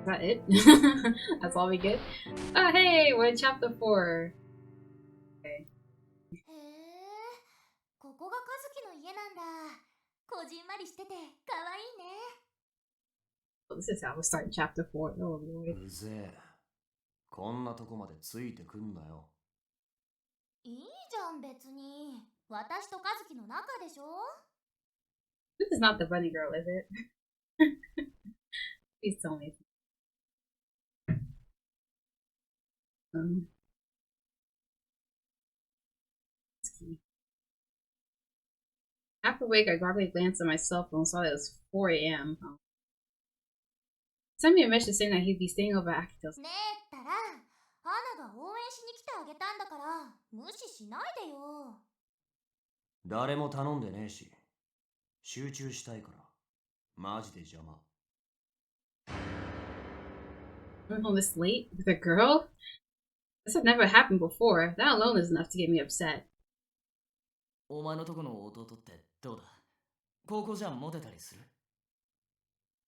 that it? That's all we get? Oh, hey, we're in chapter 4. Okay. へえ、ここが和樹の家なんだ。こじんまりしててかわいいね。Well, this is how we start chapter 4. Oh, Lord. うぜえ。こんなとこまでついてくんなよ。いいじゃん別に。私と和樹の仲でしょ。 This is not the bunny girl, is it? Please tell me. Half awake, I groggily glanced at my cell phone and saw that it was 4 a.m. Sent me a message saying that he'd be staying over at Akito's. ねえったら、花が応援しに来てあげたんだから、無視しないでよ。誰も頼んでねえし、集中したいから、マジで邪魔。I'm home this late with a girl? This had never happened before. That alone is enough to get me upset. お前のとこの弟ってどうだ？高校じゃモテたりする？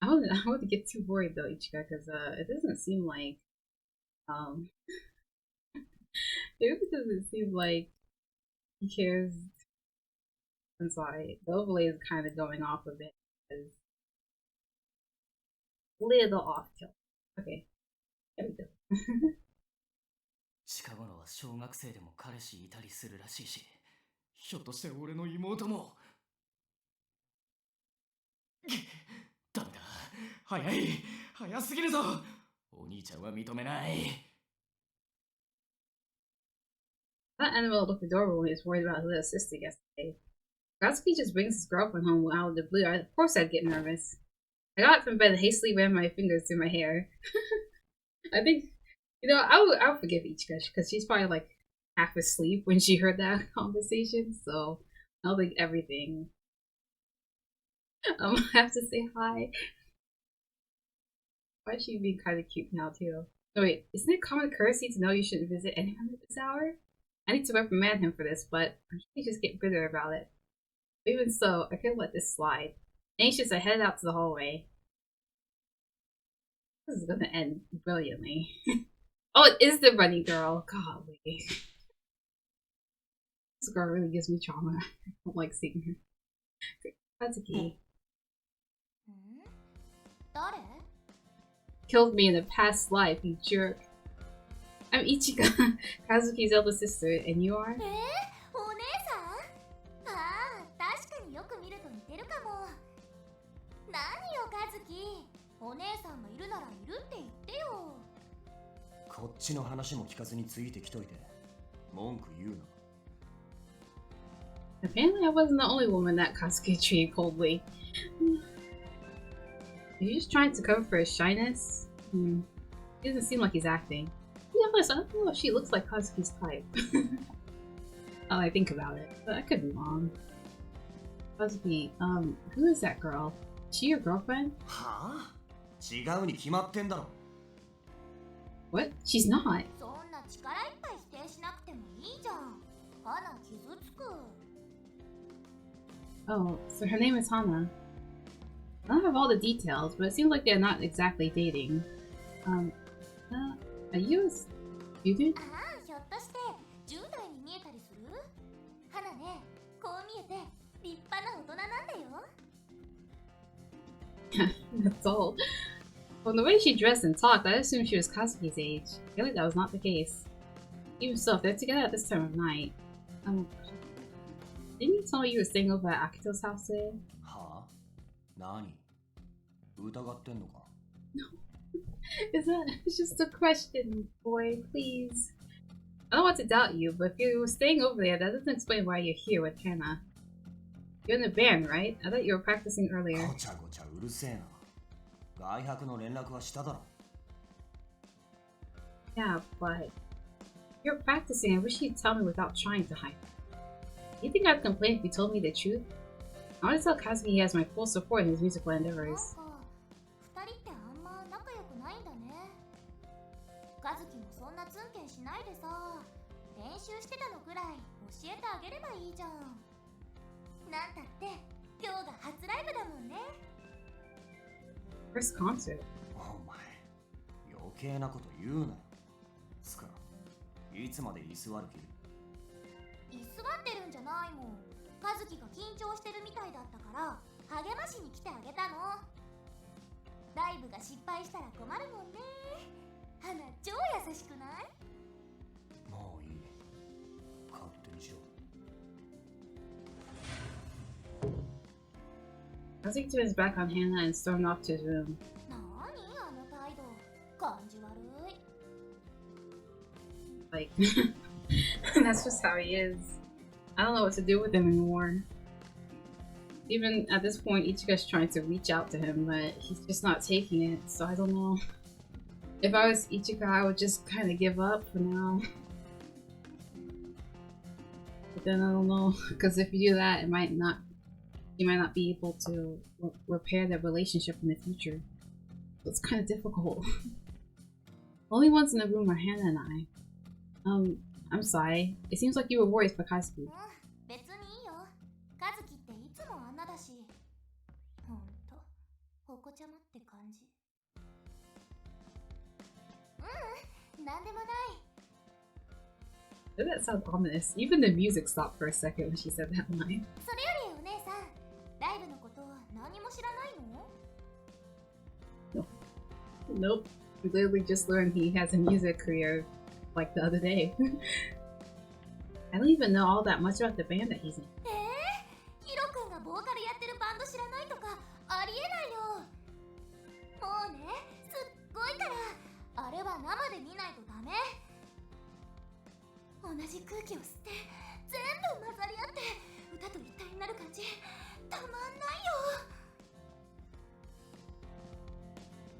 I wouldn't get too worried though, Ichika, because it doesn't seem like it really doesn't seem like he cares. I'm sorry, the overlay is kind of going off a bit. Because little off kill. Okay, there we go. 近頃は小学生でも彼氏いたりするらしいし、ひょっとして俺の妹も。ダメだ、早すぎるぞ。お兄ちゃんは認めない。That animal looked adorable when he was worried about his little sister yesterday. Gatsby just brings his girlfriend home out of the blue. Of course I'd get nervous. I got up from bed and hastily ran my fingers through my hair. I think, I would forgive Ichika because she's probably like half asleep when she heard that conversation, so I'll think everything. I have to say hi. Why is she being kind of cute now too? No wait, isn't it common courtesy to know you shouldn't visit anyone at this hour? I need to reprimand him for this, but I'm sure he just get bitter about it. But even so, I couldn't let this slide. Anxious, I headed out to the hallway. This is gonna end brilliantly. Oh, it is the bunny girl. Golly. This girl really gives me trauma. I don't like seeing her. That's a key. 誰？ Killed me in a past life, you jerk. I'm Ichika, Kazuki's elder sister, and you are? お姉さん？ああ、確かによく見ると似てるかも。何よ、和樹。お姉さんがいるならいるって言ってよ。こっちの話も聞かずについてきといて、文句言うな。Apparently I wasn't the only woman that Kazuki treated coldly. Are you just trying to cover for his shyness? He doesn't seem like he's acting. I don't know if she looks like Kazuki's type. Oh, I think about it, but I could be wrong. Kazuki, who is that girl? Is she your girlfriend? はぁ？違うに決まってんだろ。What? She's not. そんな力いっぱい否定しなくてもいいじゃん。花傷つく。Oh, so her name is Hana. I don't have all the details, but it seems like they're not exactly dating. Are you a student? ああ、ひょっとして10代に見えたりする？花ね、こう見えて立派な大人なんだよ。That's all. From the way she dressed and talked, I assumed she was Kazuki's age. Really, that was not the case. Even so, if they're together at this time of night. Didn't you tell me you were staying over at Akito's house today? はぁ？何？疑ってんのか？ Is that it's just a question, boy, please. I don't want to doubt you, but if you were staying over there, that doesn't explain why you're here with Hannah. You're in a band, right? I thought you were practicing earlier. ごちゃごちゃうるせえな。外泊の連絡はしただろ。Yeah, but you're practicing. I wish you'd tell me without trying to hide. You think I'd complain if you told me the truth? I want to tell Kazuki he has my full support in his musical なん endeavors. か2人ってあんま仲良くないんだね。和樹もそんなツンケンしないでさ、練習してたのぐらい教えてあげればいいじゃん。なんたって今日が初ライブだもんね。First concert. お前、計なこと言うなよ。つか、いつまで居座る気？居座ってるんじゃないもん。和樹が緊張してるみたいだったから励ましに来てあげたの。ライブが失敗したら困るもんね。花超優しくない？もういい。勝手にしろ。Kazuki turned his back on Hannah and stormed off to his room. なにあの態度、感じ悪い。Like, that's just how he is. I don't know what to do with him anymore. Even at this point, Ichigo's trying to reach out to him, but he's just not taking it, so I don't know. If I was Ichigo, I would just kind of give up for now. But then I don't know, because if you do that, you might not be able to repair the relationship in the future. So it's kind of difficult. Only ones in the room are Hannah and I. I'm sorry. It seems like you were worried for Kazuki. 別にいいよ。和樹っていつもあんなだし。ほんと、お子ちゃまって感じ。なんでもない。Doesn't that sound ominous? Even the music stopped for a second when she said that line. それよりお姉さん、ライブのこと何も知らないの？ Nope. We literally just learned he has a music career like the other day. I don't even know all that much about the band that he's in. ヒロ君がボーカルやってるバンド知らないとかありえないよ。もうね、すっごいから、あれは生で見ないとダメ。同じ空気を吸って全部混ざり合って歌と一体になる感じ、たまんないよ。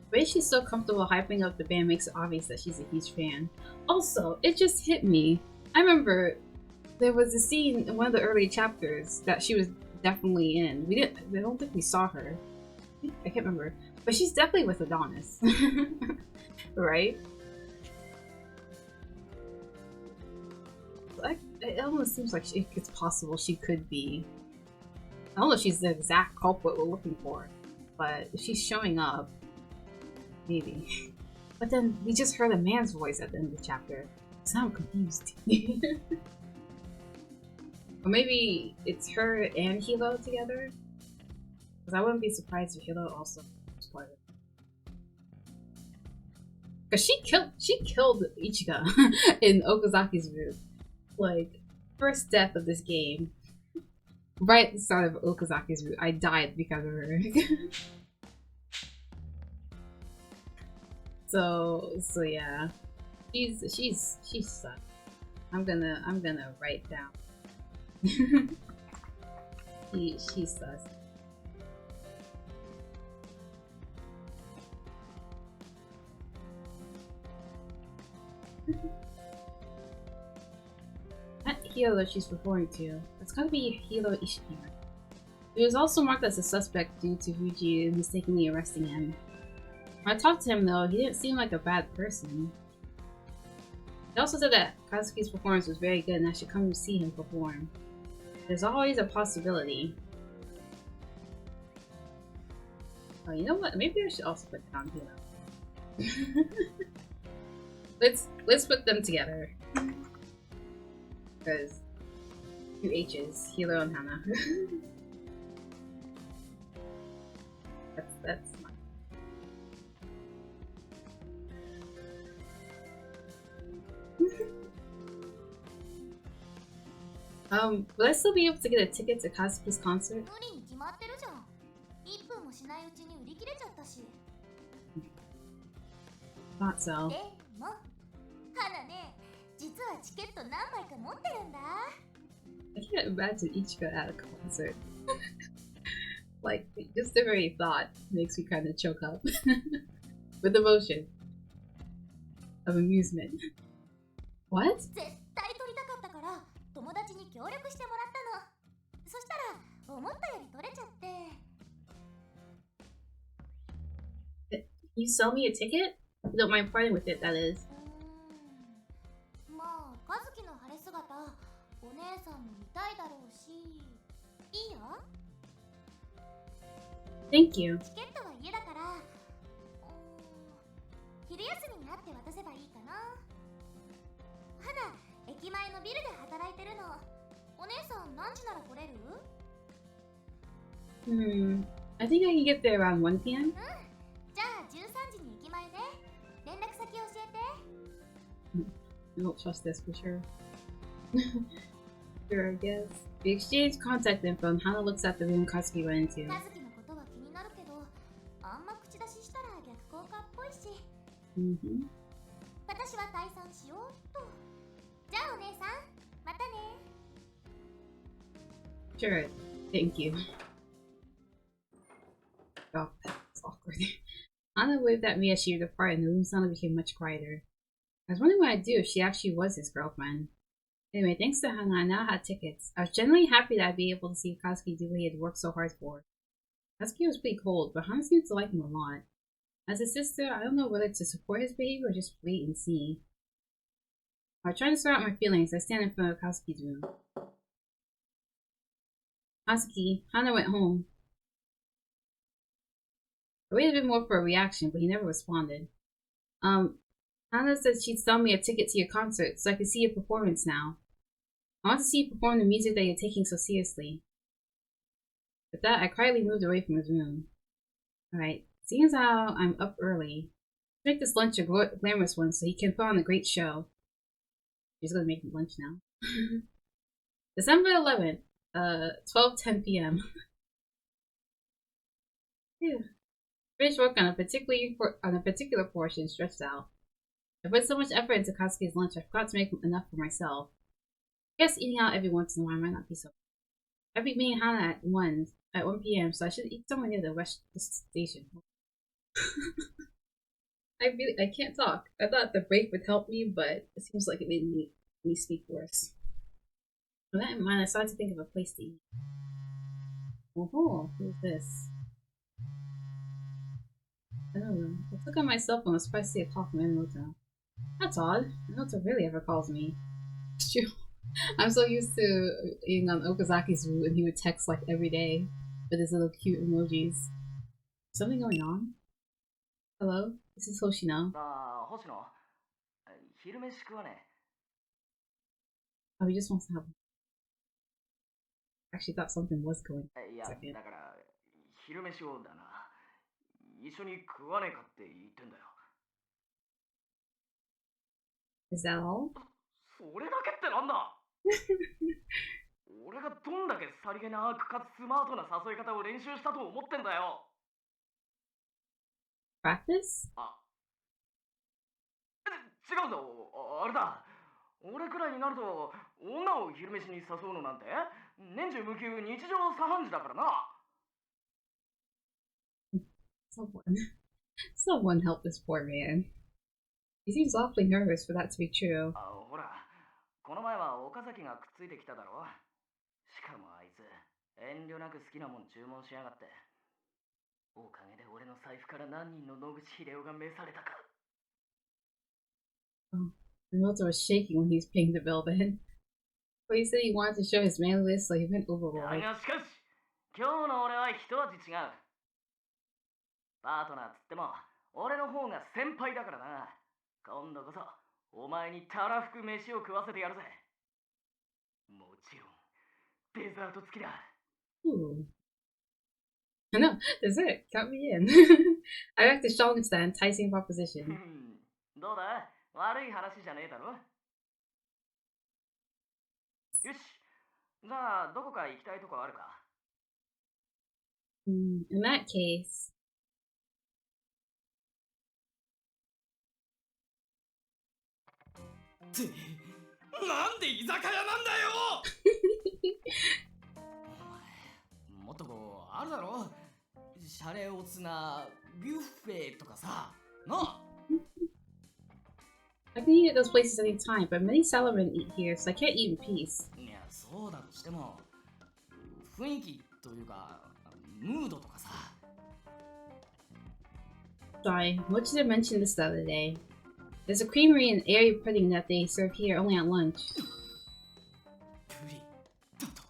The way she's so comfortable hyping up the band makes it obvious that she's a huge fan. Also, it just hit me. I remember there was a scene in one of the early chapters that she was definitely in. I don't think we saw her. I can't remember. But she's definitely with Adonis. Right? It almost seems like it's possible she could be. I don't know if she's the exact culprit we're looking for, but if she's showing up, maybe. But then we just heard a man's voice at the end of the chapter, so now I'm confused. Or maybe it's her and Hilo together? Because I wouldn't be surprised if Hilo also was part of it. Because she killed Ichigo in Okazaki's route. Like, first death of this game. Right at the start of Okazaki's route, I died because of her. So yeah. She's sucks. I'm gonna write down. She sus. That Hilo that she's referring to, that's gotta be Hilo Ishiki. He was also marked as a suspect due to Fuji mistakenly arresting him. When I talked to him though, he didn't seem like a bad person. He also said that Kazuki's performance was very good and I should come to see him perform. There's always a possibility. Oh, you know what? Maybe I should also put down Hilo. Let's put them together. Because 2 H's, Hilo and Hana. that's fine. Will I still be able to get a ticket to Kazuki's concert? 無理に決まってるじゃん。1分もしないうちに売り切れちゃったし。Thought so. でも、花ね、実はチケット何枚か持ってるんだ。I can't imagine Ichigo at a concert. Like, just the very thought makes me kind of choke up. With emotion. Of amusement. What? 絶対撮りたかったから、友達に協力してもらったの。そしたら、思ったより撮れちゃって。Can you sell me a ticket? You don't mind parting with it, that is. まあ、和樹の晴れ姿、お姉さんも見たいだろうし、いいよ。Thank you. チケットは家だから、昼休みになって渡せばいいかな。花、駅前のビルで働いてるの。お姉さん何時なら来れる？ I think I can get there around 1 p.m. じゃあ13時に駅前ね。連絡先教えて。I don't trust this for sure. Sure, I guess. We exchange contact info and Hana looks at the room Katsuki went into. 和樹のことは気になるけど、あんま口出ししたら逆効果っぽいし。私は退散しようっと。じゃあお姉さん、またね。Sure, thank you. Oh, that's awkward. Hana waved at me as she departed, and the room suddenly became much quieter. I was wondering what I'd do if she actually was his girlfriend. Anyway, thanks to Hana, I now had tickets. I was genuinely happy that I'd be able to see Katsuki do what he had worked so hard for. Katsuki was pretty cold, but Hana seemed to like him a lot. As a sister, I don't know whether to support his behavior or just wait and see. While trying to sort out my feelings, I stand in front of Katsuki's room. Katsuki, Hana went home. I waited a bit more for a reaction, but he never responded. Hana said she'd sell me a ticket to your concert so I could see your performance now. I want to see you perform the music that you're taking so seriously. With that, I quietly moved away from his room. Alright, seeing as how I'm up early, let's make this lunch a glamorous one so he can put on a great show. She's gonna make me lunch now. December 11th, 12:10 p.m. Yeah. Finished work on a particular portion stretched out. I put so much effort into Katsuki's lunch, I forgot to make enough for myself. I guess eating out every once in a while might not be so. I'll be meeting Hana at 1 p.m, so I should eat somewhere near the west station. I can't talk. I thought the break would help me, but it seems like it made me speak worse. With that in mind, I started to think of a place to eat. Oh, who's this? I don't know. I took out my cell phone and was surprised to see a call from Enomoto. That's odd. Enomoto rarely ever calls me. It's true. I'm so used to being on Okazaki's route and he would text like every day with his little cute emojis. Something going on? Hello? This is Hoshino. Oh, he just wants to have. Actually thought something was going on. Second. Is that all? それだけってなんだ俺がどんだけさりげなくかつスマートな誘い方を練習したと思ってんだよ Practice? あ、違うんだ、あれだ俺くらいになると女を昼飯に誘うのなんて年中無休日常茶飯事だからな Someone help this poor man. He seems awfully nervous for that to be true. ほら、この前は岡崎がくっついてきただろしかもあいつ遠慮なく好きなもん注文しやがっておかげで俺の財布から何人の野口英世が召されたか Enomoto was shaking when he was paying the bill then. But he said he wanted to show his manliness, so he went overboard. だがしかし、今日の俺は一味違うパートナーつっても俺の方が先輩だからな今度こそお前にたらふく飯を食わせてやるぜもちろんデザート付きだ Ooh. I know, dessert, count me in. I like the strongest that enticing proposition. どうだ悪い話じゃねえだろよしじゃあどこか行きたいとこあるか In that case... ってなんで居酒屋なんだよお前もっとこうあるだろシャレオツなビュッフェとかさなあ I can eat at those places any time, but many salarymen eat here, so I can't eat in peace. いやそうだとしても雰囲気というかムードとかさ Sorry, what did I mention this the other day? There's a creamery and airy pudding that they serve here only at lunch. プリンだと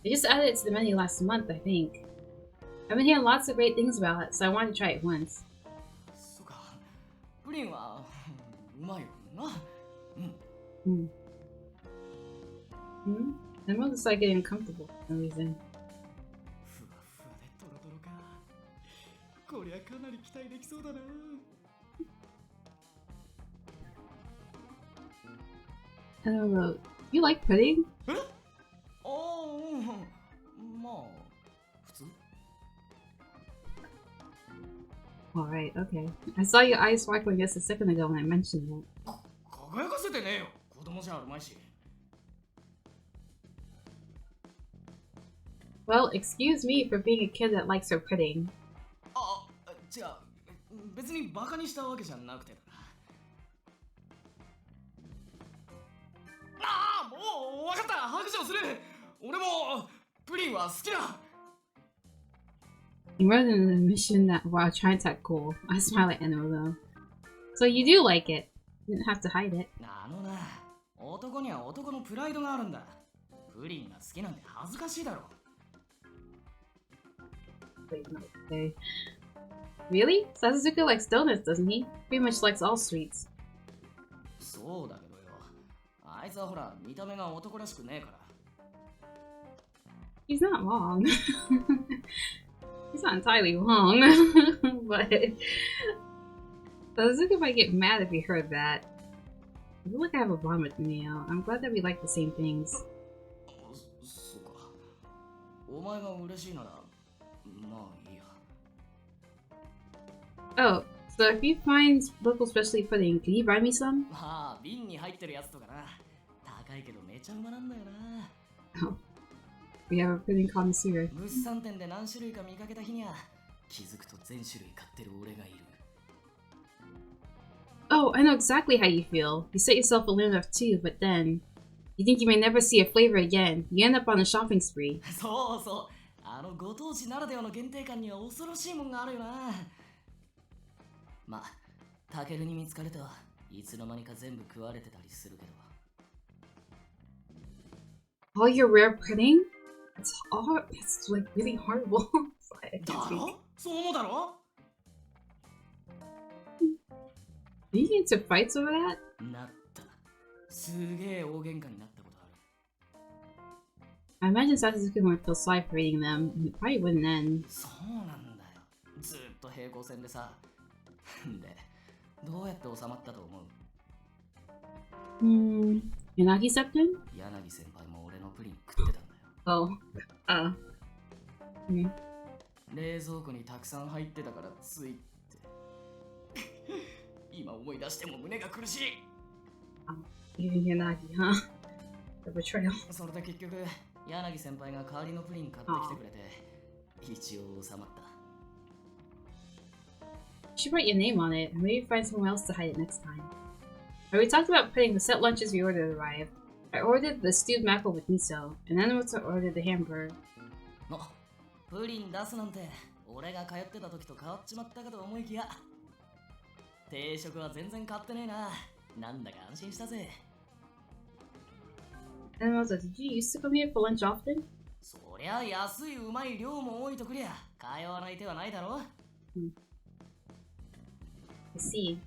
They just added it to the menu last month, I think. I've been hearing lots of great things about it, so I wanted to try it once. プリンはうまいよな。Hmm. It looks like getting uncomfortable for some reason. ふわふわでトロトロか。こりゃかなり期待できそうだな。I don't know. You like pudding? え？ああ、うん。まあ、普通。Alright, okay. I saw your eyes sparkling just a second ago when I mentioned it. 輝かせてねえよ。子供じゃあるまいし。Well, excuse me for being a kid that likes her pudding. あ、違う。別にバカにしたわけじゃなくてだな。ああ、もう分かった。白状する。俺もプリンは好きだ。You wrote an admission that while trying to act cool. I smile at Enomoto. So you do like it. You didn't have to hide it. あのな、男には男のプライドがあるんだ。プリンが好きなんて恥ずかしいだろ。Wait, no, okay. Really? Sasuke likes donuts, doesn't he? Pretty much likes all sweets. そうだけどよ。あいつはほら、見た目が男らしくねえから。He's not wrong. He's not entirely wrong. But Sasuke might get mad if he heard that. I feel like I have a bond with Mio. I'm glad that we like the same things. そうか。お前が嬉しいなら、まあいいや。Oh, so if you find local specialty pudding, can you buy me some? まあ、瓶に入ってるやつとかな。高いけどめちゃうまなんだよな。Oh, we have a pudding connoisseur. 物産展で何種類か見かけた日には、気づくと全種類買ってる俺がいる。Oh, I know exactly how you feel. You set yourself a limit of 2, but then you think you may never see a flavor again. You end up on a shopping spree. そうそう。あのご当地ならではの限定感には恐ろしいもんがあるよな。まあ、タケルに見つかるといつの間にか全部食われてたりするけど。 Oh, your rare pudding? It's like really horrible. Sorry, I だ can't speak. ろ？そう思うだろ？ Do you get into fights over that? なった。すげえ大喧嘩になったことある。 I imagine Sasuke wouldn't feel sorry for eating them, and it probably wouldn't end. そうなんだよ。ずっと平行線でさ。で、どうやって収まったと思う？Yanagi stepped in? 柳先輩も俺のプリン食ってたんだよ。Oh. Hmm. 冷蔵庫にたくさん入ってたからついって今思い出しても胸が苦しい。 Even Yanagi, huh? The betrayal. それで結局柳先輩が代わりのプリン買ってきてくれて一応収まった。 You should write your name on it, and maybe find somewhere else to hide it next time. We talked about putting the set lunches we ordered arrive. I ordered the stewed mackerel with miso, and Enomoto ordered the hamburger. あ、プリン出すなんて俺が通ってた時と変わっちまったかと思いきや定食は全然買ってねえな。なんだか安心したぜ。 Enomoto, did you used to come here for lunch often? そりゃ安いうまい量も多いとくりゃ通わない手はないだろ。 I see.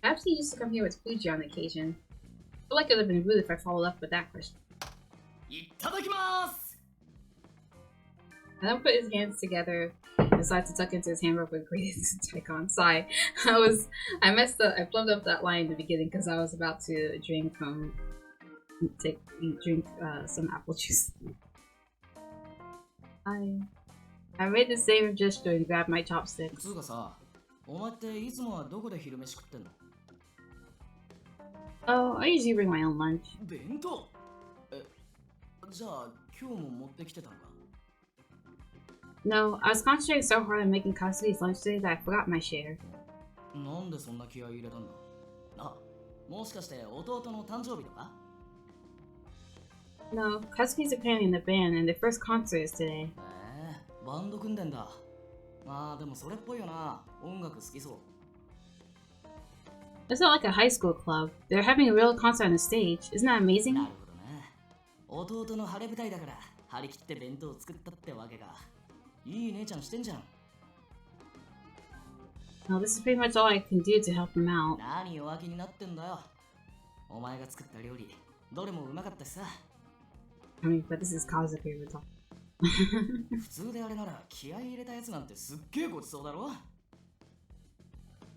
Perhaps he used to come here with Fuji on occasion. I feel like it would have been rude if I followed up with that question. いただきます。 I don't put his hands together and decide to tuck into his hamburger with greatest icon. Sigh. I messed up. I flubbed up that line in the beginning because I was about to drink some apple juice. I made the same gesture and grabbed my chopsticks. つうかさ、お前っていつもはどこで昼飯食ってんの？ Oh, I usually bring my own lunch. 弁当？え、じゃあ今日も持ってきてたのか？ No, I was concentrating so hard on making Kasui's lunch today that I forgot my share. なんでそんな気合い入れたんだ？あ、もしかして弟の誕生日とか？ No, Kasui's apparently in the band and their first concert is today. バンド組んでんだ。まあでもそれっぽいよな。音楽好きそう。 It's not like a high school club. They're having a real concert on the stage. Isn't that amazing? なるほどね。弟の晴れ舞台だから張り切って弁当を作ったってわけか。いい姉ちゃんしてんじゃん。Well, this is pretty much all I can do to help him out. 何弱気になってんだよ。お前が作った料理、どれもうまかったしさ。I mean, but this is Kazuki we're talking. 普通であれなら気合い入れたやつなんてすっげえごちそうだろ。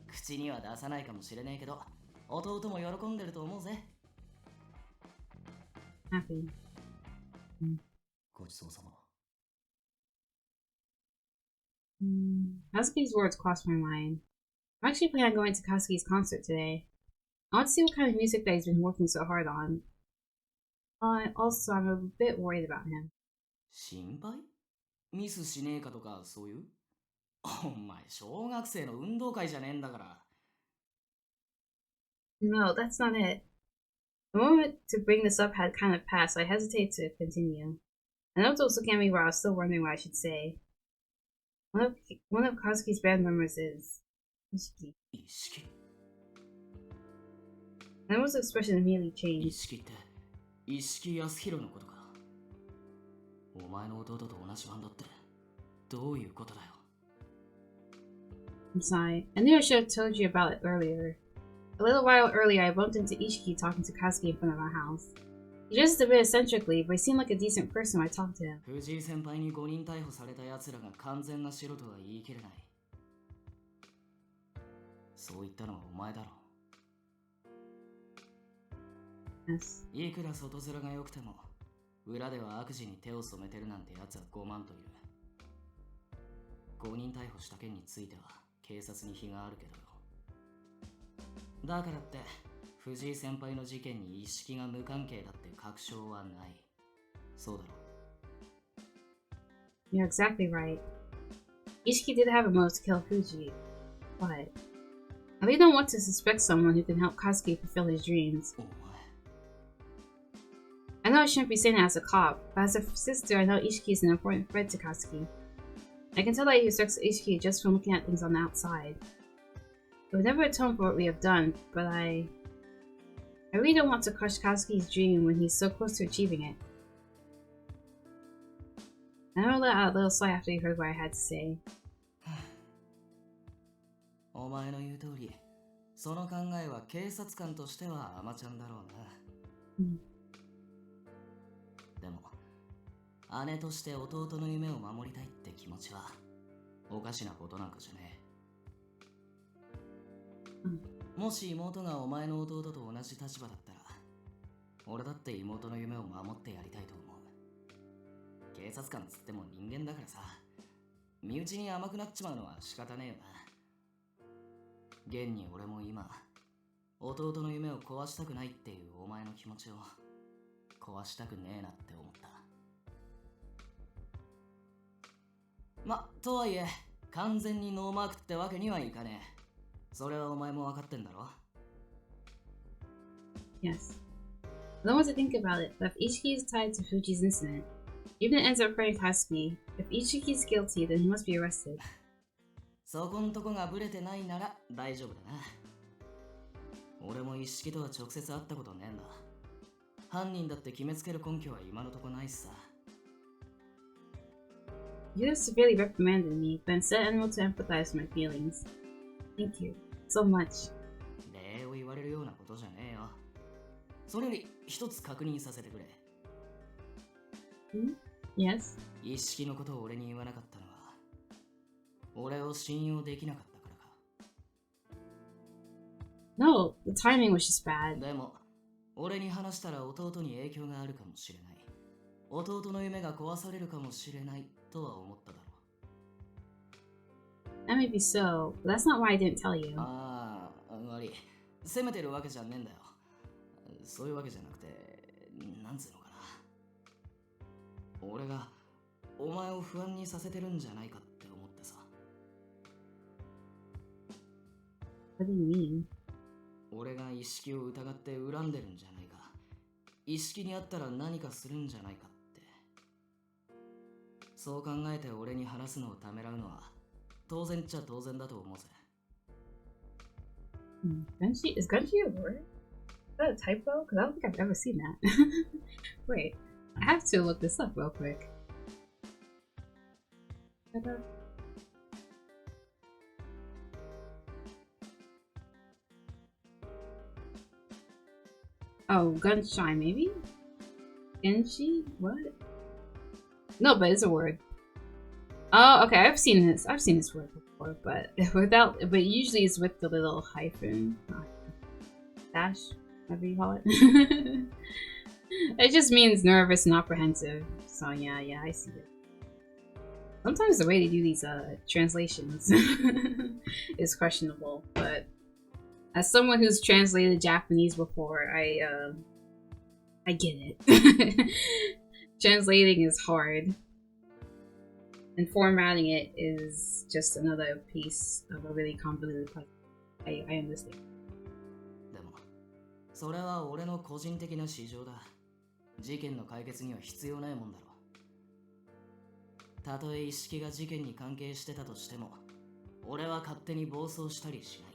口には出さないかもしれねえけど、弟も喜んでると思うぜ。Happy. ごちそうさま。Kazuki's words crossed my mind. I'm actually planning on going to Kazuki's concert today. I want to see what kind of music that he's been working so hard on. Also, I'm a bit worried about him. 心配？ミスしねえかとかそういう？お前小学生の運動会じゃねえんだから。No, that's not it. The moment to bring this up had kind of passed, so I hesitate to continue. Enomoto was looking at me while I was still wondering what I should say. One of Kazuki's band members is Ishiki. 意識？ Enomoto's expression immediately 意 changed. 識って意識康弘のことか。お前の弟と同じ班だってどういうことだよ。 I'm sorry. I knew I should have told you about it earlier. A little while earlier, I bumped into Ishiki talking to Kazuki in front of our house. He dressed a bit eccentrically, but he seemed like a decent person when I talked to him. 藤井先輩に5人逮捕された奴らが完全な素人は言い切れない。そう言ったのはお前だろ。 Yes. いくら外面が良くても裏では悪事に手を染めてるなんて奴は5万といる。5人逮捕した件については警察に非があるけどよ。だからって藤井先輩の事件に一式が無関係だって確証はない。そうだろ。 You're exactly right. Ishiki did have a motive to kill Fuji, but I really don't want to suspect someone who can help Kazuki fulfill his dreams. お前 I know I shouldn't be saying that as a cop, but as a sister, I know Ishiki is an important friend to Kazuki. I can tell that he respects Ishiki just from looking at things on the outside. I would never atone for what we have done, but I really don't want to crush Kazuki's dream when he's so close to achieving it. I know I let out a little sigh after he heard what I had to say. お前の言う通り、その考えは警察官としては甘ちゃんだろうな。でも、姉として弟の夢を守りたいって気持ちはおかしなことなんかじゃねえ。もし妹がお前の弟と同じ立場だったら、俺だって妹の夢を守ってやりたいと思う。警察官つっても人間だからさ、身内に甘くなっちまうのは仕方ねえよな。現に俺も今、弟の夢を壊したくないっていうお前の気持ちを壊したくねえなって思った。ま、とはいえ、完全にノーマークってわけにはいかねえ。それはお前も分かってんだろ？ Yes. I don't want to think about it, but if Ishiki is tied to Fuji's incident, even if it ends up hurting Kazuki, if Ishiki is guilty, then he must be arrested. そこんとこがブレてないなら大丈夫だな。俺も一式とは直接会ったことねえんだ。犯人だって決めつける根拠は今のとこないしさ。You have severely reprimanded me, but instead I'm able to empathize with my feelings. Thank you so much. 礼を言われるようなことじゃねえよ。それより一つ確認させてくれ。Yes? 一式のことを俺に言わなかったのは、俺を信用できなかったからか。No, the timing was just bad. でも、俺に話したら弟に影響があるかもしれない。弟の夢が壊されるかもしれないとは思っただろう。 That may be so, but that's not why I didn't tell you. ああ、悪い。責めてるわけじゃねえんだよ。そういうわけじゃなくて、なんつうのかな。俺がお前を不安にさせてるんじゃないかって思ってさ。What do you mean? 俺が一式を疑って恨んでるんじゃないか。一式にあったら何かするんじゃないかって。そう考えて俺に話すのをためらうのは当然っちゃ当然だと思うぜ。Gunshi? Is Gunshi a word? Is that a typo? Because I don't think I've ever seen that. Wait, I have to look this up real quick. Oh, gunshine, maybe? Genshi? What? No, but it's a word. Oh, okay. I've seen this. I've seen this word before, but without. But usually it's with the little hyphen, dash, whatever you call it. It just means nervous and apprehensive. So yeah, I see it. Sometimes the way they do these translations is questionable, but as someone who's translated Japanese before, I get it. Translating is hard, and formatting it is just another piece of a really convoluted puzzle. I understand. でも、それは俺の個人的な事情だ。事件の解決には必要ないもんだろ。たとえ意識が事件に関係してたとしても、俺は勝手に暴走したりしない。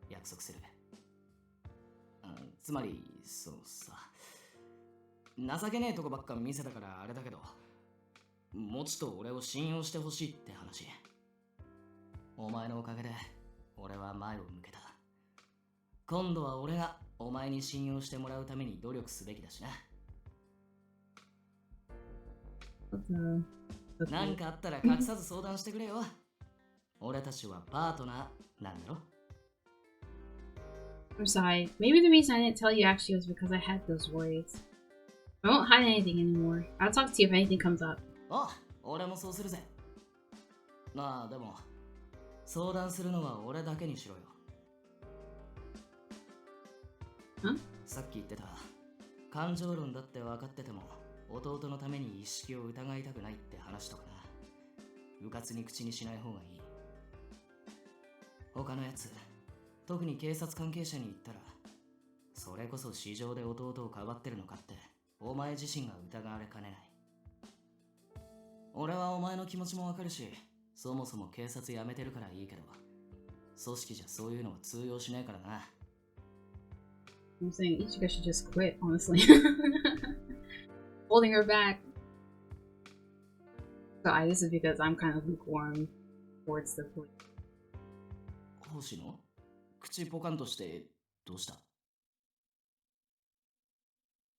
約束する。つまり、そうさ。情けねえとこばっか見せたからあれだけど、もちと俺を信用してほしいって話。お前のおかげで、俺は前を向けた。今度は俺がお前に信用してもらうために努力すべきだしな。なんかあったら隠さず相談してくれよ。俺たちはパートナーなんだろ。I'm sorry. Maybe the reason I didn't tell you actually was because I had those worries. I won't hide anything anymore. I'll talk to you if anything comes up. あ、俺もそうするぜ。まあでも、相談するのは俺だけにしろよ。さっき言ってた、感情論だって分かってても、弟のために意識を疑いたくないって話とかな。うかつに口にしない方がいい。他のやつ、特に警察関係者に言ったら、それこそ市場で弟をかばってるのかって、お前自身が疑われかねない。俺はお前の気持ちもわかるし、そもそも警察辞めてるからいいけど、組織じゃそういうのは通用しないからな。I'm saying Ichigo should just quit, honestly. Holding her back. So this is because I'm kind of lukewarm towards the police. 星野？口ポカンとしてどうした？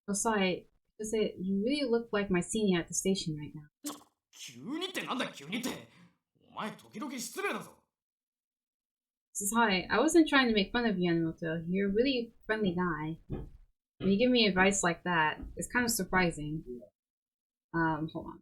Aside, just say you really look like my senior at the station right now. 急にってなんだ急にって。お前時々失礼だぞ。Says hi. I wasn't trying to make fun of you, Enomoto. You're a really friendly guy. When you give me advice like that, it's kind of surprising. Hold on.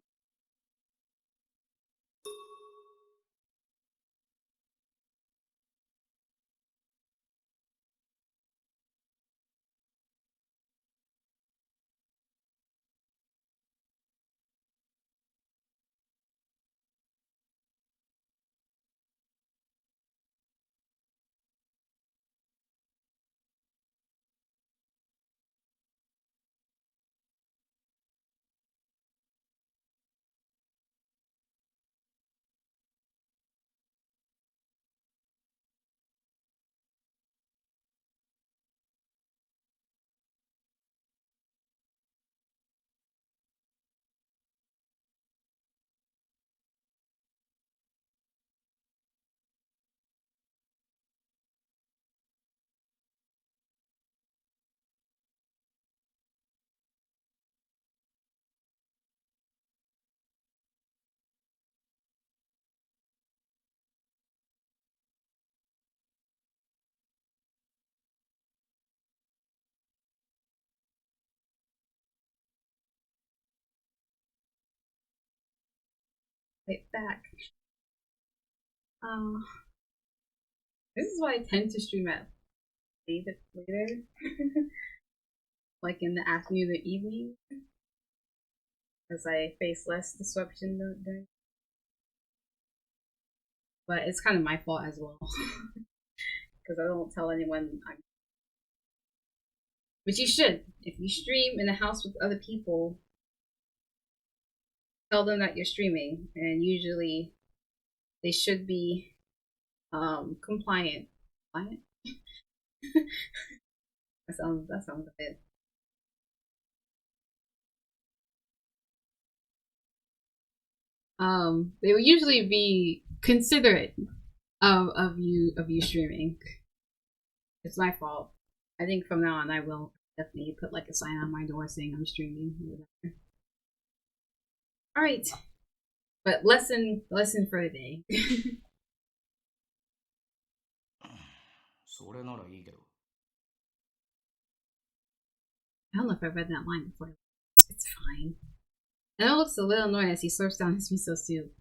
Right back. This is why I tend to stream at later, like in the afternoon or evening, as I face less disruption during. But it's kind of my fault as well, because I don't tell anyone I'm. But you should. If you stream in a house with other people, tell them that you're streaming, and usually they should be compliant. Compliant? that sounds a bit. They will usually be considerate of you streaming. It's my fault. I think from now on I will definitely put like a sign on my door saying I'm streaming. All right, but lesson for the day. それならいいけど。 I don't know if I've read that line before. It's fine. Eno looks a little annoyed as he slurps down his miso soup.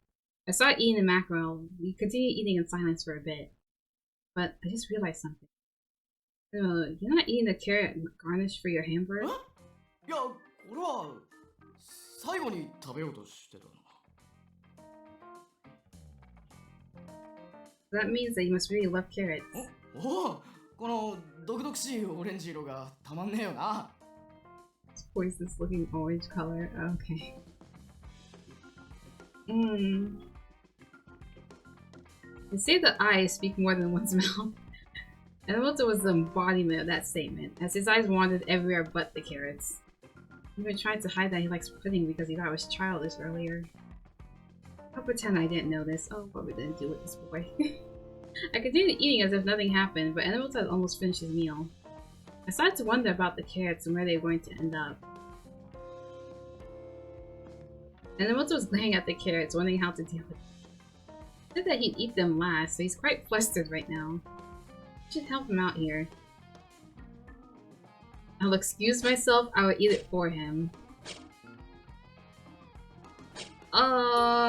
I started eating the mackerel. We continued eating in silence for a bit. But I just realized something. You're not eating the carrot garnish for your hamburger? いや、これは最後に食べようとしてたの。 That means that you must really love carrots. おお、このドクドクしいオレンジ色がたまんねえよな。 This poisonous looking orange color. Okay. They say the eyes speak more than one's mouth. Enomoto was the embodiment of that statement, as his eyes wandered everywhere but the carrots. He even tried to hide that he likes pudding because he thought it was childish earlier. I'll pretend I didn't know this. Oh, what are we gonna do with this boy? I continued eating as if nothing happened, but Enomoto had almost finished his meal. I started to wonder about the carrots and where they were going to end up. Enomoto was glaring at the carrots, wondering how to deal with them. He said that he'd eat them last, so he's quite flustered right now. I should help him out here. I'll excuse myself, I will eat it for him.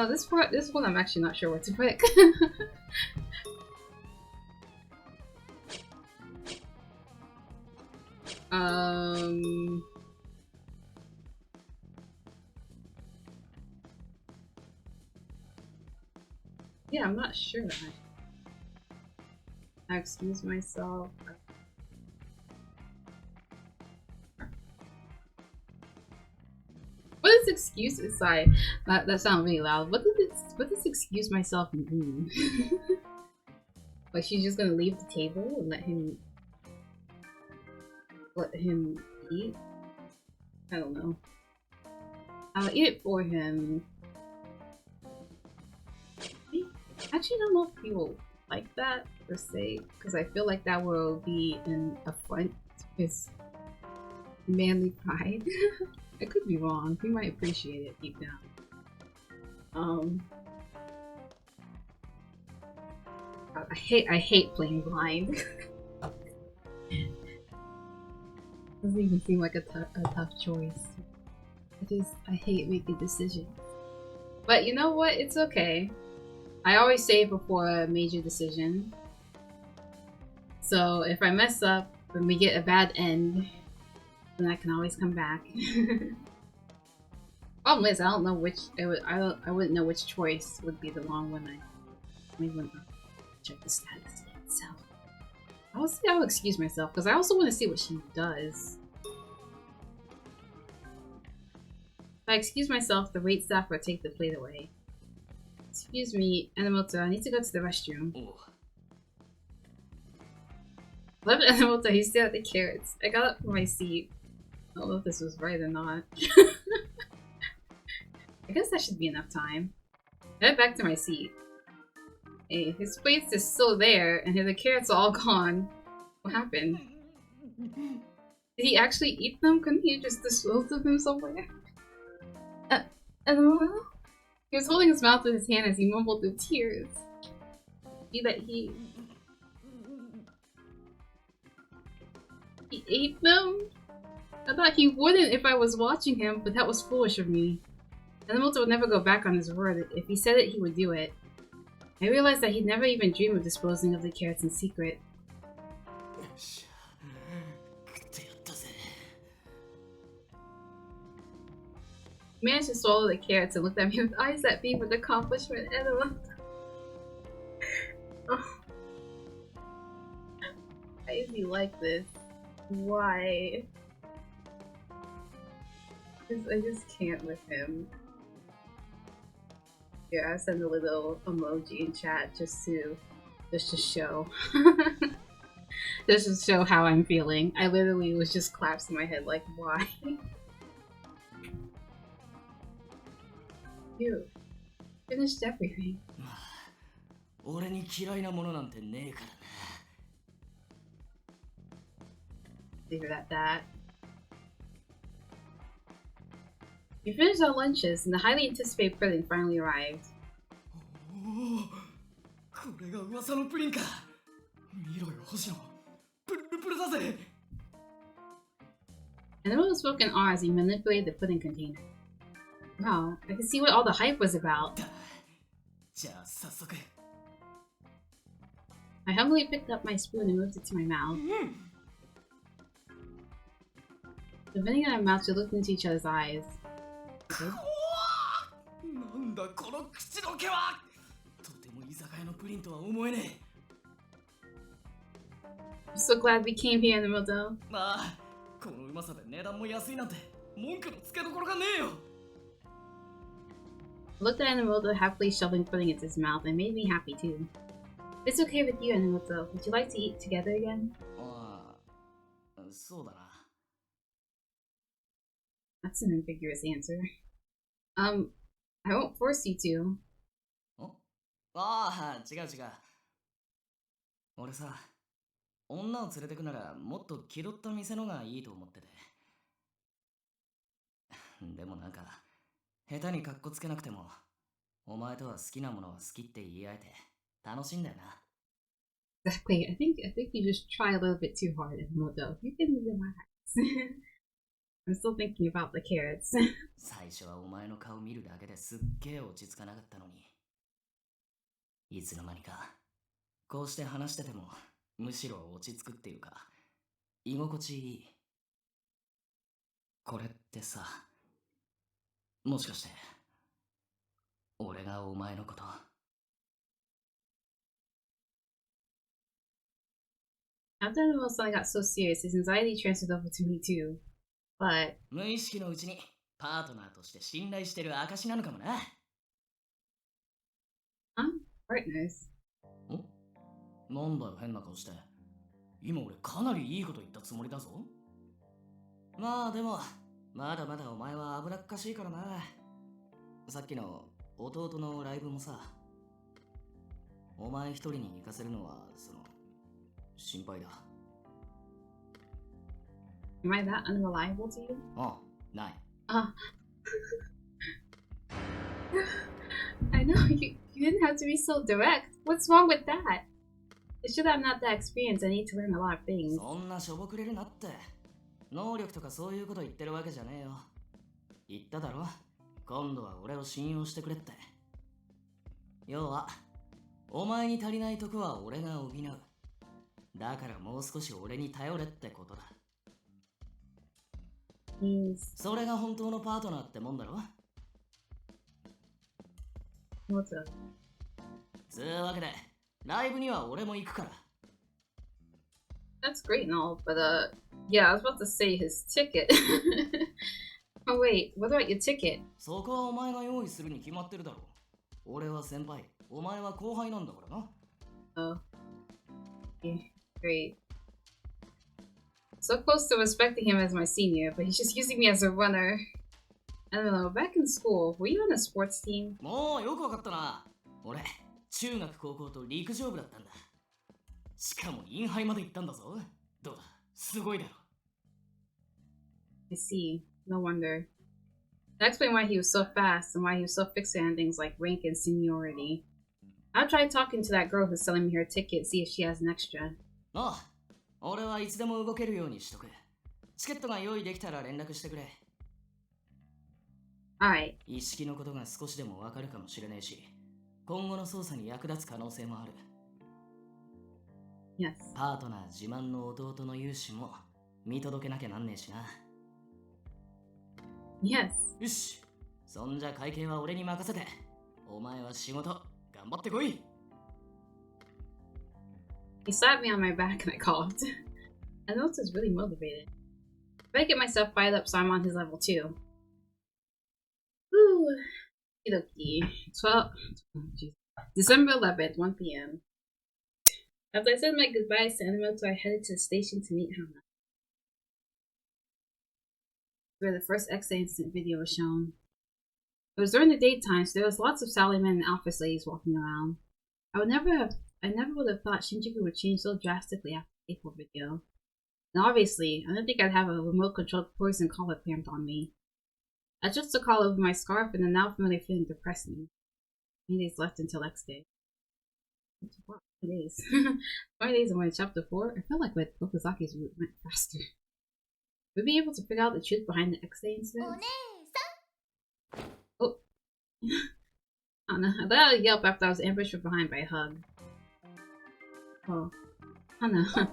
This one I'm actually not sure what to pick. Yeah, I'm not sure. I excuse myself. What does excuse aside? That sounds really loud. What does excuse myself mean? Like she's just gonna leave the table and let him eat? I don't know. I'll eat it for him. I actually don't know if people like that per se, because I feel like that will be an affront to his manly pride. I could be wrong. He might appreciate it deep down. I hate playing blind. Doesn't even seem like a tough choice. I hate making decisions. But you know what? It's okay. I always say before a major decision. So if I mess up and we get a bad end, then I can always come back. Problem is, I don't know which I wouldn't know which choice would be the wrong one. I wouldn't check the status itself. I'll excuse myself because I also want to see what she does. If I excuse myself, the waitstaff will take the plate away. Excuse me, Enomoto, I need to go to the restroom. Left Enomoto, he stared at the carrots. I got up from my seat. I don't know if this was right or not. I guess that should be enough time. I head back to my seat. Hey, his plates is still there, and the carrots are all gone. What happened? Did he actually eat them? Couldn't he just dispose of them somewhere? Enomoto? He was holding his mouth with his hand as he mumbled through tears. He ate them? I thought he wouldn't if I was watching him, but that was foolish of me. Enomoto would never go back on his word. If he said it, he would do it. I realized that he'd never even dream of disposing of the carrots in secret. He managed to swallow the carrots and looked at me with eyes that beamed with accomplishment. Enomoto. Oh. Why is he like this? Why? I just can't with him. Here, I'll send a little emoji in chat just to show. Just to show how I'm feeling. I literally was just collapsing my head like, why? You finished everything. Leave it at that. We finished our lunches, and the highly anticipated pudding finally arrived. おお、これが噂のプリンか。見ろよ星野、プルプルだぜ。 Enomoto spoke in awe as he manipulated the pudding container. Wow, I could see what all the hype was about. じゃあ早速。 I humbly picked up my spoon and moved it to my mouth. Depending on our mouths, we looked into each other's eyes. なんだこの口どけは。とても居酒屋のプリンとは思えねえ。 I'm so glad we came here, Enomoto. まあ、このうまさで値段も安いなんて文句のつけどころがねえよ。 I looked at Enomoto happily shoveling pudding into his mouth and made me happy too. If it's okay with you, Enomoto, would you like to eat together again? ああ、そうだな。 That's an ambiguous answer. I won't force you to. ああ、違う違う。俺さ、女を連れてくならもっと気取った店のがいいと思ってて。でもなんか、下手にカッコつけなくても、お前とは好きなものは好きって言い合えて楽しいんだよな。 Exactly. I think you just try a little bit too hard, Enomoto. You can relax. I'm still thinking about the carrots. 最初はお前の顔見るだけですっげえ落ち着かなかったのに。いつの間にか、こうして話してても、むしろ落ち着くっていうか、居心地いい。これってさ、もしかして、俺がお前のこと。 After Enomoto got so serious, his anxiety transferred over to me too. But 無意識のうちにパートナーとして信頼してる証なのかもな。 partners. なんだよ変な顔して。今俺かなりいいこと言ったつもりだぞ。まあでも、まだまだお前は危なっかしいからな。さっきの弟のライブもさ、お前一人に行かせるのは心配だ。 Am I that unreliable to you? あ、ない。 I know, you didn't have to be so direct. What's wrong with that? It's just that I'm not that experienced. I need to learn a lot of things. そんなしょぼくれるなって。能力とかそういうこと言ってるわけじゃねえよ。言っただろ、今度は俺を信用してくれって。要は、お前に足りないとこは俺が補う。だからもう少し俺に頼れってことだ。それが本当のパートナーってもんだろ。 What's up? つうわけで、ライブには俺も行くから。 That's great and all, but yeah, I was about to say his ticket. Oh wait, what about your ticket? そこはお前が用意するに決まってるだろ。俺は先輩、お前は後輩なんだからな。 Oh, yeah, great. So close to respecting him as my senior, but he's just using me as a runner. I don't know, back in school, were you on a sports team? もうよくわかったな。俺、中学高校と陸上部だったんだ。しかもインハイまで行ったんだぞ。どうだ、すごいだろ。 I see. No wonder. That explains why he was so fast and why he was so fixated on things like rank and seniority. I'll try talking to that girl who's selling me her ticket, see if she has an extra. ああ、俺はいつでも動けるようにしとく。チケットが用意できたら連絡してくれ。 Alright. 一式のことが少しでもわかるかもしれねえし、今後の捜査に役立つ可能性もある。 Yes. パートナー自慢の弟の融資も見届けなきゃなんねえしな。 Yes. よし、そんじゃ会計は俺に任せて、お前は仕事頑張ってこい。 He slapped me on my back and I coughed. I know this is really motivated. But I get myself fired up so I'm on his level too. Woo! Okie 12. December 11th, 1 p.m. After I said my goodbyes to Enomoto, I headed to the station to meet Hana, where the first exit incident video was shown. It was during the daytime, so there was lots of salarymen and office ladies walking around. I never would have thought Shinjuku would change so drastically after the April video. And obviously, I didn't think I'd have a remote controlled poison collar clamped on me. I just took all over my scarf and the now familiar feeling depressed me. 20 days left until next day. Wow, 20 days. 20 days and we're in chapter 4. I feel like with Okuzaki's route went faster. We'll be able to figure out the truth behind the X-Day incident. Oh. I don't know. I let out a yelp after I was ambushed from behind by a hug. Oh. I don't know.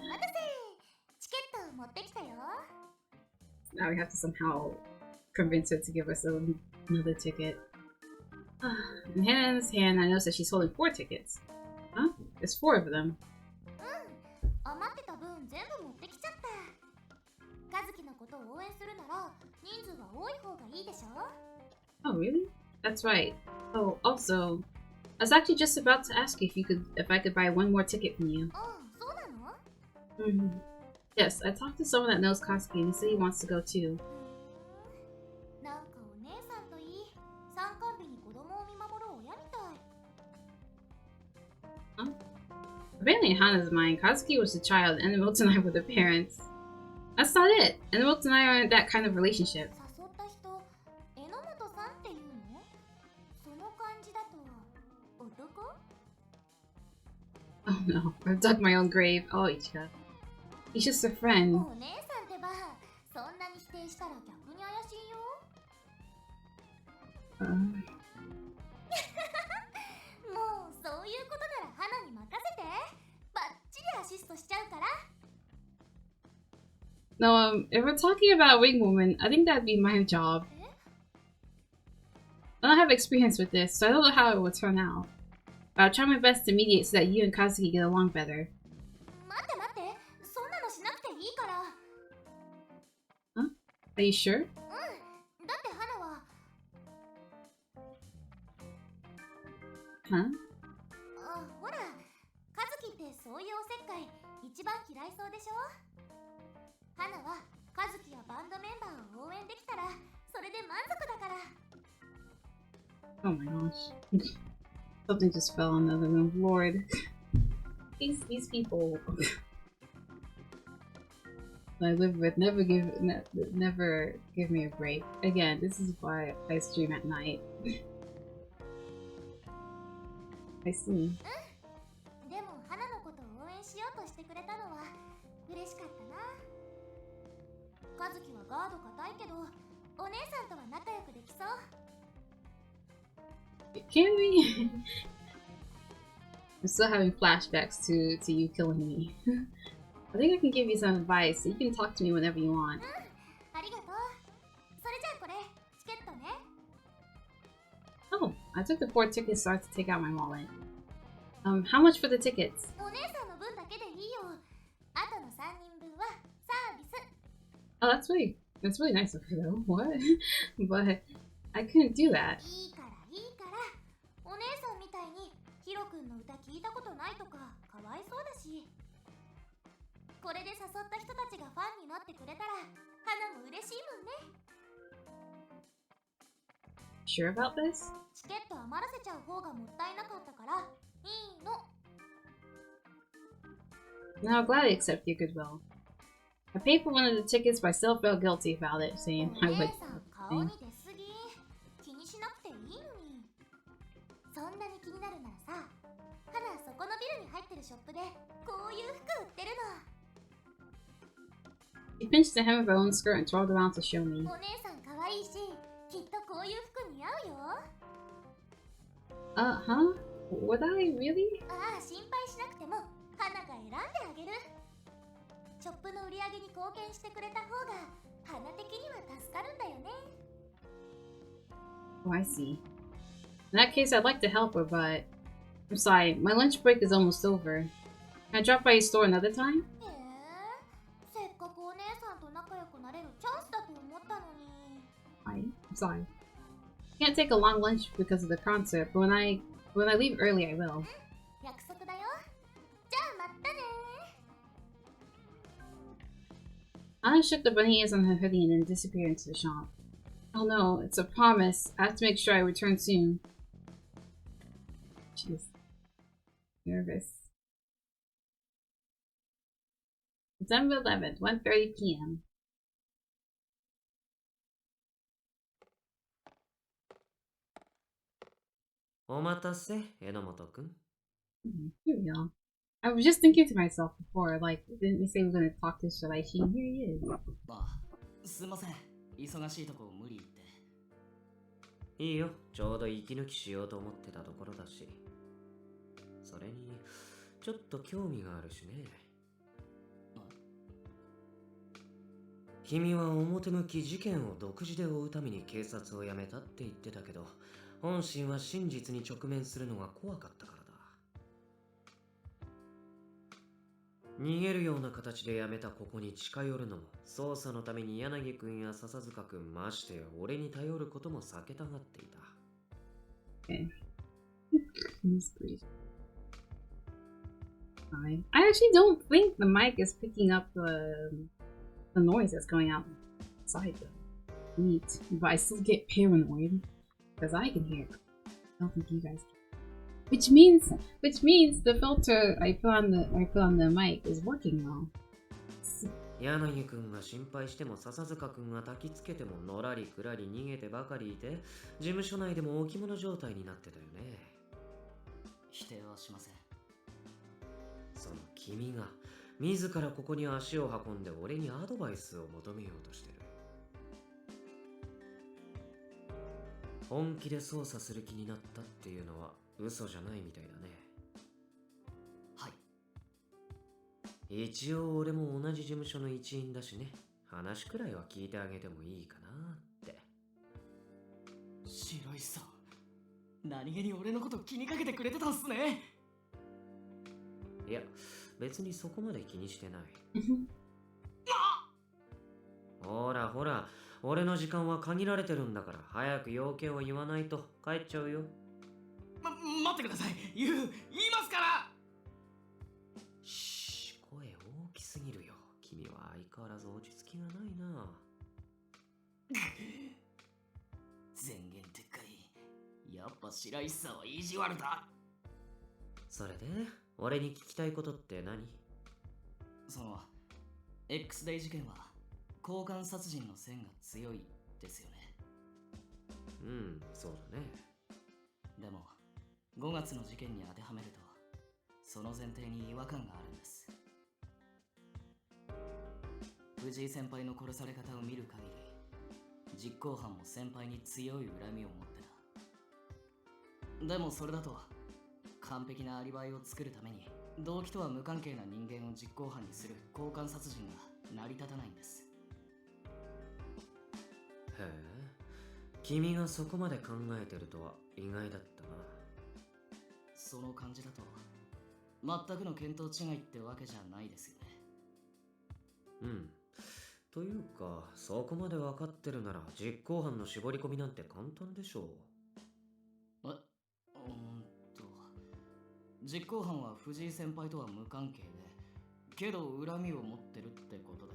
Now we have to somehow convince her to give us another ticket. In Hannah's hand, I noticed that she's holding 4 tickets. Huh? There's 4 of them. Oh, really? That's right. Oh, also, I was actually just about to ask you if I could buy 1 more ticket from you. Yes, I talked to someone that knows Katsuki and he said he wants to go too. Huh? Apparently in Hana's mind, Katsuki was the child and Enomoto and I were the parents. That's not it. Enomoto and I aren't that kind of relationship. Oh no, I've dug my own grave. Oh, Ichika. He's just a friend. No, if we're talking about Wing Woman, I think that'd be my job. I don't have experience with this, so I don't know how it will turn out. But I'll try my best to mediate so that you and Katsuki get along better. Huh? Are you sure? Huh? Oh my gosh. Something just fell in the other room. Lord. These people I live with never give me a break. Again, this is why I stream at night. I see. Can we? I'm still having flashbacks to you killing me. I think I can give you some advice, so you can talk to me whenever you want. Oh, I took the 4 tickets so I had to take out my wallet. How much for the tickets? Oh, that's really nice of her though. What? But I couldn't do that. Sure about this? No, glad I accept your goodwill. I paid for one of the tickets, but I still felt guilty about it, saying I would. She pinched the hem of her own skirt and twirled around to show me. Huh? Would I really? Oh, I see. In that case, I'd like to help her, but... I'm sorry, my lunch break is almost over. Can I drop by your store another time? I'm sorry. Can't take a long lunch because of the concert, but when I leave early, I will. Anna shook the bunny ears on her hoodie and then disappeared into the shop. Oh no, it's a promise. I have to make sure I return soon. She's nervous. December 11th, 1:30 p.m. お待たせ、榎本くん。Here we go. I was just thinking to myself before, like, didn't we say we were gonna talk to Shiraishi? Here he is. あ、すいません。忙しいとこ無理言って。いいよ、ちょうど息抜きしようと思ってたところだし。それに、ちょっと興味があるしね。君は表向き事件を独自で追うために警察を辞めたって言ってたけど、本心は真実に直面するのが怖かったからだ。逃げるような形で辞めたここに近寄るのも、捜査のために柳くんや笹塚くん、ましてや俺に頼ることも避けたがっていた。I actually don't think the mic is picking up the noise that's going outside the meat, but I still get paranoid because I can hear it. I don't think you guys can. Which means the filter I put on the mic is working well. 柳くんが心配しても笹塚くんが焚きつけてものらりくらり逃げてばかりいて、事務所内でも置物状態になってたよね。否定はしません。その君が自らここに足を運んで俺にアドバイスを求めようとしてる。本気で捜査する気になったっていうのは嘘じゃないみたいだね。はい。一応俺も同じ事務所の一員だしね、話くらいは聞いてあげてもいいかなって。白石さん、何気に俺のこと気にかけてくれてたんすね。いや、別にそこまで気にしてない。ほらほら、俺の時間は限られてるんだから、早く要件を言わないと帰っちゃうよ。待ってください。言いますから。しー、声大きすぎるよ。君は相変わらず落ち着きがないな。前言撤回。やっぱ白石さんは意地悪だ。それで俺に聞きたいことって何？その X デイ事件は交換殺人の線が強いですよね。うん、そうだね。でも5月の事件に当てはめるとその前提に違和感があるんです。藤井先輩の殺され方を見る限り、実行犯も先輩に強い恨みを持ってた。でもそれだと完璧なアリバイを作るために動機とは無関係な人間を実行犯にする交換殺人が成り立たないんです。へえ、君がそこまで考えてるとは意外だったな。その感じだと全くの見当違いってわけじゃないですよね。うん。というか、そこまで分かってるなら実行犯の絞り込みなんて簡単でしょう。実行犯は藤井先輩とは無関係で、けど恨みを持ってるってことで。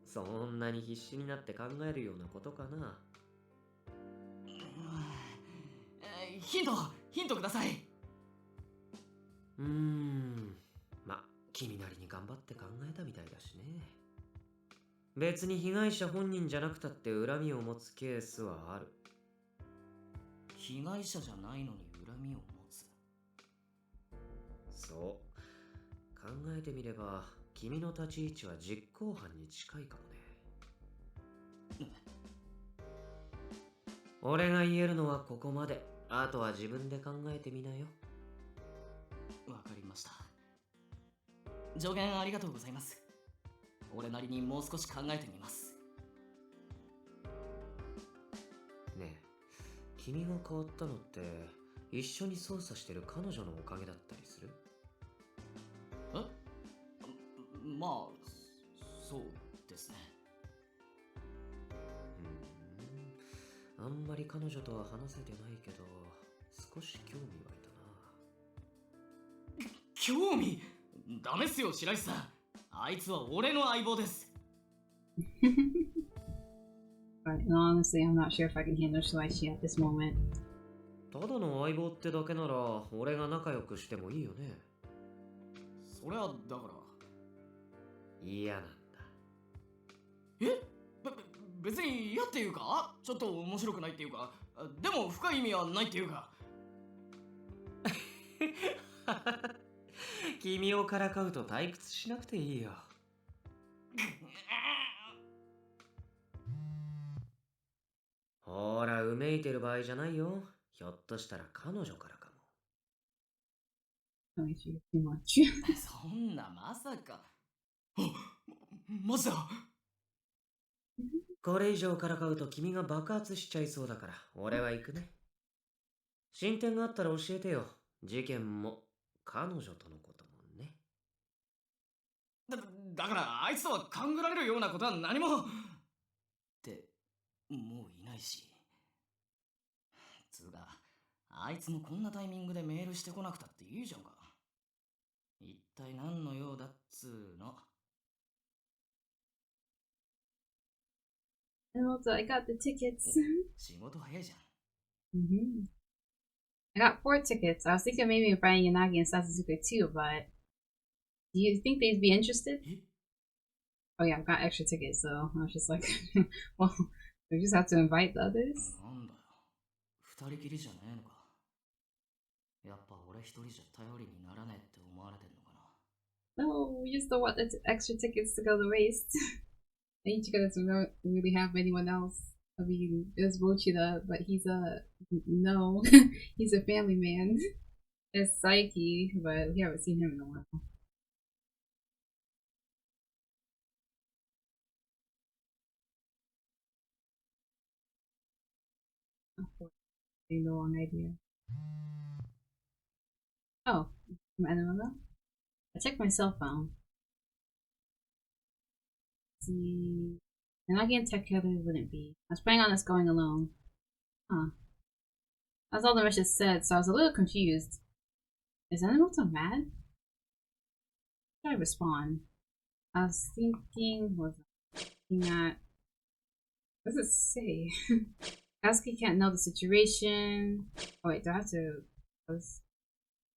そんなに必死になって考えるようなことかな。ヒントください。ま、君なりに頑張って考えたみたいだしね。別に被害者本人じゃなくたって恨みを持つケースはある。被害者じゃないのに恨みを持つ。そう考えてみれば君の立ち位置は実行犯に近いかもね。俺が言えるのはここまで。あとは自分で考えてみなよ。わかりました。助言ありがとうございます。俺なりにもう少し考えてみます。ねえ、君が変わったのって一緒に捜査してる彼女のおかげだったりする？まあ、そうですね。あんまり彼女とは話せてないけど少し興味湧いたな。興味？ダメっすよ白石さん。あいつは俺の相棒です。But honestly, I'm not sure if I can handle Shiraishi at this moment. ただの相棒ってだけなら俺が仲良くしてもいいよね。それはだから嫌なんだ。え？別に嫌っていうか、ちょっと面白くないっていうか、でも深い意味はないっていうか。君をからかうと退屈しなくていいよ。ほら、うめいてる場合じゃないよ。ひょっとしたら彼女からかも。Oh, she too much. そんなまさか。マジだ。これ以上からかうと君が爆発しちゃいそうだから、俺は行くね。進展があったら教えてよ。事件も、彼女とのこともね。だからあいつとは勘ぐられるようなことは何も。ってもういないし。つうか、あいつもこんなタイミングでメールしてこなくたっていいじゃんか。一体何の用だっつーの。Enomoto, I got the tickets. 仕事早いじゃん。I got 4 tickets. I was thinking maybe inviting Yanagi and Sasuke too, but do you think they'd be interested? Oh yeah, I've got extra tickets, so I was just like, well, we just have to invite the others. なんだよ。二人きりじゃねえのか。やっぱ俺一人じゃ頼りにならねえって思われてんのかな。No, we just don't want the extra tickets to go to waste. Ichika doesn't really have anyone else. I mean, there's Mochida, but he's no, he's a family man. There's Saiki, but we haven't seen him in a while. The wrong idea. Oh, from Enomoto? I checked my cell phone. Let's see. And I can't tech together wouldn't be. I was planning on us going alone. Huh. That's all the message said, so I was a little confused. Is Enomoto mad? How do I respond? I was thinking, what does it say? Katsuki can't know the situation. Oh wait, do I have to?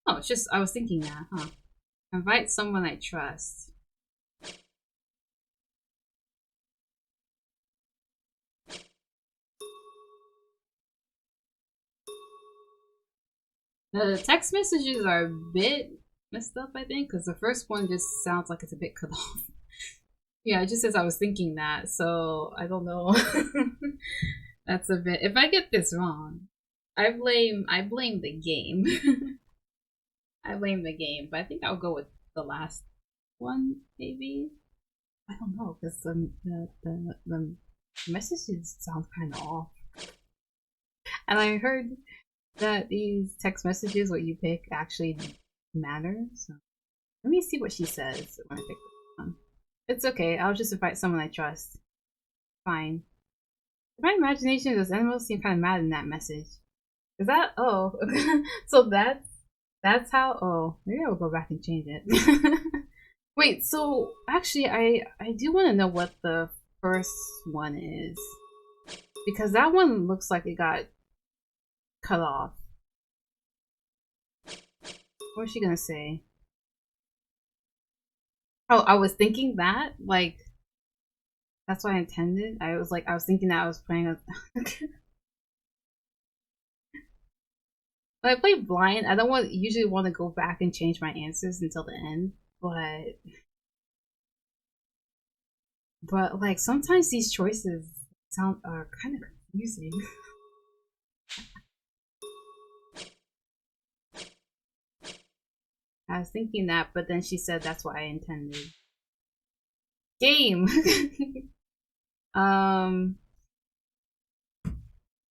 Oh, it's just I was thinking that, huh? Invite someone I trust. The text messages are a bit messed up, I think, because the first one just sounds like it's a bit cut off. Yeah, it just says I was thinking that, so I don't know. That's a bit. If I get this wrong, I blame the game. I blame the game, but I think I'll go with the last one, maybe. I don't know, because the messages sound kind of off. And I heard that these text messages, what you pick, actually matter. So let me see what she says when I pick this one. It's okay. I'll just invite someone I trust. Fine. In my imagination, those animals seem kind of mad in that message. Is that? Oh, so that's how. Oh, maybe I'll go back and change it. Wait, so actually, I do want to know what the first one is, because that one looks like it got cut off. What's she gonna say? Oh, I was thinking that, like, that's what I intended. I was thinking that I was playing a. When I play blind, I don't usually want to go back and change my answers until the end, but like sometimes these choices are kind of confusing. I was thinking that, but then she said that's what I intended. Game.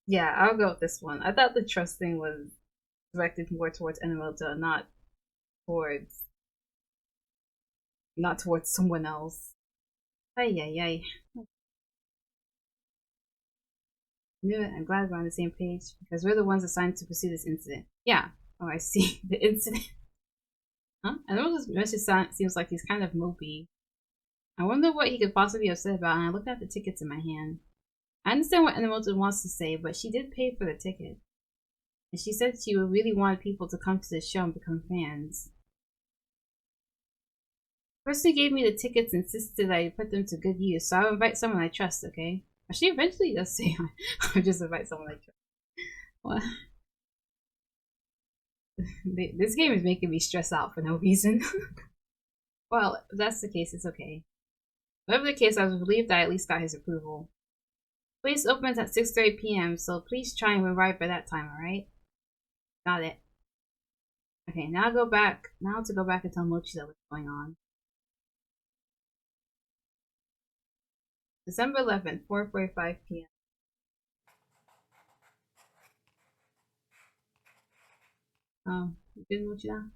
Yeah, I'll go with this one. I thought the trust thing was directed more towards Enomoto, not towards someone else. Ay ay ay. Knew it. I'm glad we're on the same page because we're the ones assigned to pursue this incident. Yeah. Oh, I see. The incident. Huh? Enomoto's message seems like he's kind of mopey. I wonder what he could possibly be upset about, and I looked at the tickets in my hand. I understand what Enomoto wants to say, but she did pay for the ticket. And she said she would really want people to come to the show and become fans. The person who gave me the tickets insisted I put them to good use, so I'll invite someone I trust, okay? She eventually does say, "I just invite someone like." What? This game is making me stress out for no reason. Well, if that's the case, it's okay. Whatever the case, I was relieved that I at least got his approval. Place opens at 6:30 p.m., so please try and arrive by that time, alright? Got it. Okay, now go back. Now to go back and tell Mochi that what's going on. December 11th, 4:45 p.m. Oh, you didn't Mochi down?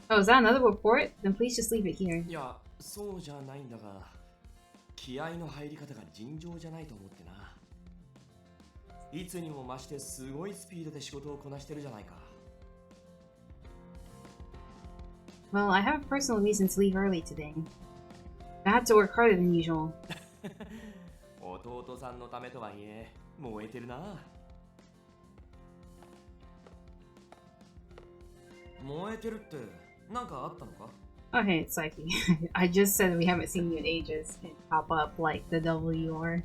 Oh, is that another report? Then please just leave it here. いや、そうじゃないんだが、気合の入り方が尋常じゃないと思ってな。いつにも増してすごいスピードで仕事をこなしてるじゃないか。Well, I have a personal reason to leave early today. I had to work harder than usual. 弟さんのためとはいえ、燃えてるな。燃えてるってなんかあったのか? Okay, it's Psyche. I just said we haven't seen you in ages and pop up like the WR.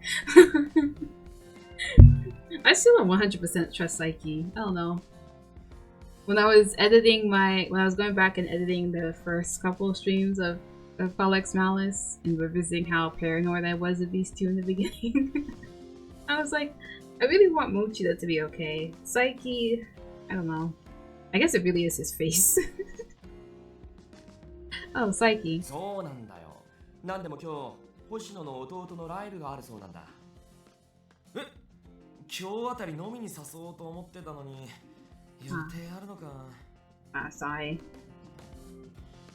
I still don't 100% trust Psyche. I don't know. When I was going back and editing the first couple of streams of Alex Malice and revisiting how paranoid I was of these two in the beginning, I was like, I really want Mochida to be okay. Psyche, I don't know. I guess it really is his face. Oh, Psyche. そうなんだよ。なんでも今日、星野の弟のライブがあるそうなんだ。え、今日あたり飲みに誘おうと思ってたのに、予定あるのか。Ah, sorry.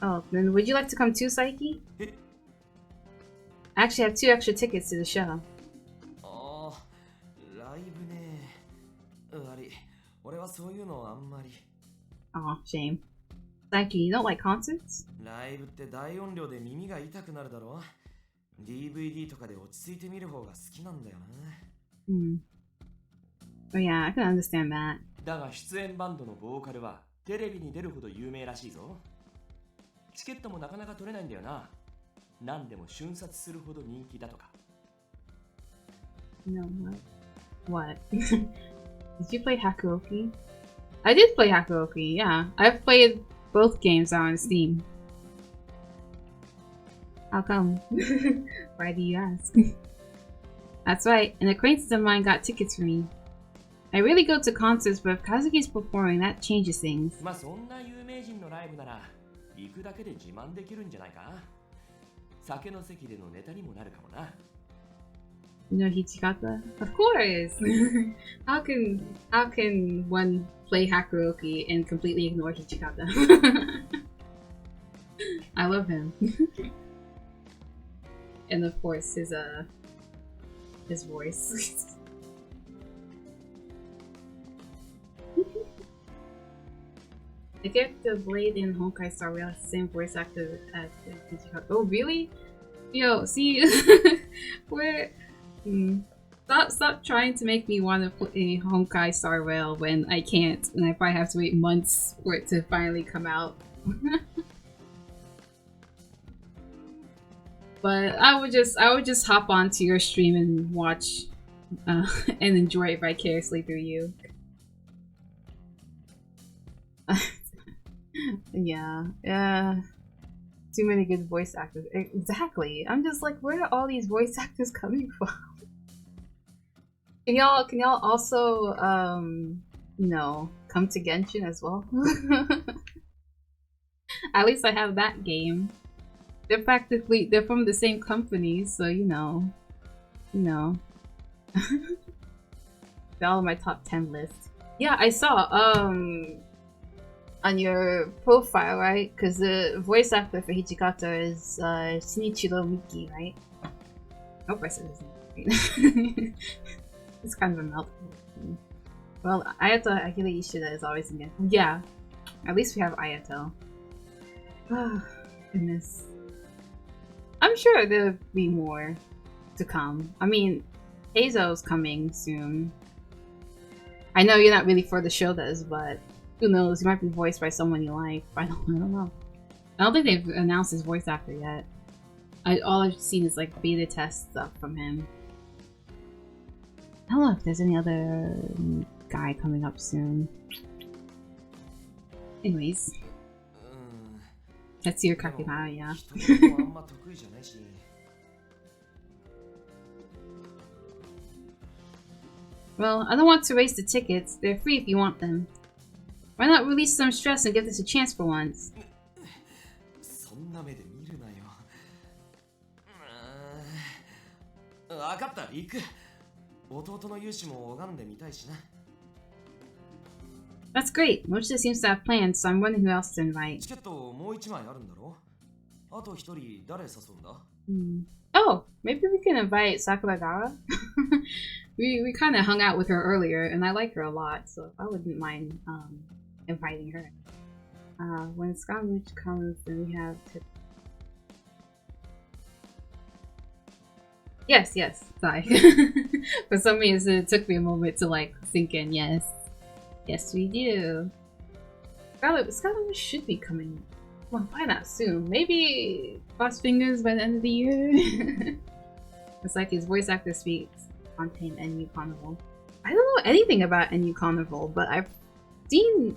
Oh, then would you like to come too, Psyche? I actually have 2 extra tickets to the show. ああ、ライブね。悪い。俺はそういうのあんまり。Oh, shame. Psyche, you don't like concerts? ライブって大音量で耳が痛くなるだろ。DVD とかで落ち着いて見る方が好きなんだよな。Oh yeah, I can understand that. だが出演バンドのボーカルはテレビに出るほど有名らしいぞ。チケットもなかなか取れないんだよな。何でも瞬殺するほど人気だとか。No, what? Did you play Hakuoki? I did play Hakuoki, yeah. I've played both games are on Steam. How come? Why do you ask? That's right, an acquaintance of mine got tickets for me. I really go to concerts, but if Kazuki's performing, that changes things. まあそんな有名人のライブなら行くだけで自慢できるんじゃないか。酒の席でのネタにもなるかもな。You know Hichikata? Of course! how can one play Hakuoki and completely ignore Hichikata? I love him. And of course his voice. The character Blade in Honkai Star Rail has the same voice actor as Hichikata. Oh really? Yo, see where Stop trying to make me want to play Honkai Star Rail when I can't, and I probably have to wait months for it to finally come out. But I would just hop onto your stream and watch and enjoy it vicariously through you. Yeah. Too many good voice actors. Exactly. I'm just like, where are all these voice actors coming from? Can y'all also you know, come to Genshin as well? At least I have that game. They're from the same company, so you know. They're all on my top 10 list. Yeah, I saw on your profile, right? Because the voice actor for Hichikata is Shinichiro Miki, right? I hope I said his name right. It's kind of a mouthful. Well, Ayato Akira Ishida is always in there. Yeah, at least we have Ayato. Oh, goodness. I'm sure there'll be more to come. I mean, Heizo's coming soon. I know you're not really for the show does, but who knows? He might be voiced by someone you like. I don't know. I don't think they've announced his voice actor yet. All I've seen is like beta test stuff from him. I don't know if there's any other guy coming up soon. Anyways, that's your Kakimara, yeah. Well, I don't want to waste the tickets. They're free if you want them. Why not release some stress and give this a chance for once? That's great. Mochida seems to have plans, so I'm wondering who else to invite. Oh, maybe we can invite Sakuragawa? we kind of hung out with her earlier, and I like her a lot, so I wouldn't mind inviting her. When Scaramouche comes, then we have to... Yes, sorry. For some reason, it took me a moment to like sink in. Yes, we do. Scaramouche should be coming. Well, why not soon? Maybe cross fingers by the end of the year. It's like his voice actor speaks content NU Carnival. I don't know anything about NU Carnival, but I've seen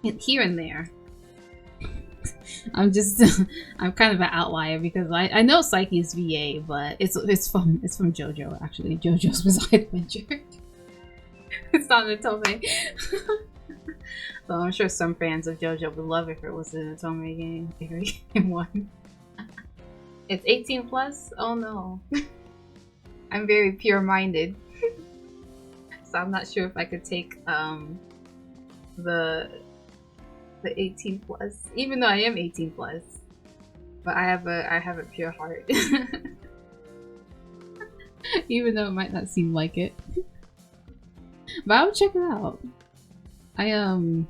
it here and there. I'm kind of an outlier because I know Psyche's VA, but it's from JoJo actually. JoJo's Bizarre Adventure. It's not an Otome. So I'm sure some fans of JoJo would love if it was an Otome game. Game one. It's 18 plus? Oh no. I'm very pure-minded. So I'm not sure if I could take the 18 plus, even though I am 18 plus, but I have a pure heart. Even though it might not seem like it. But I'll check it out. You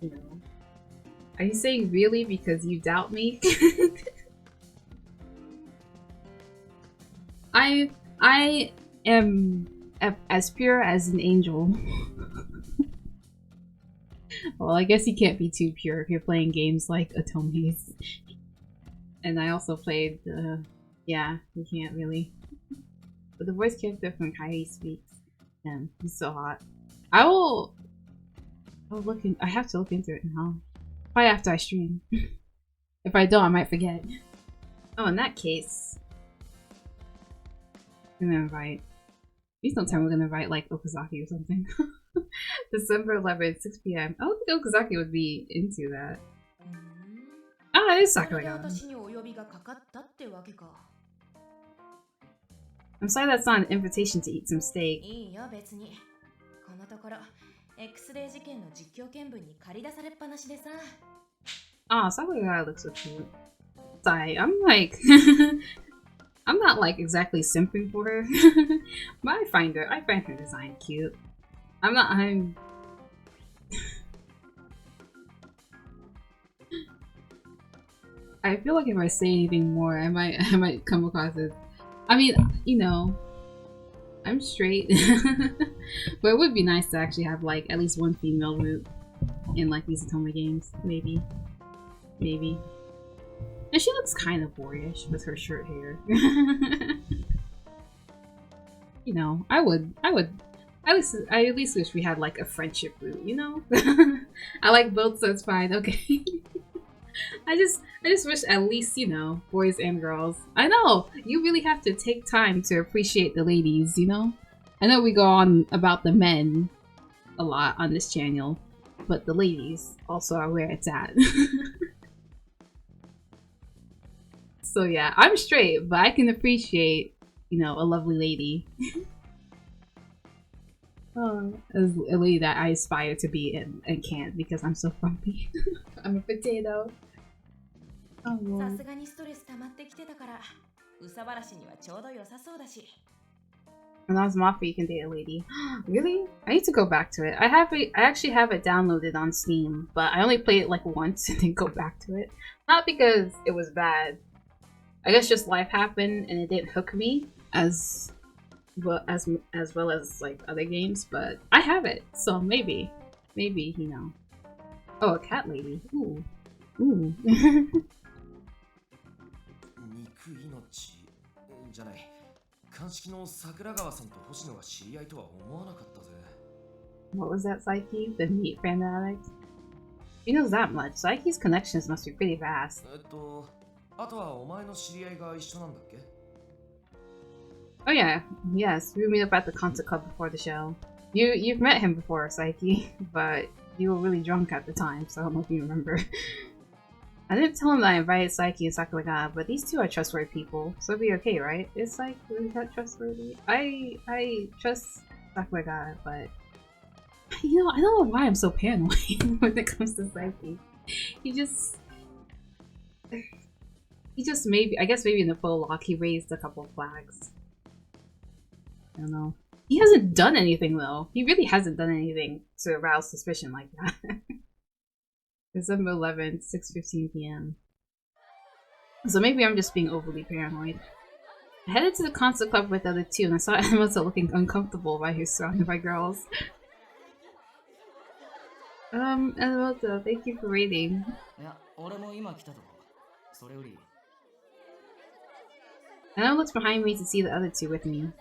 know, are you saying really because you doubt me? I am as pure as an angel. Well, I guess you can't be too pure if you're playing games like Atome's. And I also played, yeah, you can't really. But the voice character from Kairi speaks. Damn, he's so hot. I have to look into it now. Probably after I stream. If I don't, I might forget. Oh, in that case, I'm gonna invite. Please don't tell me we're gonna invite like Okazaki or something. December 11th, 6 p.m. I don't think Okazaki would be into that. Ah, it is Sakuragawa. I'm sorry that's not an invitation to eat some steak. Ah, Sakuragawa looks so cute. Sorry, I'm like... I'm not like exactly simping for her. But I find her design cute. I'm I feel like if I say anything more, I might come across as, I mean, you know, I'm straight. But it would be nice to actually have like at least one female root in like these Otome games, maybe. And she looks kind of boyish with her short hair. You know, I at least wish we had like a friendship route, you know? I like both, so it's fine, okay. I just wish at least, you know, boys and girls. I know, you really have to take time to appreciate the ladies, you know? I know we go on about the men a lot on this channel, but the ladies also are where it's at. So yeah, I'm straight, but I can appreciate, you know, a lovely lady. As a lady that I aspire to be and can't because I'm so frumpy. I'm a potato. Oh Lord. When I was Mafia, you can date a lady. Really? I need to go back to it. I actually have it downloaded on Steam, but I only played it like once and then go back to it. Not because it was bad. I guess just life happened and it didn't hook me as well as like other games, but I have it, so maybe, you know. Oh, a cat lady. Ooh. じゃない。鑑識の桜川さんと星野が知り合いとは思わなかったぜ。What was that, Psyche? The meat fanatic? He knows that much. Psyche's connections must be pretty vast. あとはお前の知り合いが一緒なんだっけ? Oh yeah, yes. We meet up at the concert club before the show. You've met him before, Psyche, but you were really drunk at the time, so I don't know if you remember. I didn't tell him that I invited Psyche and Sakurai, but these two are trustworthy people, so it'll be okay, right? Is Psyche really that trustworthy? I trust Sakurai, but you know, I don't know why I'm so paranoid when it comes to Psyche. He just maybe, I guess maybe in the prologue he raised a couple flags. I don't know. He hasn't done anything though. He really hasn't done anything to arouse suspicion like that. December 11th, 6:15 p.m. So maybe I'm just being overly paranoid. I headed to the concert club with the other two and I saw Enomoto looking uncomfortable while he was surrounded by girls. Enomoto, thank you for reading. And I looked behind me to see the other two with me.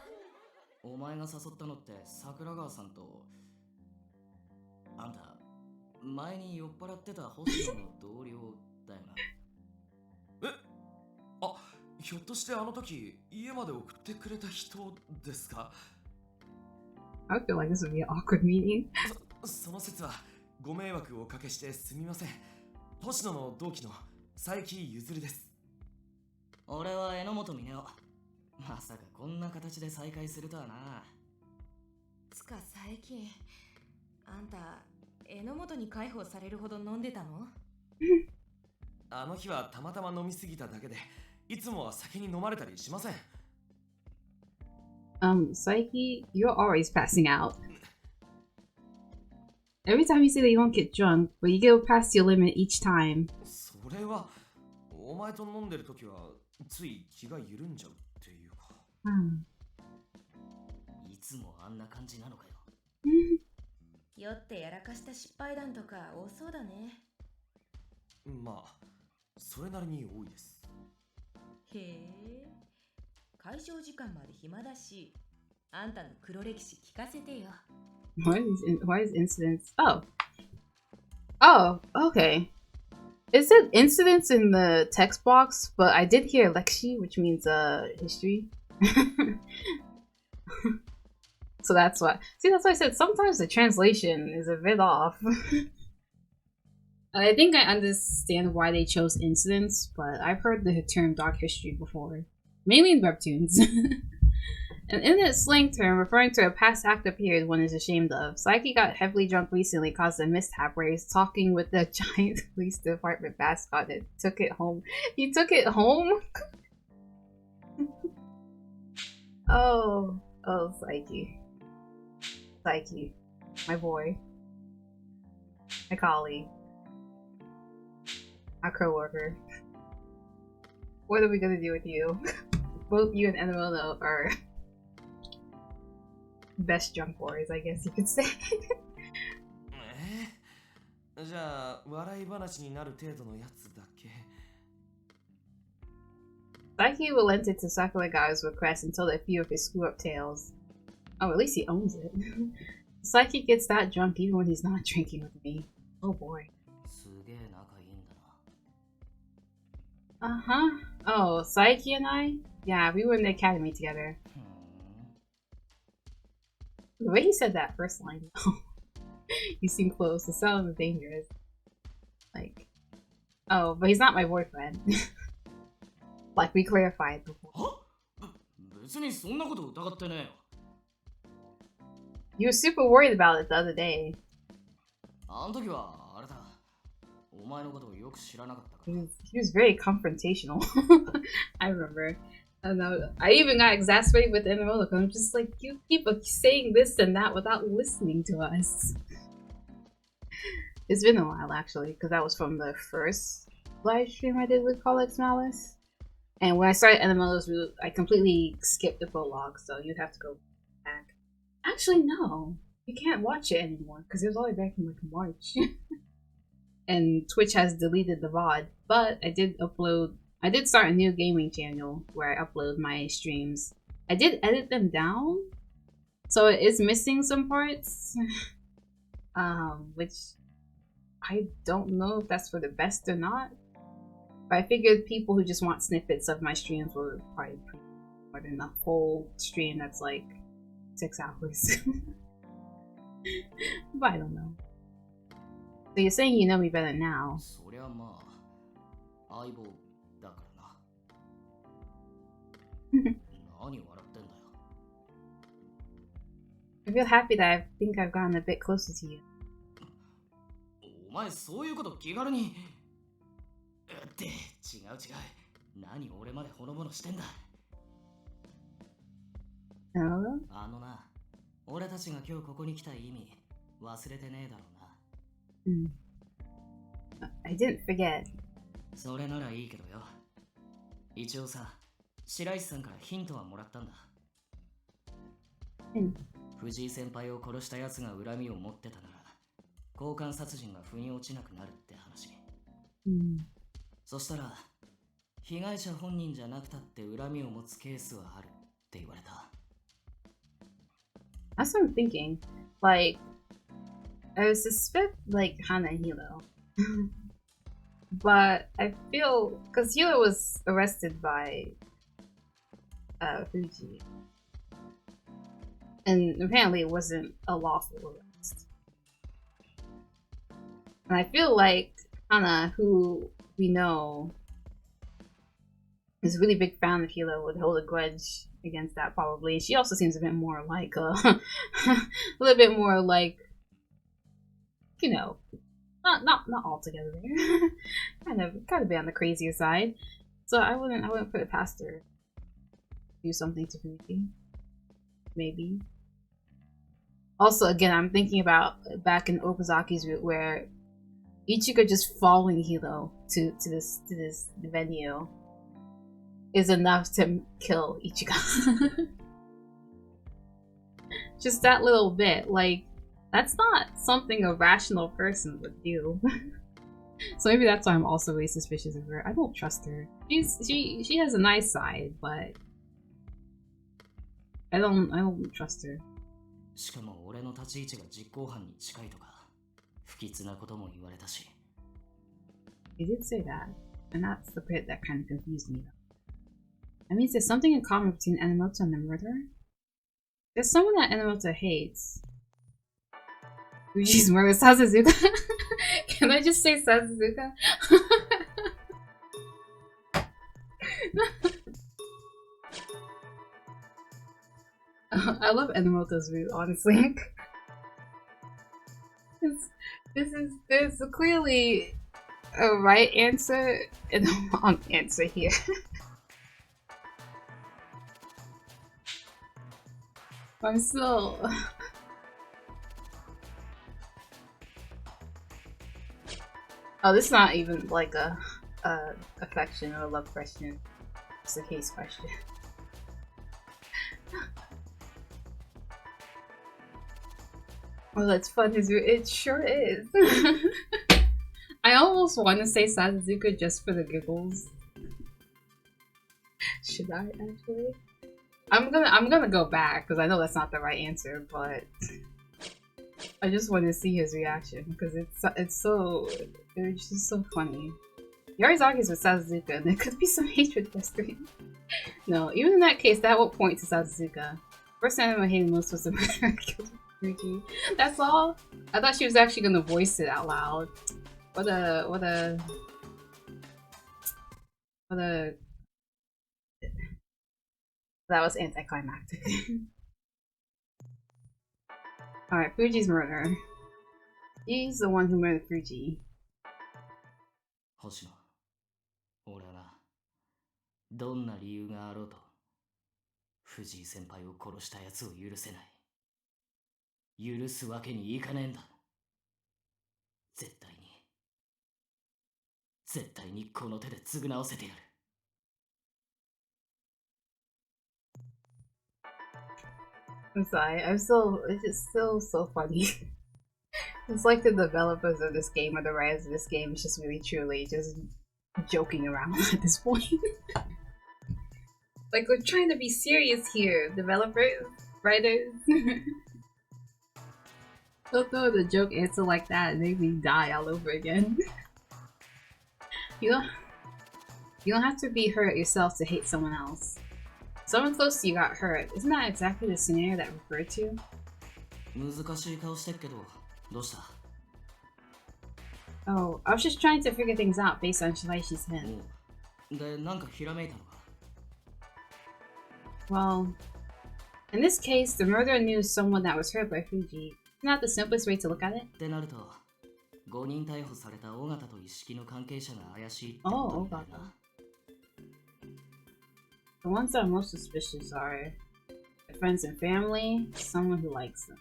お前が誘ったのって桜川さんとあんた前に酔っ払ってた星野の同僚だよな。え、あ、ひょっとしてあの時家まで送ってくれた人ですか? I feel like this would be an awkward meeting. その説はご迷惑をおかけしてすみません。星野の同期の佐伯ゆずるです。俺は榎本峰夫。まさかこんな形で再会するとはな。つか佐伯、あんた榎本に介抱されるほど飲んでたの？あの日はたまたま飲みすぎただけで、いつもは酒に飲まれたりしません。Psyche, you're always passing out. Every time you say that you won't get drunk, but you go past your limit each time. それは、お前と飲んでる時はつい気が緩んじゃうっていうか。いつもあんな感じなのかよ。酔ってやらかした失敗談とか多そうだね。まあ、それなりに多いです。へえ、会場時間まで暇だし、あんたの黒歴史聞かせてよ。Why is incidents? Oh, okay. It said incidents in the text box, but I did hear Lexi, which means history. So that's why. See, that's why I said sometimes the translation is a bit off. I think I understand why they chose incidents, but I've heard the term dark history before, mainly in webtoons. An internet slang term referring to a past active period one is ashamed of. Psyche got heavily drunk recently, caused a mishap where he's talking with the giant police department mascot and took it home. He took it home? Oh, Psyche. Psyche. My boy. My colleague. Our co-worker. What are we gonna do with you? Both you and Enomoto are best drunk boys, I guess you could say. じゃあ、笑い話になる程度のやつだけ。Psyche relented to Sakuraga's request and told a few of his screw-up tales. Oh, at least he owns it. Psyche gets that drunk even when he's not drinking with me. Oh boy. Uh-huh. Oh, Psyche and I? Yeah, we were in the academy together. The way he said that first line, though. You seem close. The sound is dangerous. Like, oh, but he's not my boyfriend. Like we clarified before. You were super worried about it the other day. He was very confrontational. I remember. I even got exacerbated with Enomoto. I'm just like, you keep saying this and that without listening to us. It's been a while actually, because that was from the first live stream I did with colleagues Malice. And when I started Enomoto's route, I completely skipped the prologue, so you'd have to go back. Actually, no. You can't watch it anymore, because it was all the way back in like March. And Twitch has deleted the VOD, but I did upload I did start a new gaming channel where I upload my streams. I did edit them down, so it is missing some parts. Which I don't know if that's for the best or not. But I figured people who just want snippets of my streams will probably more than a whole stream that's like 6 hours. But I don't know. So you're saying you know me better now. そりゃまあ相棒だからな。何笑ってんだよ。 I feel happy that I think I've gotten a bit closer to you. お前そういうこと気軽に。って違う違う。何俺までほのぼのしてんだ。No? あのな、俺たちが今日ここに来た意味忘れてねえだろうな。I didn't forget. それならいいけどよ。一応さ、白石さんからヒントはもらったんだ。藤井先輩を殺した奴が恨みを持ってたなら、交換殺人が腑に落ちなくなるって話。そしたら、被害者本人じゃなくたって恨みを持つケースはあるって言われた。That's what I'm thinking. Like, I suspect like Hana and Hilo. But I feel because Hilo was arrested by Fuji. And apparently it wasn't a lawful arrest. And I feel like Hana, who we know is a really big fan of Hilo, would hold a grudge against that probably. She also seems a bit more like a little bit more like, you know, not altogether there. kind of be on the crazier side. So I wouldn't put it past her to do something to Fuji. Maybe. Also, again, I'm thinking about back in Okazaki's route where Ichigo just following Hilo to this venue is enough to kill Ichigo. Just that little bit, like, that's not something a rational person would do. So maybe that's why I'm also really suspicious of her. I don't trust her. She has a nice side, but I don't trust her. しかも俺の立ち位置が実行犯に近いとか不吉なことも言われたし。 He did say that, and that's the bit that kind of confused me though. That means there's something in common between Enomoto and the murderer? There's someone that Enomoto hates. Fuji's murder Sasazuka? Can I just say Sasazuka? I love Enomoto's route, honestly. There's clearly a right answer and a wrong answer here. I'm still... Oh, this is not even like a affection or a love question. It's a case question. Well, that's fun. It sure is. I almost want to say Sasazuka just for the giggles. Should I actually? I'm gonna go back because I know that's not the right answer, but I just want to see his reaction because it's just so funny. Yarizaki's with Sasazuka, and there could be some hatred festering. No, even in that case, that will point to Sasazuka. First time I hated most was the murderer killed Fuji. That's all. I thought she was actually gonna voice it out loud. What a. That was anticlimactic. Alright, Fuji's murderer. He's the one who murdered Fuji. 星野、俺はな、どんな理由があろうと、藤井先輩を殺した奴を許せない。許すわけにいかねえんだ。絶対にこの手で償わせてやる。I'm sorry, it's just still so funny. It's like the developers of this game or the writers of this game is just really truly just joking around at this point. Like, we're trying to be serious here, developers, writers. Don't throw the joke answer like that and make me die all over again. You don't have to be hurt yourself to hate someone else. Someone close to you got hurt. Isn't that exactly the scenario that referred to? 難しい顔してっけど、どうした？ Oh, I was just trying to figure things out based on Shiraishi's hint. で、なんかひらめいたのか？ Well, in this case, the murderer knew someone that was hurt by Fuji. Isn't that the simplest way to look at it? ってなると、5人逮捕された尾形と一式の関係者が怪しいってこ Oh, とみたい Ogata. な。 The ones that are most suspicious are their friends and family, someone who likes them.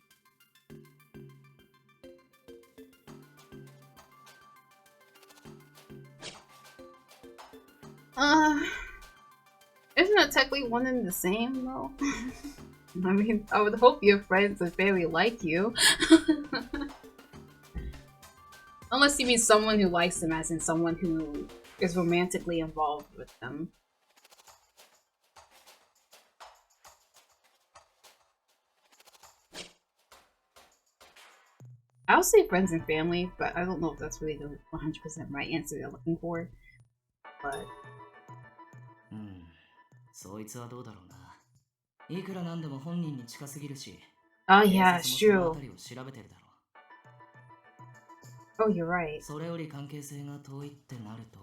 Isn't that technically one and the same though? I mean, I would hope your friends and family like you. Unless you mean someone who likes them as in someone who is romantically involved with them. I would say friends and family, but I don't know if that's really the 100% right answer they're looking for. But そいつはどうだろうな。いくらなんでも本人に近すぎるし。 oh yeah, it's 警察もその true. あたりを調べてるだろ Oh, you're right. う。それより関係性が遠いってなると、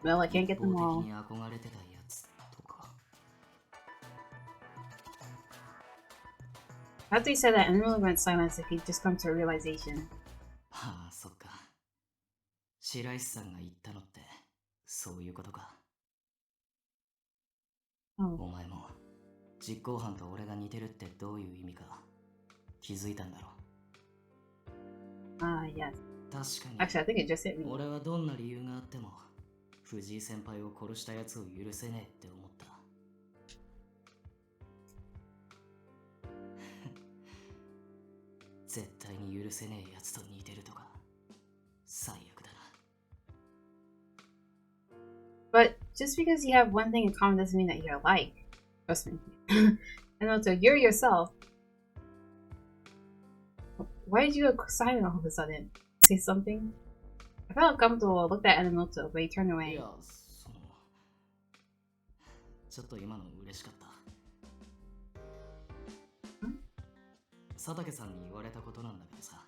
Well, I can't 一 get them 方 all. 的に憧れてたやつとか。 After he said that, Enomoto went silent as if he'd just come to a realization. はあ、そっか。白石さんが言ったのって、そういうことか。 Oh, お前も実行犯と俺が似てるってどういう意味か気づいたんだろ yes. 確か Actually, I think it just hit に me. 俺はどんな理由があっても藤井先輩を殺したやつを許せねえって思った絶対に許せねえやつと似てるとか最悪だな But just because you have one thing in common doesn't mean that you're alike. Trust me. Enomoto, you're yourself. Why did you go silent all of a sudden? Say something? I felt uncomfortable, looked at Enomoto, but he turned い away. やそのちょっと今の嬉しかった佐竹さんに言われたことなんだけどさ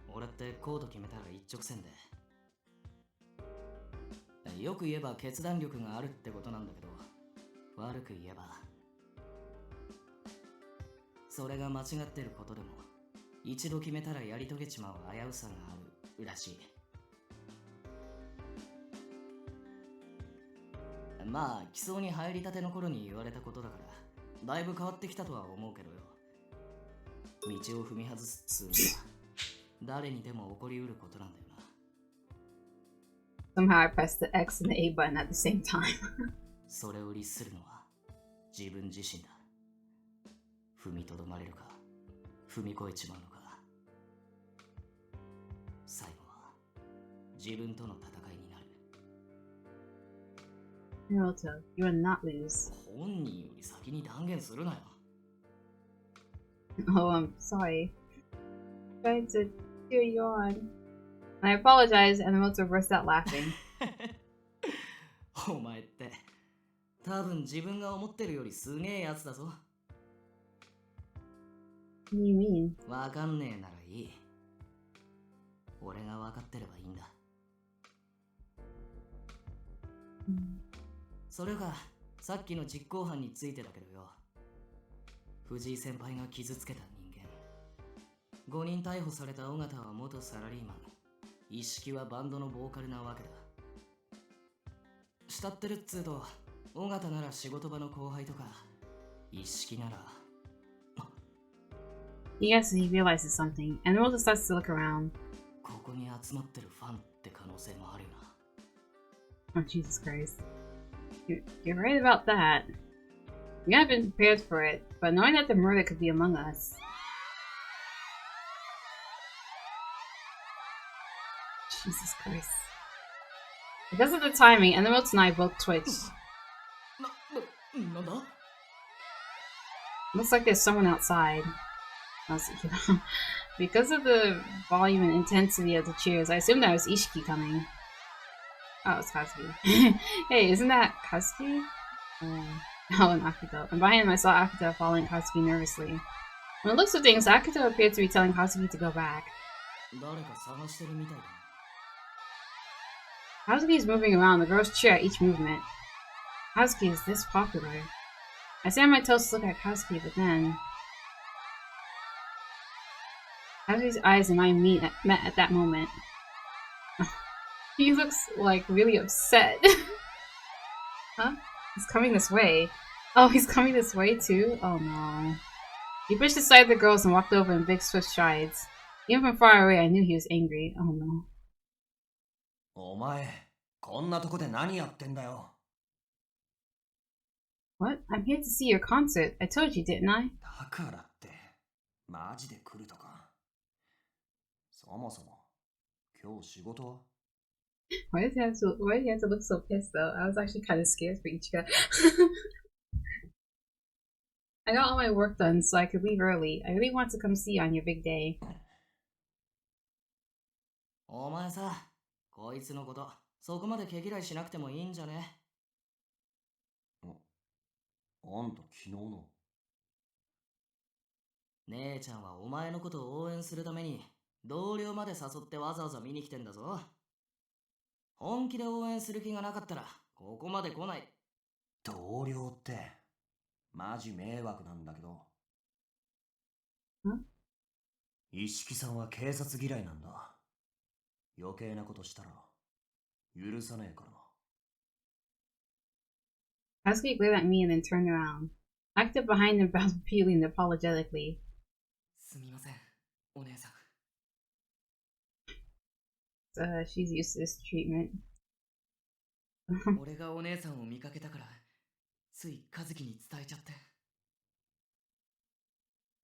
俺ってこうと決めたら一直線でよく言えば決断力があるってことなんだけど悪く言えばそれが間違ってることでも一度決めたらやり遂げちまう危うさがあるらしいまあ基礎に入りたての頃に言われたことだからだいぶ変わってきたとは思うけどよ道を踏み外すっつうのは誰にでも起こりうることなんだよな Somehow I pressed the X and the A button at the same time. それを律するのは自分自身だ踏みとどまれるか踏み越えちまうのか最後は自分との戦いになる Enomoto, you will not lose. 本人より先に断言するなよ Oh, I'm sorry. Trying to cheer you on. And I apologize, Enomoto burst out laughing. お前って多分自分が思ってるよりすげえやつだぞ What do you mean? わかんねえならいい俺がわかってればいいんだそれかさっきの実行犯についてだけどよ藤井先輩が傷つけた人間5人逮捕された尾形は元サラリーマン一式はバンドのボーカルなわけだ慕ってるっつうと尾形なら仕事場の後輩とか一式なら Yes, he realizes something. Enomoto starts to look around. ここに集まってるファンって可能性もあるよな Oh, Jesus Christ. You're right about that. We haven't been prepared for it, but knowing that the murder could be among us. Jesus Christ. Because of the timing, Enomoto and I both twitched. なんだ Looks like there's someone outside. Because of the volume and intensity of the cheers, I assumed that was Ishiki coming. Oh, it's Kazuki. Hey, isn't that Kazuki? Oh, and Akito. And behind him, I saw Akito following Kazuki nervously. From the looks of things, Akito appeared to be telling Kazuki to go back. 誰か探してるみたいだ。Kazuki is moving around. The girls cheer at each movement. Kazuki is this popular. I stand on my toes to look at Kazuki, but then... Kazuki's eyes and mine met at that moment. He looks, like, really upset. Huh? He's coming this way. Oh, he's coming this way, too? Oh, no. He pushed aside the girls and walked over in big, swift strides. Even from far away, I knew he was angry. Oh, no. お前、こんなとこで何やってんだよ。What? I'm here to see your concert. I told you, didn't I? だからって、マジで来るとか。そもそも、今日仕事は Why did he have to look so pissed, though? I was actually kind of scared for Ichika. I got all my work done so I could leave early. I really want to come see you on your big day. お前さ、こいつのこと、そこまで毛嫌いしなくてもいいんじゃね。あんた昨日の。姉ちゃんはお前のことを応援するために、同僚まで誘ってわざわざ見に来てんだぞ。本気で応援する気がなかったら、ここまで来ない。同僚って、マジ迷惑なんだけど。ん？一色さんは警察嫌いなんだ。余計なことしたら、許さねえからな。Kazuki glared at me and then turned around. I acted behind him, bowed repeatedly and apologetically. すみません、お姉さん。She's used to this treatment. 俺がお姉さんを見かけたから、つい和樹に伝えちゃって。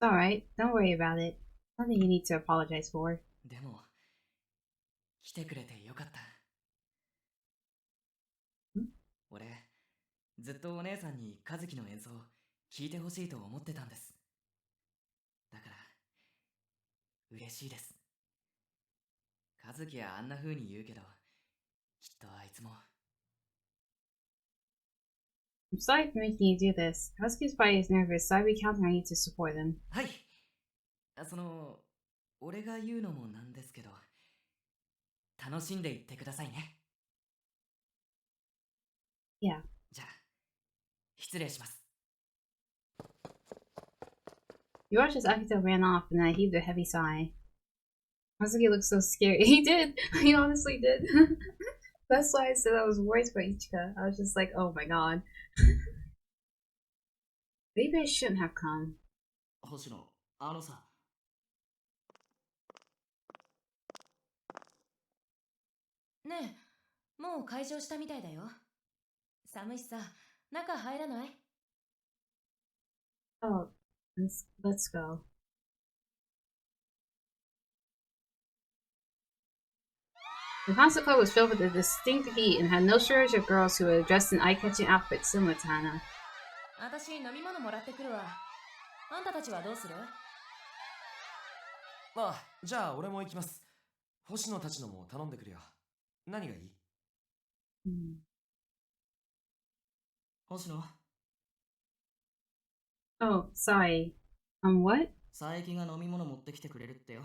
It's alright. Don't worry about it. Nothing you need to apologize for. でも、来てくれてよかった。俺、ずっとお姉さんに和樹の演奏聞いてほしいと思ってたんです。だから、嬉しいです。和樹はあんな風に言うけど、きっとあいつも。I'm sorry for making you do this. Kazuki's body is nervous, so I'll be counting on you to support him. はい。俺が言うのもなんですけど、楽しんでいってくださいね。Yeah. じゃあ、失礼します。You watched as Akito ran off, and I heaved a heavy sigh. Kazuki looked so scared. He did! He honestly did. That's why I said I was worried for Ichika. I was just like, oh my god. Maybe I shouldn't have come. 星野、さ。ねえ、もう開場したみたいだよ。寒いしさ、中入らない？ Oh, let's go. The concert club was filled with a distinct heat and had no shortage of girls who were dressed in eye-catching outfits similar to Hannah. 私飲み物もらってくるわ。あんたたちはどうする？あ、じゃあ俺も行きます。星野たちのも頼んでくるよ。何がいい？星野。Oh, sorry. What? 佐伯が飲み物持ってきてくれるってよ。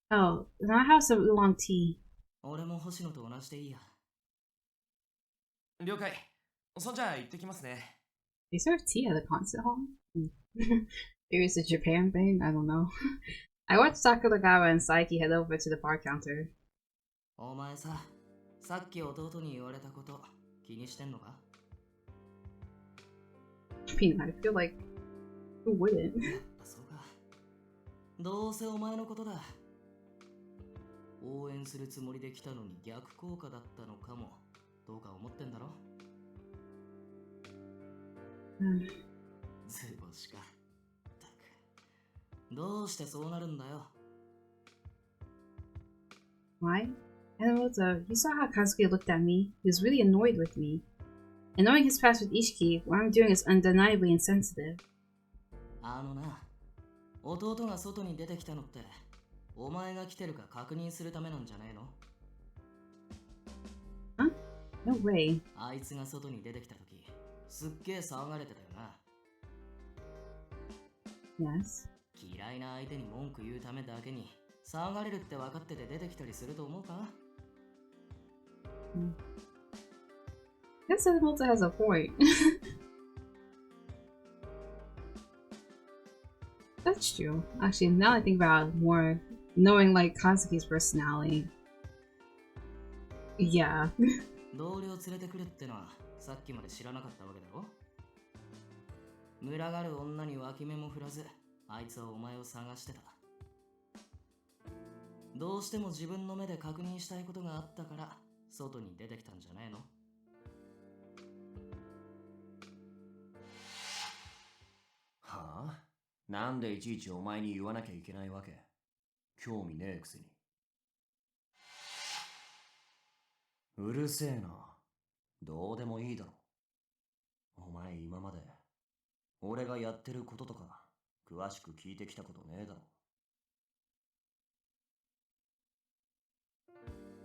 Oh, then I have some oolong tea. 俺も星野と同じでいいや。了解。そんじゃあ行ってきますね。They serve tea at the concert hall? Maybe it's a Japan thing? I don't know. I watched Sakuragawa and Saiki head over to the bar counter. お前さ、さっき弟に言われたこと気にしてんのか？ I mean, I feel like who wouldn't? そうか。どうせお前のことだ。応援するつもりで来たのに逆効果だったのかも。どうか思ってんだろ？図星か。ったく。どうしてそうなるんだよ。Why? Enomoto, you saw how Kazuki looked at me. He was really annoyed with me. And knowing his past with Ishiki, what I'm doing is undeniably insensitive. あのな、弟が外に出てきたのって、お前が来てるか確認するためなんじゃねえの？ Huh? No way. あいつが外に出てきたとき、すっげえ騒がれてたよな。Yes. 嫌いな相手に文句言うためだけに騒がれるって分かってて出てきたりすると思うか？ I guess Enomoto has a point. That's true. Actually, now I think about it more, knowing like Kazuki's personality. Yeah. 同僚連れてくるってのはさっきまで知らなかったわけだろ？群がる女に脇目も振らず、あいつはお前を探してた。どうしても自分の目で確認したいことがあったから外に出てきたんじゃねえの？はあ？なんでいちいちお前に言わなきゃいけないわけ？興味ねえくせに。うるせえな。どうでもいいだろ。お前今まで俺がやってることとか詳しく聞いてきたことねえだろ。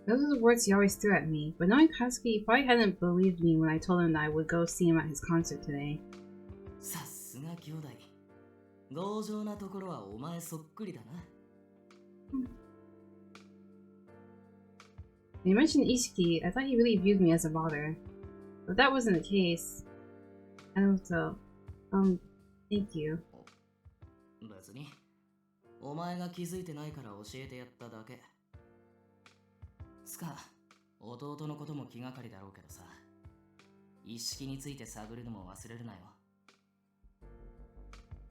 Those are the words he always threw at me, but knowing Kazuki, he probably hadn't believed me when I told him that I would go see him at his concert today. さすが兄弟。強情なところはお前そっくりだな。When you mentioned Ishiki, I thought he really viewed me as a bother. But that wasn't the case. Enomoto, thank you. 別に。お前が気づいてないから教えてやっただけ。つか、弟のことも気がかりだろうけどさ。一式について探るのも忘れるなよ。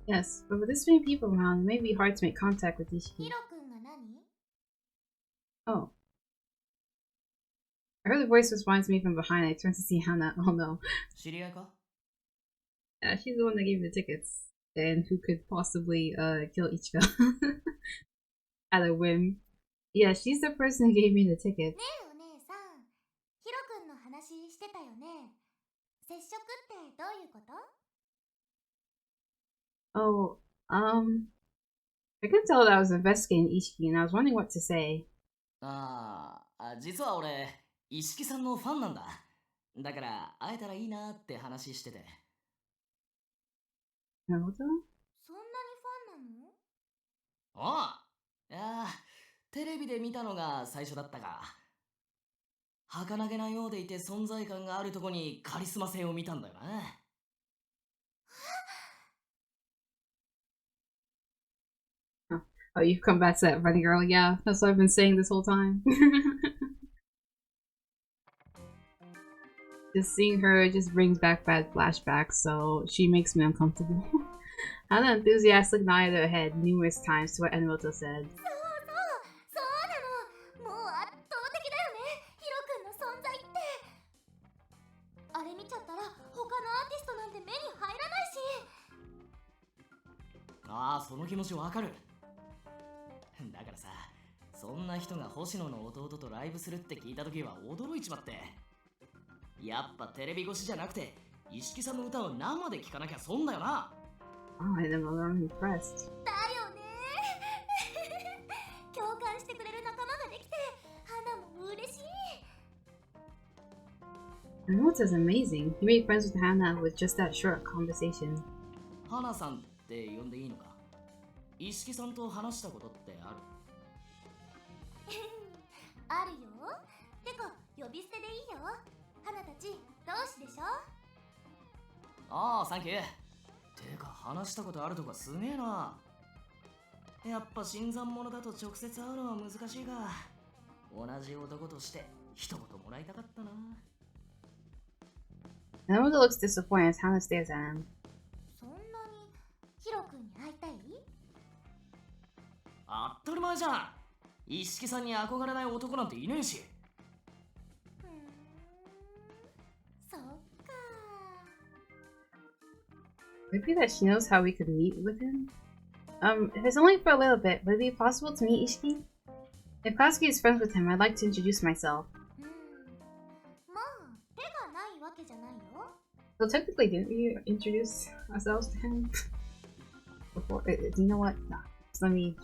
Yes, but with this many people around, it may be hard to make contact with ヒ Ishiki. ロ君が何？ Oh. I heard the voice responds to me from behind. I turn to see Hana. Oh no. 知り合いか？ Yeah, she's the one that gave me the tickets. And who could possibly kill Ichika at a whim. Yeah, she's the person who gave me the tickets. ねえお姉さん、ヒロ君の話してたよね。接触ってどういうこと？ Oh, I could tell that I was investigating Ishiki, and I was wondering what to say. 実は俺、一式さんのファンなんだ。だから会えたらいいなって話してて。なるほど。そんなにファンなの？ああ、いやテレビで見たのが最初だったが、儚げなようでいて存在感があるとこにカリスマ性を見たんだよな。Oh, you've come back to that funny girl. Yeah, that's what I've been saying this whole time. Just seeing her just brings back bad flashbacks, so she makes me uncomfortable. Hana enthusiastically nodded her head numerous times to what Enomoto said. そうなの。もう圧倒的だよね、ヒロ君の存在って。あれ見ちゃったら他のアーティストなんて目に入らないし。ああ、その気持ちわかる。だからさ、そんな人が星野の弟とライブするって聞いた時は驚いちまって。やっぱテレビ越しじゃなくて、一色さんの歌を生で聴かなきゃ損だよな。Oh, I don't know, I'm impressed. だよね。共感してくれる仲間ができて、花も嬉しい。Enomoto's amazing. He made friends with Hana with just that short conversation. 花さんって呼んでいいのか？一色さんと話したことってある？あるよ。てか、呼び捨てでいいよ。花たち、同志でしょ？ああ、サンキュー。てか、話したことあるとかすげえな。やっぱ新参者だと直接会うのは難しいが、同じ男として一言もらいたかったな。Enomoto looks disappointed as Hana stares at him. そんなにヒロ君に会いたい？当たり前じゃん。一色さんに憧れない男なんていねえし。そっか。Maybe that she knows how we could meet with him? If it's only for a little bit, would it be possible to meet Ishiki? If Katsuki is friends with him, I'd like to introduce myself. まあ手がないわけじゃないよ。 So technically, didn't we introduce ourselves to him before? You know what? Nah. Just let me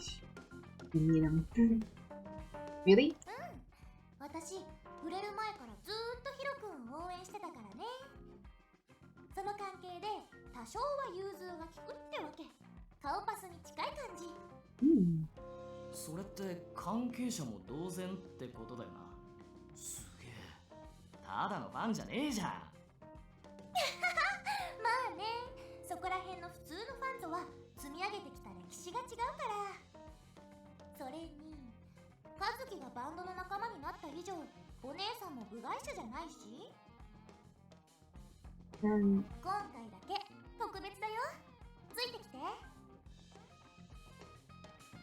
meet him. Really? 私売れる前からずーっとヒロ君を応援してたからね。その関係で多少は融通が利くってわけ。顔パスに近い感じ。それって関係者も同然ってことだよな。すげえ。ただのファンじゃねえじゃん。まあね、そこら辺の普通のファンとは積み上げてきた歴史が違うから。それに和樹がバンドの仲間になった以上、お姉さんも部外者じゃないし、今回だけ特別だよ。ついてきて。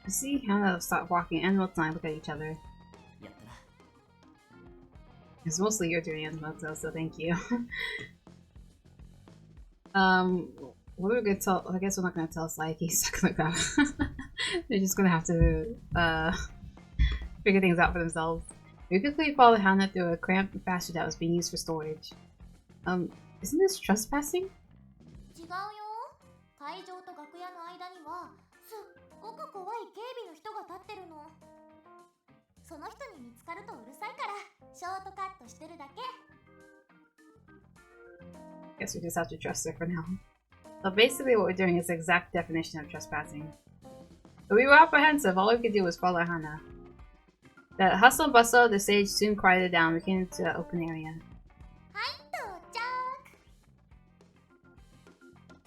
You see Hannah stop walking, Enomoto and I look at each other. やったな。 It's mostly you're doing Enomoto, so thank you. What are we gonna tell? I guess we're not gonna tell Saiki Sakunaga. They're just gonna have to figure things out for themselves. We quickly followed Hannah through a cramped passage that was being used for storage. Isn't this trespassing? 違うよ。会場と楽屋の間にはすっごく怖い警備の人が立ってるの。その人に見つかるとうるさいからショートカットしてるだけ。 Guess we just have to trust her for now. So basically what we're doing is the exact definition of trespassing. But we were apprehensive, all we could do was follow Hannah. The hustle and bustle of the stage soon quieted down. We came into the open area. はい到着。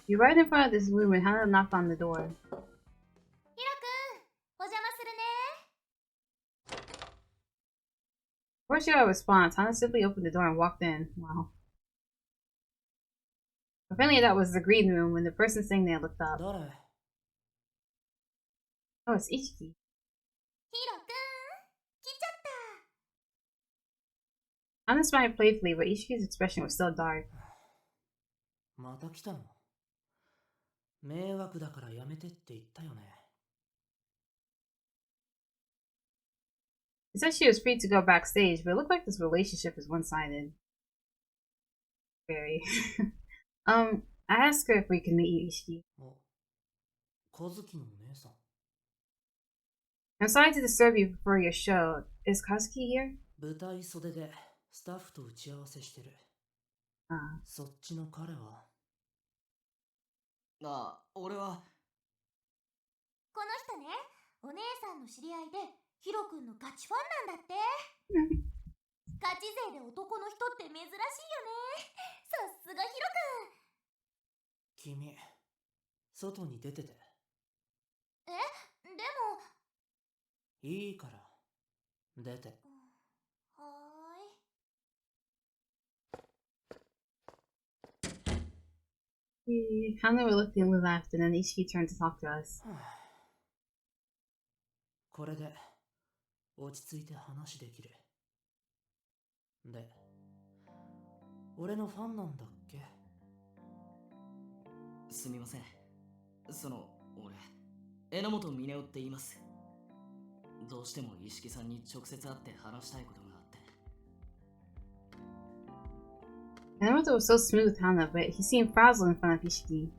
We were right in front of this room when Hannah knocked on the door. ヒロくん、お邪魔するね。 Before she got a response, Hannah simply opened the door and walked in. Wow. Apparently that was the green room when the person sitting there looked up. 誰？ Oh, it's Ichiki. ヒロくん、来ちゃった。 Hannah smiled playfully, but Ichiki's expression was still dark. また来たの？迷惑だからやめてって言ったよね。She said she was free to go backstage, but it looked like this relationship is one-sided. Very. I asked her if we could meet you, Ishiki. お、小月のお姉さん。I'm sorry to disturb you before your show. Is Kazuki here? 舞台袖でスタッフと打ち合わせしてる。そっちの彼は？ああ、俺は。この人ね、お姉さんの知り合いでヒロくんのガチファンなんだって。ガチ勢で男の人って珍しいよね。さすがヒロ君、外に出てて。くん。でも。いいから、出て。はーい。Hannah reluctantly left, and then Ishiki turned to talk to us. これで落ち着いて話できる。で、俺のファンなんだっけ？すみません。俺、榎本峰夫って言います。どうしても石木さんに直接会って話したいことがあって。Enomoto was so smooth with Hannah, but he seemed frazzled in front of Ishiki.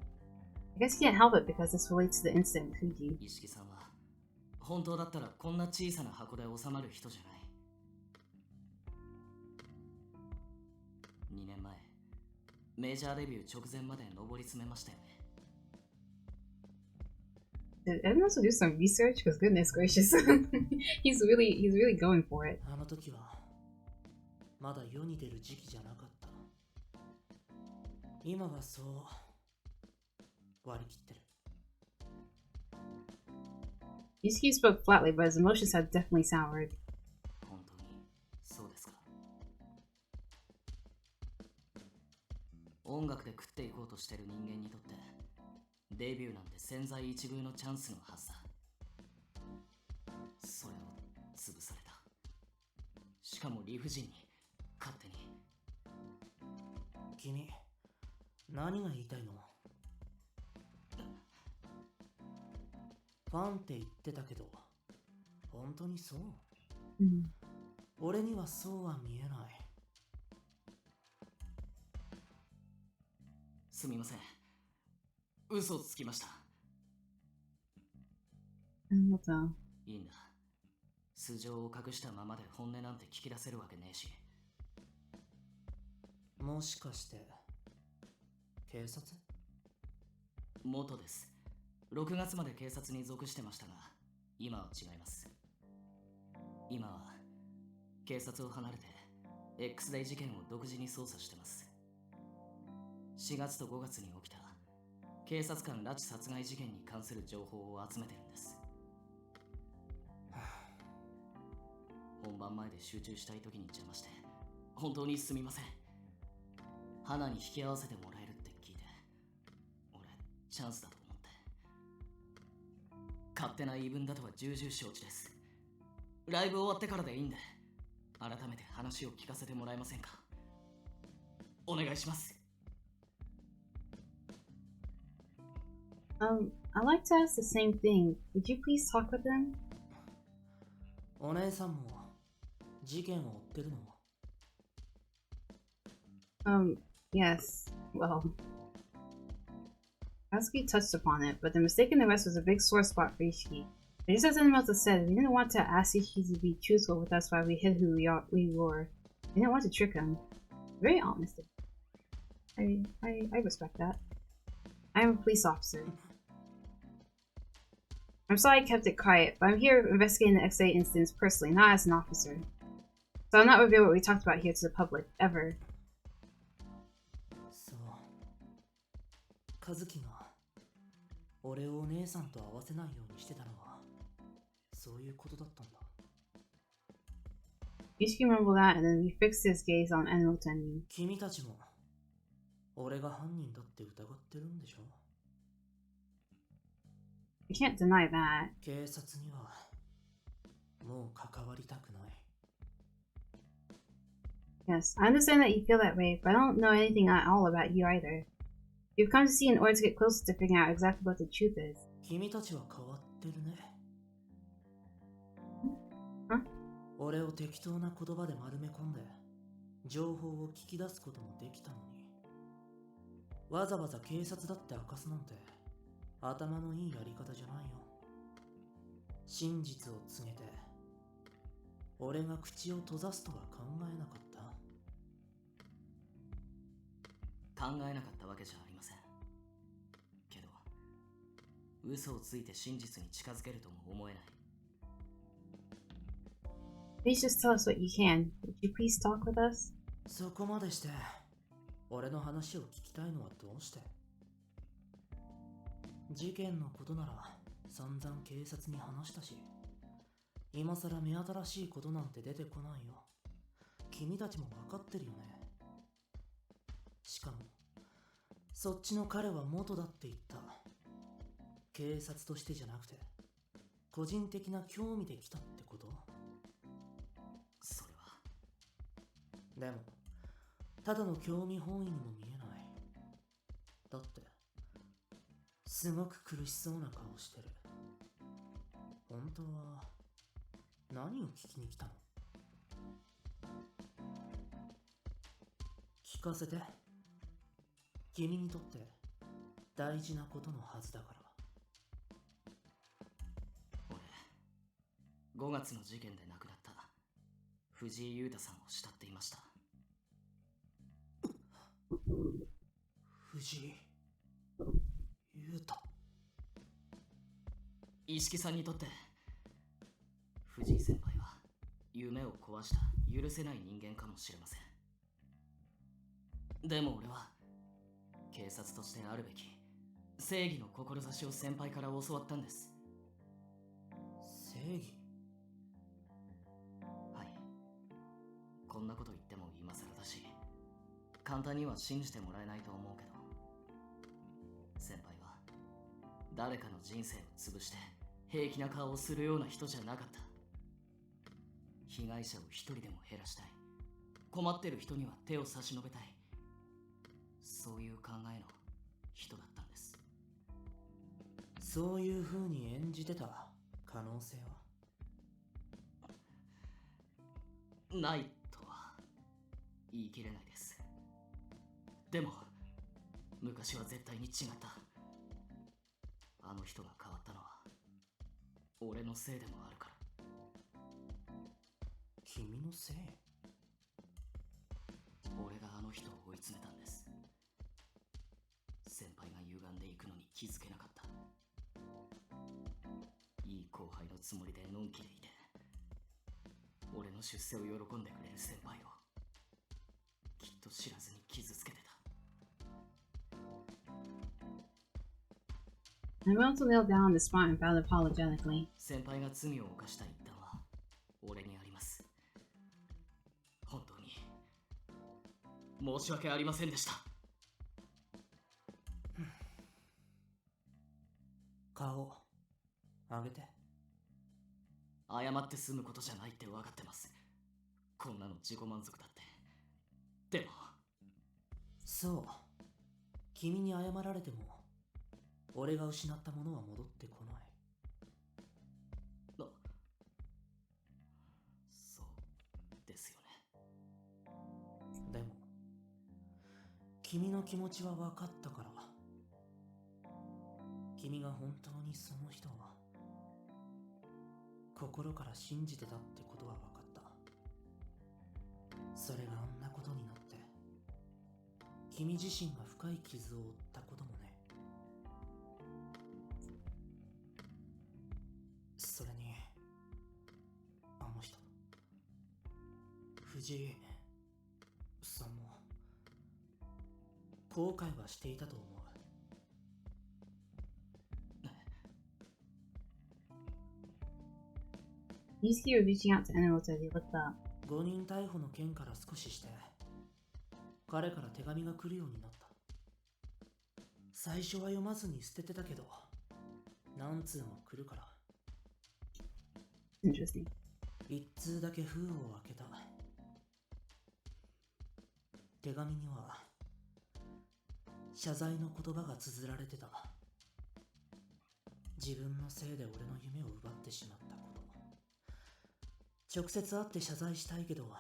I guess he can't help it because this relates to the incident with Fuji. 石木さんは本当だったらこんな小さな箱で収まる人じゃない。2年前、メジャーデビュー直前まで上り詰めましたよね。Did Enomoto do some research? Because goodness gracious, he's really going for it. あの時はまだ世に出る時期じゃなかった。今はそう割り切ってる。Ishiki spoke flatly, but his emotions had definitely soured. 本当にそうですか。音楽で食っていこうとしてる人間にとってデビューなんて千載一遇のチャンスのはずだ。それを潰された。しかも理不尽に勝手に。君、何が言いたいの？ファンって言ってたけど、本当にそう？うん。俺にはそうは見えない。すみません。嘘をつきました。Enomoto. いいんだ。素性を隠したままで本音なんて聞き出せるわけねえし。もしかして警察？元です。6月まで警察に属してましたが、今は違います。今は警察を離れて X デイ事件を独自に捜査してます。4月と5月に起きた警察官拉致殺害事件に関する情報を集めてるんです。本番前で集中したい時に邪魔して本当にすみません。花に引き合わせてもらえるって聞いて、俺チャンスだと思って。勝手な言い分だとは重々承知です。ライブ終わってからでいいんで、改めて話を聞かせてもらえませんか。お願いします。I'd like to ask the same thing. Would you please talk with them? お姉さんも事件を追ってるの？ Yes. Well, Katsuki touched upon it, but the mistaken arrest was a big sore spot for Ishiki. But just as Enomoto said, we didn't want to ask Ishiki to be truthful with us while we hid who we were. We didn't want to trick him. Very honest. I respect that. I am a police officer. I'm sorry I kept it quiet, but I'm here investigating the XA instance personally, not as an officer. So I'll not reveal what we talked about here to the public, ever. そう。和樹が俺をお姉さんと会わせないようにしてたのはそういうことだったんだ。Ishiki mumbled that, and then he fixed his gaze on Enomoto and me. 君たちも俺が犯人だって疑ってるんでしょ？ You can't deny that. 警察にはもう関わりたくない。 Yes, I understand that you feel that way, but I don't know anything at all about you either. You've come to see in order to get closer to figuring out exactly what the truth is. 君たちは変わってるね。Huh? 俺を適当な言葉で丸め込んで情報を聞き出すこともできたのに、わざわざ警察だって明かすなんて頭のいいやり方じゃないよ。真実を告げて俺が口を閉ざすとは考えなかった？考えなかったわけじゃありませんけど、嘘をついて真実に近づけるとも思えない。 Please just tell us what you can. Would you please talk with us? そこまでして俺の話を聞きたいのはどうして？事件のことなら散々警察に話したし、今さら目新しいことなんて出てこないよ。君たちも分かってるよね。しかもそっちの彼は元だって言った。警察としてじゃなくて個人的な興味で来たってこと？それは。でもただの興味本位にも見えない。だってすごく苦しそうな顔してる。本当は何を聞きに来たの？聞かせて。君にとって大事なことのはずだから。俺、5月の事件で亡くなった藤井裕太さんを慕っていました。藤井裕太。石木さんにとって藤井先輩は夢を壊した許せない人間かもしれません。でも俺は警察としてあるべき正義の志を先輩から教わったんです。正義？はい。こんなこと言っても今更だし簡単には信じてもらえないと思うけど、先輩は誰かの人生を潰して平気な顔をするような人じゃなかった。被害者を一人でも減らしたい、困ってる人には手を差し伸べたい、そういう考えの人だったんです。そういう風に演じてた可能性は？ないとは言い切れないです。でも昔は絶対に違った。あの人が変わったのは俺のせいでもあるから。君のせい？俺があの人を追い詰めたんです。先輩が歪んでいくのに気づけなかった。いい後輩のつもりでのんきでいて、俺の出世を喜んでくれる先輩をきっと知らずに傷つけてた。Enomoto knelt down on the spot and bowed apologetically. 先輩が罪を犯した一端は俺にあります。本当に申し訳ありませんでした。顔上げて。謝って済むことじゃないって分かってます。こんなの自己満足だって。でもそう、君に謝られても俺が失ったものは戻ってこない。そうですよね。でも君の気持ちは分かったから。君が本当にその人は心から信じてたってことは分かった。それがあんなことになって君自身が深い傷を負ったこともね。それにあの人藤井さんも後悔はしていたと思う。Yusuke was reaching out to Enomoto as he looked up. 誤認逮捕の件から少しして彼から手紙が来るようになった。最初は読まずに捨ててたけど何通も来るから Interesting. 一通だけ封を開けた。手紙には謝罪の言葉が綴られてた。自分のせいで俺の夢を奪ってしまったこと、直接会って謝罪したいけど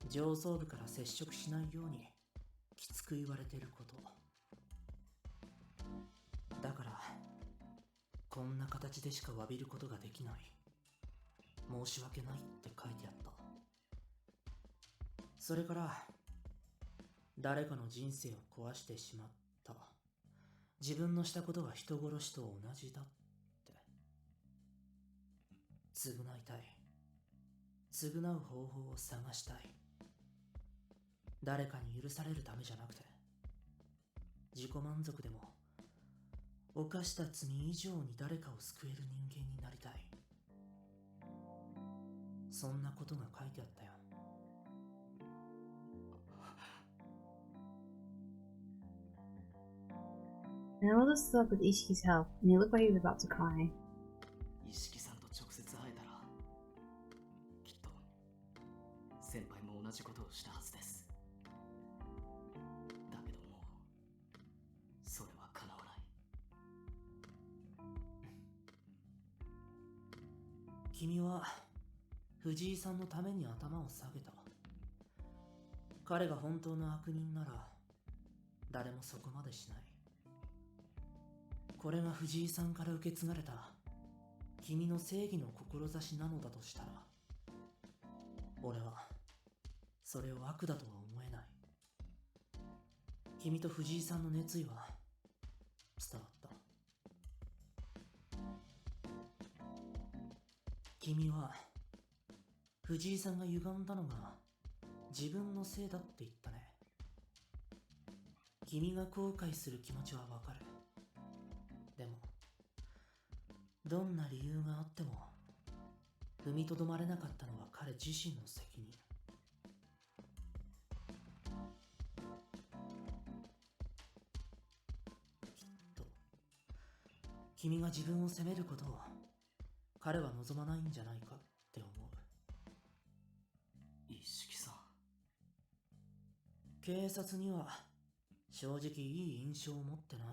上層部から接触しないようにきつく言われてること、だからこんな形でしか詫びることができない、申し訳ないって書いてあった。それから誰かの人生を壊してしまった、自分のしたことが人殺しと同じだって。償いたい、償う方法を探したい。誰かに許されるためじゃなくて自己満足でも犯した罪以上に誰かを救える人間になりたい。そんなことが書いてあったよ。Enomoto stood up with Ishiki's help, and he looked like he was about to cry. 一色さんと直接会えたらきっと先輩も同じことをしたはずです。だけどもうそれは叶わない。君は藤井さんのために頭を下げた。彼が本当の悪人なら誰もそこまでしない。これが藤井さんから受け継がれた君の正義の志なのだとしたら、俺はそれを悪だとは思えない。君と藤井さんの熱意は伝わった。君は藤井さんが歪んだのが自分のせいだって言ったね。君が後悔する気持ちはわかる。でもどんな理由があっても踏みとどまれなかったのは彼自身の責任。きっと君が自分を責めることを彼は望まないんじゃないかって思う。一色さん、警察には正直いい印象を持ってない。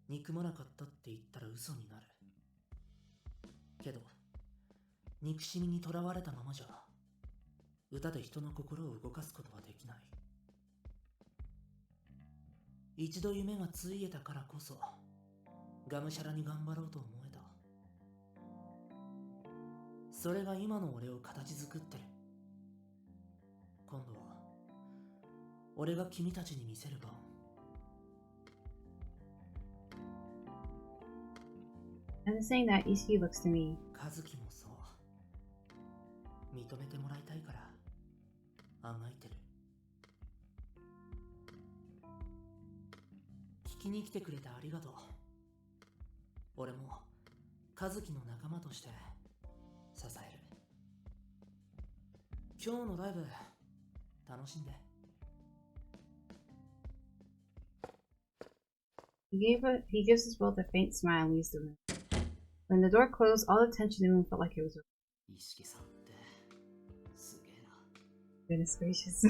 憎まなかったって言ったら嘘になる。けど憎しみにとらわれたままじゃ歌で人の心を動かすことはできない。一度夢がついえたからこそがむしゃらに頑張ろうと思えた。それが今の俺を形作ってる。今度は俺が君たちに見せる番。I'm just saying that Ishiki looks to me. 和樹もそう。認めてもらいたいからあがいてる。聞きに来てくれてありがとう。俺も和樹の仲間として支える。今日のライブ楽しんで。He gives us both a faint smile and leaves the room. When the door closed, all the tension in the room felt like it was over. 意識さんってすげえな。 Goodness gracious.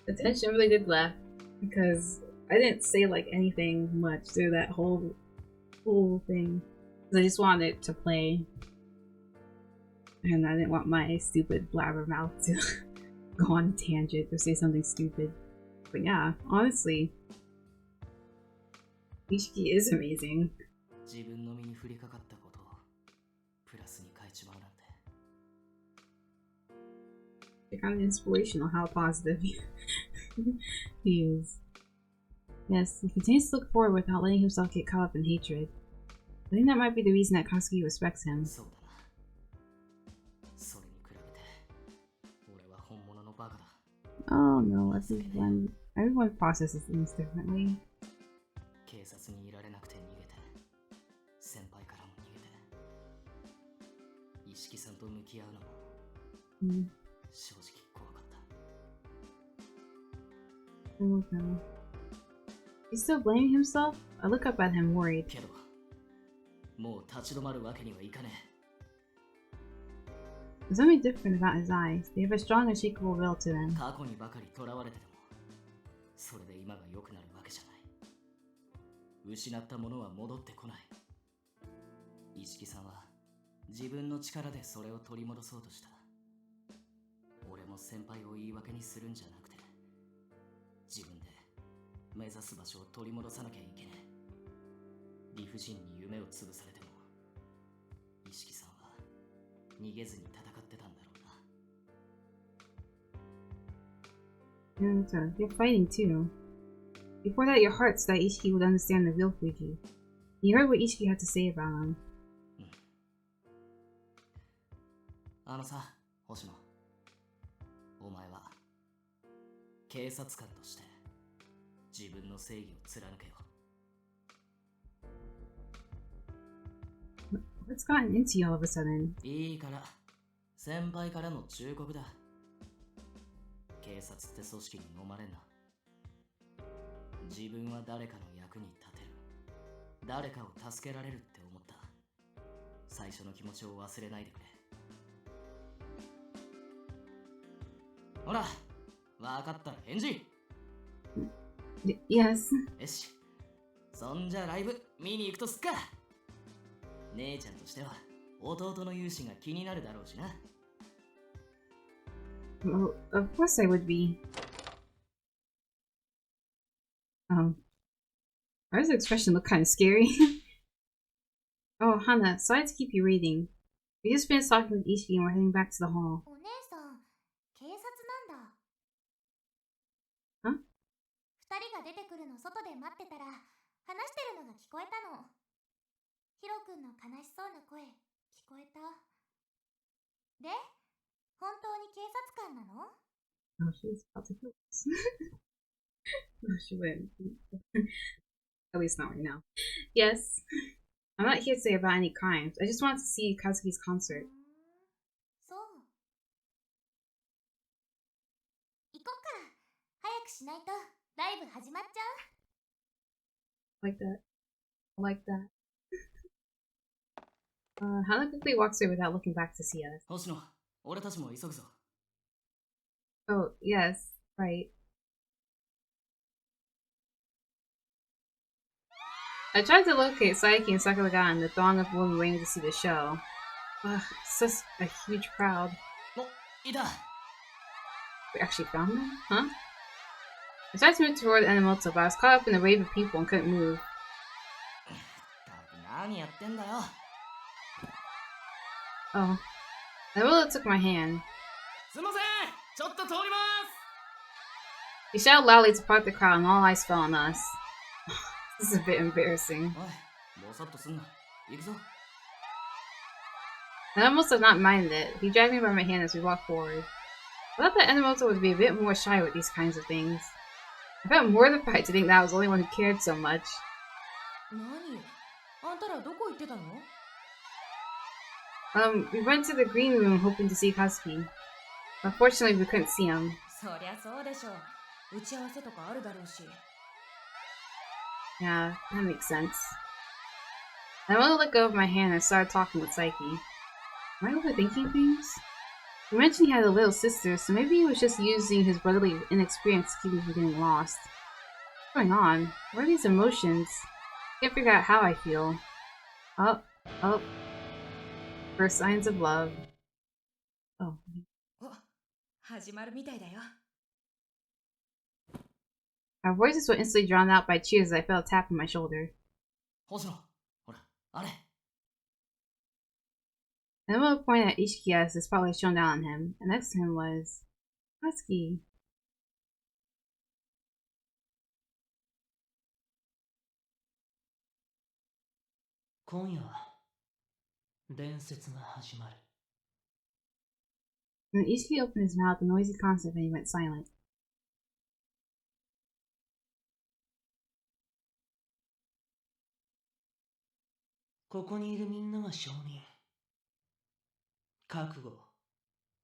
The tension really did laugh because I didn't say like anything much through that whole thing. 'Cause I just wanted it to play. And I didn't want my stupid blabbermouth to go on a tangent or say something stupid. But yeah, honestly, Ishiki is amazing. 自分の身に降りかかったことをプラスに変えちまうなんて。 It's kind of inspirational how positive he is. Yes, he continues to look forward without letting himself get caught up in hatred. I think that might be the reason that Katsuki respects him. そうだな。それに比べて俺は本物のバカだ。 Oh no, everyone processes things differently. 警察にいられなくて逃げて、先輩からも逃げて、一色さんと向き合うのも Mm. 正直怖かった。 Oh no. He's still blaming himself? I look up at him worried. けど、もう立ち止まるわけにはいかねえ。 There's something different about his eyes. They have a strong, unshakable will to them. 過去にばかり囚われてても、それで今が良くなるわけじゃない。失ったものは戻ってこない。一色さんは自分の力でそれを取り戻そうとした。俺も先輩を言い訳にするんじゃなくて、自分で目指す場所を取り戻さなきゃいけねえ。理不尽に夢を潰されても、一色さんは逃げずに戦ってたんだろうな。 And you're fighting too. Before that, your heart said that Ishiki would understand the real Fuji. You heard what Ishiki had to say about him. あのさ、星野。お前は警察官として自分の正義を貫けよ。 What's gotten into you all of a sudden? いいから、先輩からの忠告だ。警察って組織に飲まれんな。自分は誰かの役に立てる。誰かを助けられるって思った。最初の気持ちを忘れないでくれ。ほら、わかったら返事。 Yes. よし。そんじゃライブ見に行くとすっか。姉ちゃんとしては弟の勇姿が気になるだろうしな。 Well, of course I would be. Why does the expression look kind of scary? Oh, Hana, sorry to keep you reading. We just finished talking with Ishiki and we're heading back to the hall. お姉さん、警察なんだ。は？二人が出てくるの外で待ってたら、話してるのが聞こえたの。ヒロ君の悲しそうな声、聞こえた。で、本当に警察官なの？ Oh, she's about to kill us. No, she wouldn't. At least not right now. Yes. I'm not here to say about any crimes. I just wanted to see Kazuki's concert. そう。行こっか。早くしないとライブ始まっちゃう。 Like that. I like that. Hana quickly walks away without looking back to see us. 星野、俺たちも急ぐぞ。 Oh, yes. Right. I tried to locate Saiki and Sakura in the throng of women waiting to see the show. Ugh, such a huge crowd. お、いた。 We actually found them? Huh? I tried to move toward Enomoto, but I was caught up in a wave of people and couldn't move. 何やってんだよ。 Oh. Enomoto took my hand. すいません、ちょっと通ります。 He shouted loudly to part the crowd, and all eyes fell on us. This is a bit embarrassing. おい、ぼさっとすんな。行くぞ。 Enomoto did not mind it. He dragged me by my hand as we walked forward. I thought that Enomoto would be a bit more shy with these kinds of things. I felt mortified to think that I was the only one who cared so much. 何あんたらどこ行ってたの？ We went to the green room hoping to see Kazuki. Unfortunately, we couldn't see him. そりゃそうでしょう。打ち合わせとかあるだろうし。 Yeah, that makes sense. I wanted to let go of my hand and started talking with Psyche. Am I overthinking things? He mentioned he had a little sister, so maybe he was just using his brotherly inexperience to keep me from getting lost. What's going on? What are these emotions? I can't figure out how I feel. Oh. First signs of love. Oh. お、始まるみたいだよ。 Our voices were instantly drowned out by cheers as I felt a tap on my shoulder. 星野、ほら、あれ。 Enomoto pointed at Ishiki as the spotlight shone down on him, and next to him was Husky. 今夜伝説が始まる。 When Ishiki opened his mouth, the noisy concept and he went silent. ここにいるみんなが証人。覚悟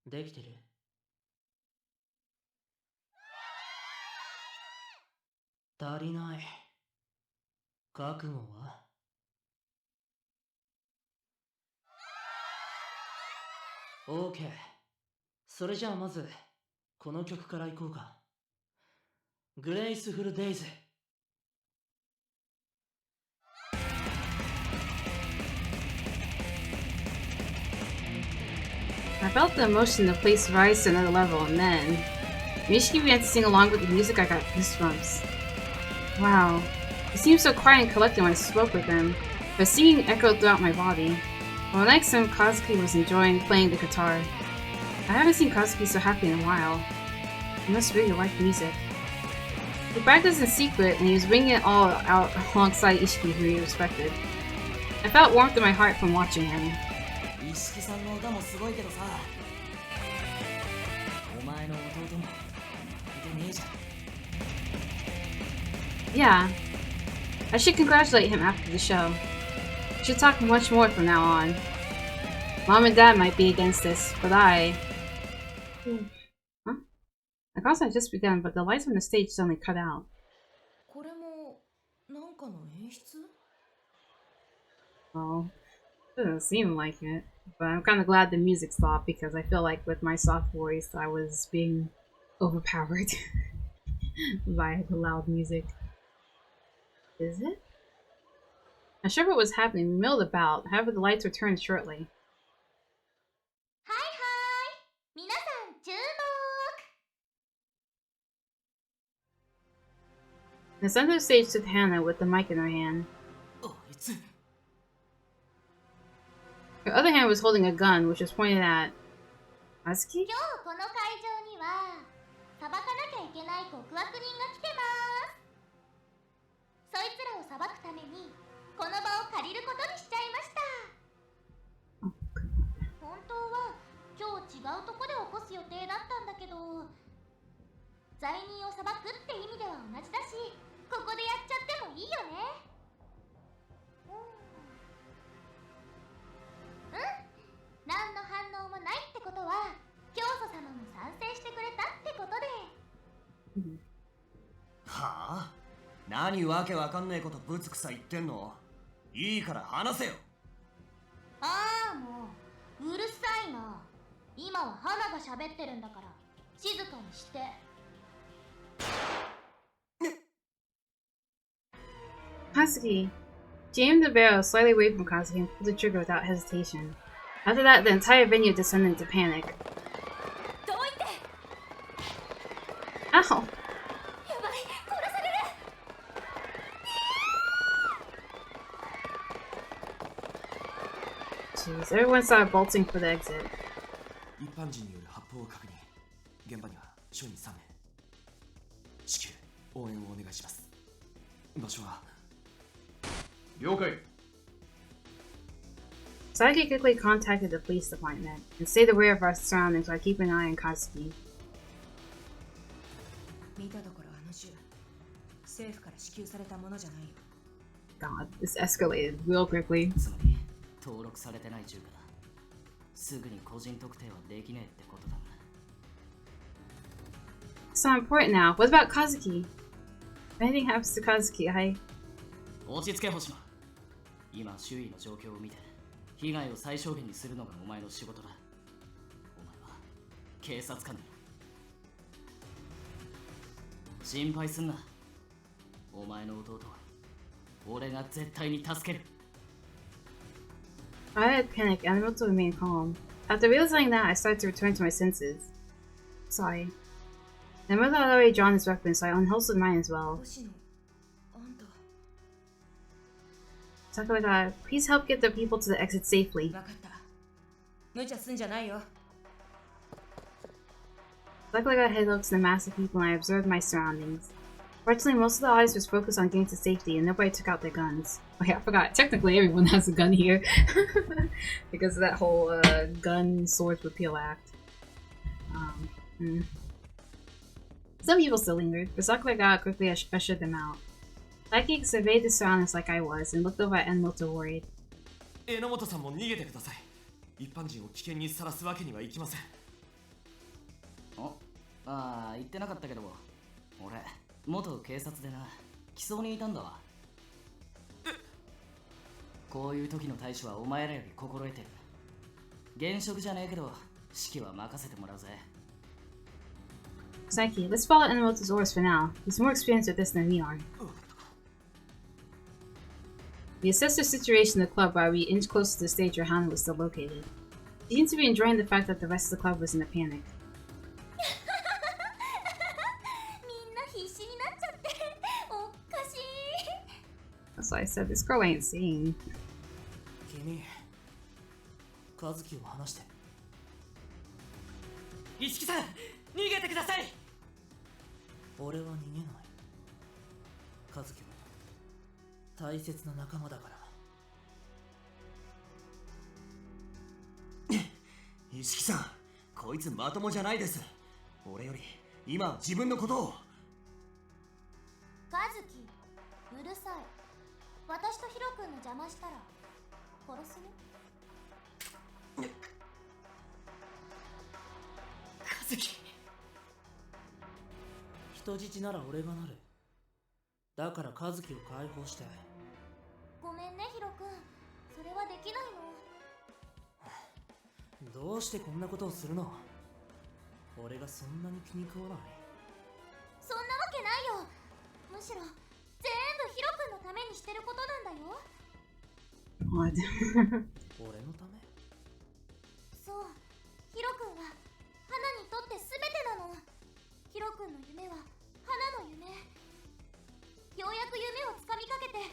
できてる？足りない。覚悟は？ OK。それじゃあまずこの曲からいこうか。グレイスフルデイズ。 I felt the emotion of the place rise to another level, and then when Ishiki began to sing along with the music, I got goosebumps. Wow. He seemed so quiet and collected when I spoke with him, but singing echoed throughout my body. While next to him, Kazuki was enjoying playing the guitar. I haven't seen Kazuki so happy in a while. He must really like music. He practiced in secret, and he was bringing it all out alongside Ishiki, who he respected. I felt warmth in my heart from watching him. 一色さんの歌もすごいけどさ、お前の弟も似てねえじゃん。 Yeah. I should congratulate him after the show. We should talk much more from now on. Mom and Dad might be against this, but I... Huh? The concert had just begun, but the lights on the stage suddenly cut out. これもなんかの演出？ Well, it doesn't seem like it. But I'm kind of glad the music stopped because I feel like with my soft voice I was being overpowered by the loud music. Is it? Not sure what was happening. We milled about. However, the lights returned shortly. はいはい皆さん注目 In the center of the stage stood Hannah with the mic in her hand. あいつ。 Her other hand was holding a gun, which was pointed at Asuki? 今日この会場には裁かなきゃいけない極悪人が来てます。そいつらを裁くためにこの場を借りることにしちゃいました。本当は今日違うとこで起こす予定だったんだけど、罪人を裁くって意味では同じだし、ここでやっちゃってもいいよね。何の反応もないってことは教祖様も賛成してくれたってことで。はあ？何わけわかんねえことぶつくさ言ってんの？いいから話せよ。ああもううるさいな。今は花が喋ってるんだから静かにして。Kazuki! She aimed the barrel slightly away from Kazuki and pulled the trigger without hesitation. After that, the entire venue descended into panic. Ow! やばい、殺される。 Jeez, everyone started bolting for the exit. 一般人による発砲を確認。現場には署員3名。至急応援をお願いします。場所は了解。 Saiki quickly contacted the police department and stayed aware of our surroundings while keeping an eye on Katsuki. 見たところあの銃政府から支給されたものじゃないよ。 God, this escalated real quickly. つまり登録されてない銃か。すぐに個人特定はできねえってことだな。 It's not important now. What about Kazuki? If anything happens to Kazuki, I... 落ち着け星間。今周囲の状況を見て被害を最小限にするのがお前の仕事だ。お前は警察官だ。心配すんな。お前の弟は俺が絶対に助ける。 I had panicked, Enomoto remained calm. After realizing that, I started to return to my senses. Sorry. Enomoto had already drawn his weapon, so I unholstered mine as well. 星野あんた Sakura, please help get the people to the exit safely. 分かった。無茶すんじゃないよ。 Sakura headed up to the mass of people and I observed my surroundings. Fortunately, most of the audience was focused on getting to safety and nobody took out their guns. Oh yeah, I forgot. Technically, everyone has a gun here. Because of that whole gun swords repeal act. Some people still lingered, but Sakura quickly ushered them out. Saiki surveyed the surroundings like I was and looked over at Enomoto worried. 榎本さんも逃げてください。一般人を危険にさらすわけにはいきません。ああ、言ってなかったけど俺元警察でな、機捜にいたんだわ。こういう時の対処はお前らより心得てる。現職じゃねえけど指揮は任せてもらうぜ。 Saiki, let's follow Enomoto's orders for now. He's more experienced with this than we are. We assessed the situation in the club while we inched closer to the stage where Hana was still located. She seemed to be enjoying the fact that the rest of the club was in a panic. みんな必死になっちゃっておかしい。 That's why I said this girl ain't sane. 君和樹を話して。一木さん逃げてください。俺は逃げない。和樹は大切な仲間だから。一木さん、こいつまともじゃないです。俺より今は自分のことを。和樹、うるさい。私とヒロ君の邪魔したら殺すよ。和樹。人質なら俺がなる。だから和樹を解放して。ごめんねヒロ君、それはできないの。どうしてこんなことをするの？俺がそんなに気に食わない。そんなわけないよ。むしろ全部ヒロ君のためにしてることなんだよ。What? 俺のため？そう、ヒロ君は花にとって全てなの。ヒロ君の夢は花の夢。ようやく夢をつかみかけてヒ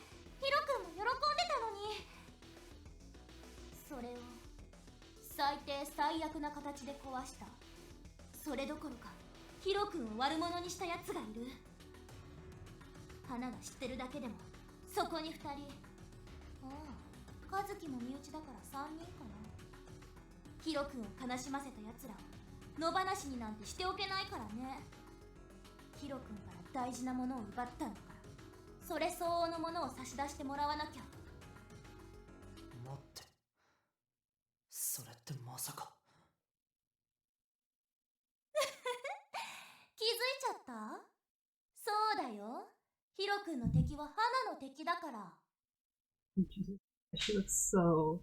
ロ君も喜んでたのに、それを最低最悪な形で壊した。それどころかヒロ君を悪者にしたやつがいる。花が知ってるだけでもそこに2人。ああ、和樹も身内だから3人かな。ヒロ君を悲しませたやつらを野放しになんてしておけないからね。ヒロ君から大事なものを奪ったんだから、それ相応のものを差し出してもらわなきゃ。待って、それってまさか。気づいちゃった？そうだよ。ヒロ君の敵は花の敵だから。She looks so...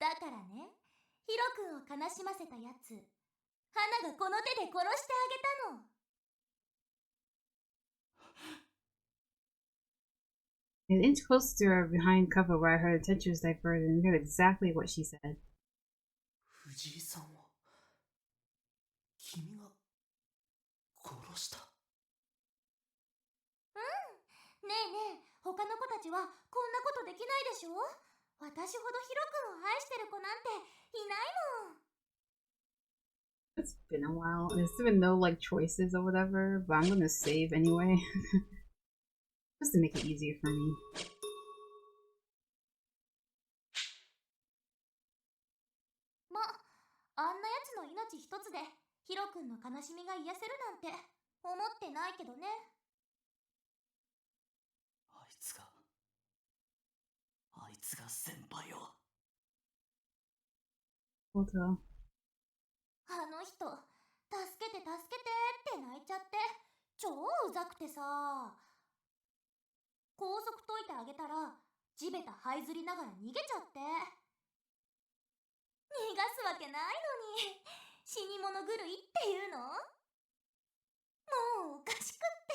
だからね、ヒロ君を悲しませたやつ、花がこの手で殺してあげたの。An inch closer to her behind cover where her attention was diverted and heard exactly what she said. 藤井さんは君がねえねえ、他の子たちはこんなことできないでしょ。私ほどヒロ君を愛してる子なんていないもん。 It's been a while. There's been no like choices or whatever, but I'm gonna save anyway. Just to make it easier for me. ま、あんなやつの命一つでヒロ君の悲しみが癒せるなんて思ってないけどね。あいつが先輩を。Hold on. あの人、助けて助けてって泣いちゃって超うざくてさ。高速解いてあげたら地べた這いずりながら逃げちゃって。逃がすわけないのに死に物狂いっていうの。もうおかしくって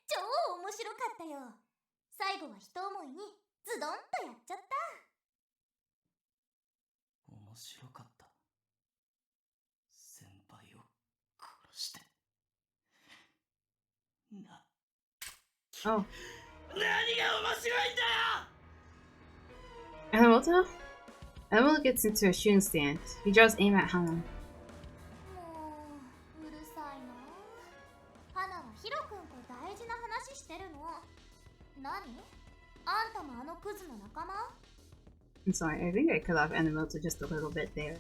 超面白かったよ。最後は一思いにズドンとやっちゃった。面白かった。先輩を殺して。Oh. 何が面白いんだよ。 Enomoto? Enomoto gets into a shooting stance. He draws aim at Hana. もううるさいな。花はヒロ君と大事な話してるの。何？あんたもあのクズの仲間？ I'm sorry, I think I cut off Enomoto just a little bit there.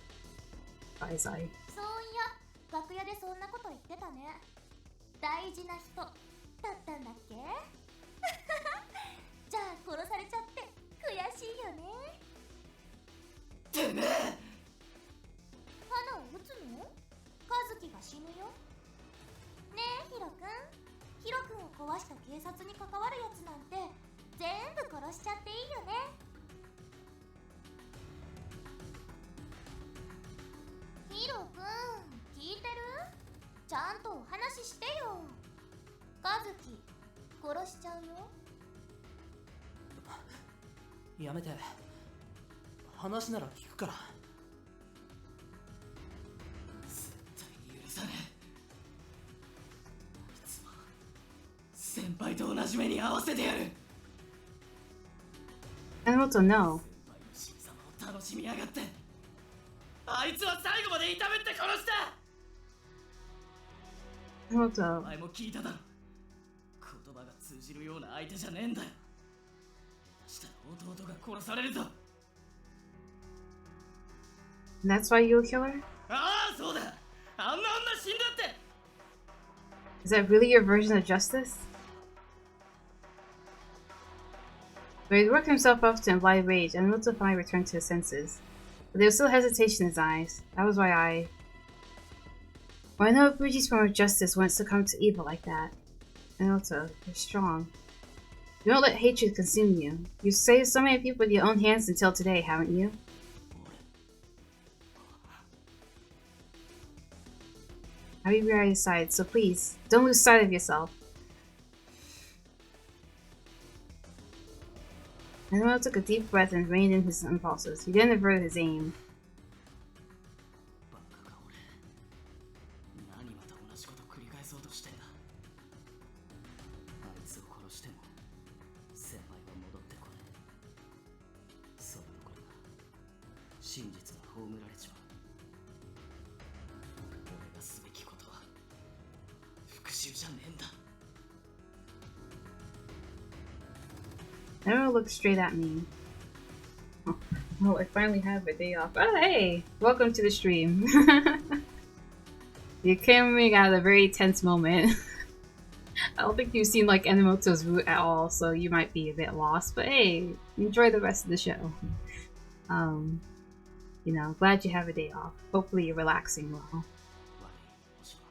Bye, sorry. そういや、楽屋でそんなこと言ってたね。大事な人だったんだっけ？じゃあ殺されちゃって悔しいよね。てめえ。花を撃つの？和樹が死ぬよ。ねえヒロ君、ヒロ君を壊した警察に関わるやつなんて全部殺しちゃっていいよね。ヒロ君、聞いてる？ちゃんとお話ししてよ。和樹、殺しちゃうよ。やめて。話なら聞くから。絶対に許さねえ。あいつは先輩と同じ目に合わせてやる。 Enomoto, no. 先輩の死に様を楽しみやがって。あいつは最後まで痛めて殺した。 Enomoto. お前も聞いただろ。言葉が通じるような相手じゃねえんだよ。下したら弟が殺されるぞ。 That's why you'll kill her? ああ、そうだ。あんな女死んだって。 Is that really your version of justice? But he worked himself up to imply rage, and Enomoto finally returned to his senses. But there was still hesitation in his eyes. That was why I... Well, I know Fuji's form of justice wouldn't succumb to evil like that. Enomoto, you're strong. You don't let hatred consume you. You've saved so many people with your own hands until today, haven't you? I'll be right at your side, so please, don't lose sight of yourself. Enomoto took a deep breath and reined in his impulses. He then averted his aim. バカが俺。何また同じこと繰り返そうとしてんだ。あいつを殺しても先輩は戻ってこない。それどころか真実が葬られちまう。俺がすべきことは復讐じゃねえんだ。 Enomoto looked straight at me. Oh, I finally have a day off. Oh, hey! Welcome to the stream. You came in at a very tense moment. I don't think you've seen like Enomoto's route at all, so you might be a bit lost. But hey, enjoy the rest of the show. You know, glad you have a day off. Hopefully you're relaxing well. 悪い、星は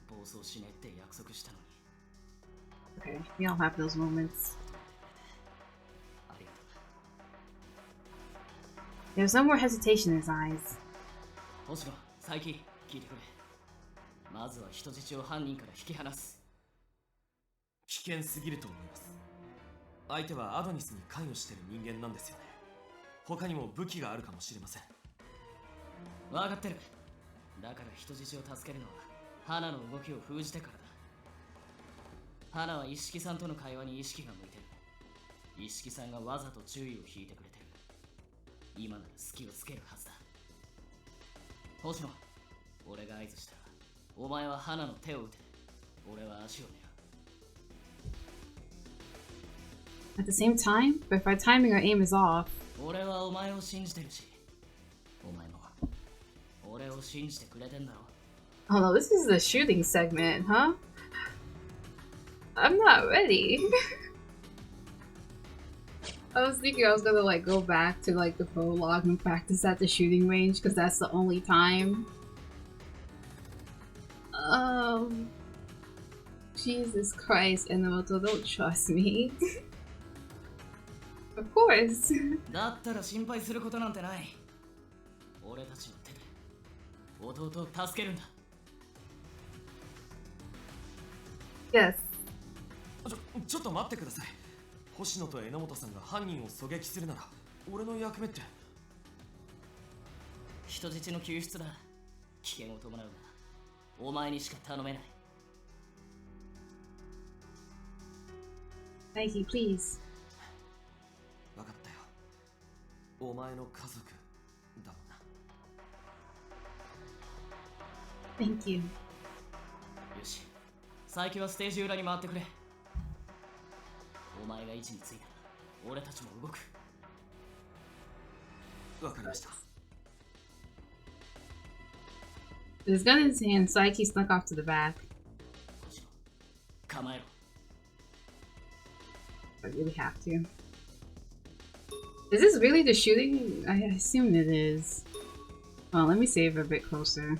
暴走しねえって約束したのに。 Okay, we all have those moments. ありがとう。 There's no more hesitation in his eyes. 星野、佐伯、聞いてくれ。まずは人質を犯人から引き離す。危険すぎると思います。相手はアドニスに関与してる人間なんですよね。他にも武器があるかもしれません。分かってる。だから人質を助けるのは花の動きを封じてからだ。花は一色さんとの会話に意識が向いてる。一色さんがわざと注意を引いてくれてる。今なら隙をつけるはずだ。星野、俺が合図したらお前は花の手を打て。俺は足を狙う。 At the same time, but if our timing or aim is off. 俺はお前を信じてるし、お前も俺を信じてくれてんだろ。 Oh no, this is the shooting segment, huh? I'm not ready. I was thinking I was gonna like go back to like the prologue and practice at the shooting range because that's the only time. Jesus Christ, Enomoto, don't trust me. Of course. だったら心配することなんてない。俺たちの手で弟を助けるんだ。 Yes. ちょっと待ってください。星野と榎本さんが犯人を狙撃するなら俺の役目って。人質の救出だ。危険を伴うがお前にしか頼めない。 Thank you, please. 分かったよ。お前の家族だもんな。 Thank you. よし、佐伯はステージ裏に回ってくれ。お前が位置についたら俺たちも動く。わかりました。 With his gun in his hand, Saiki snuck off to the back. 星野、構えろ。 I really have to. Is this really the shooting? I assume it is. Oh, let me save a bit closer.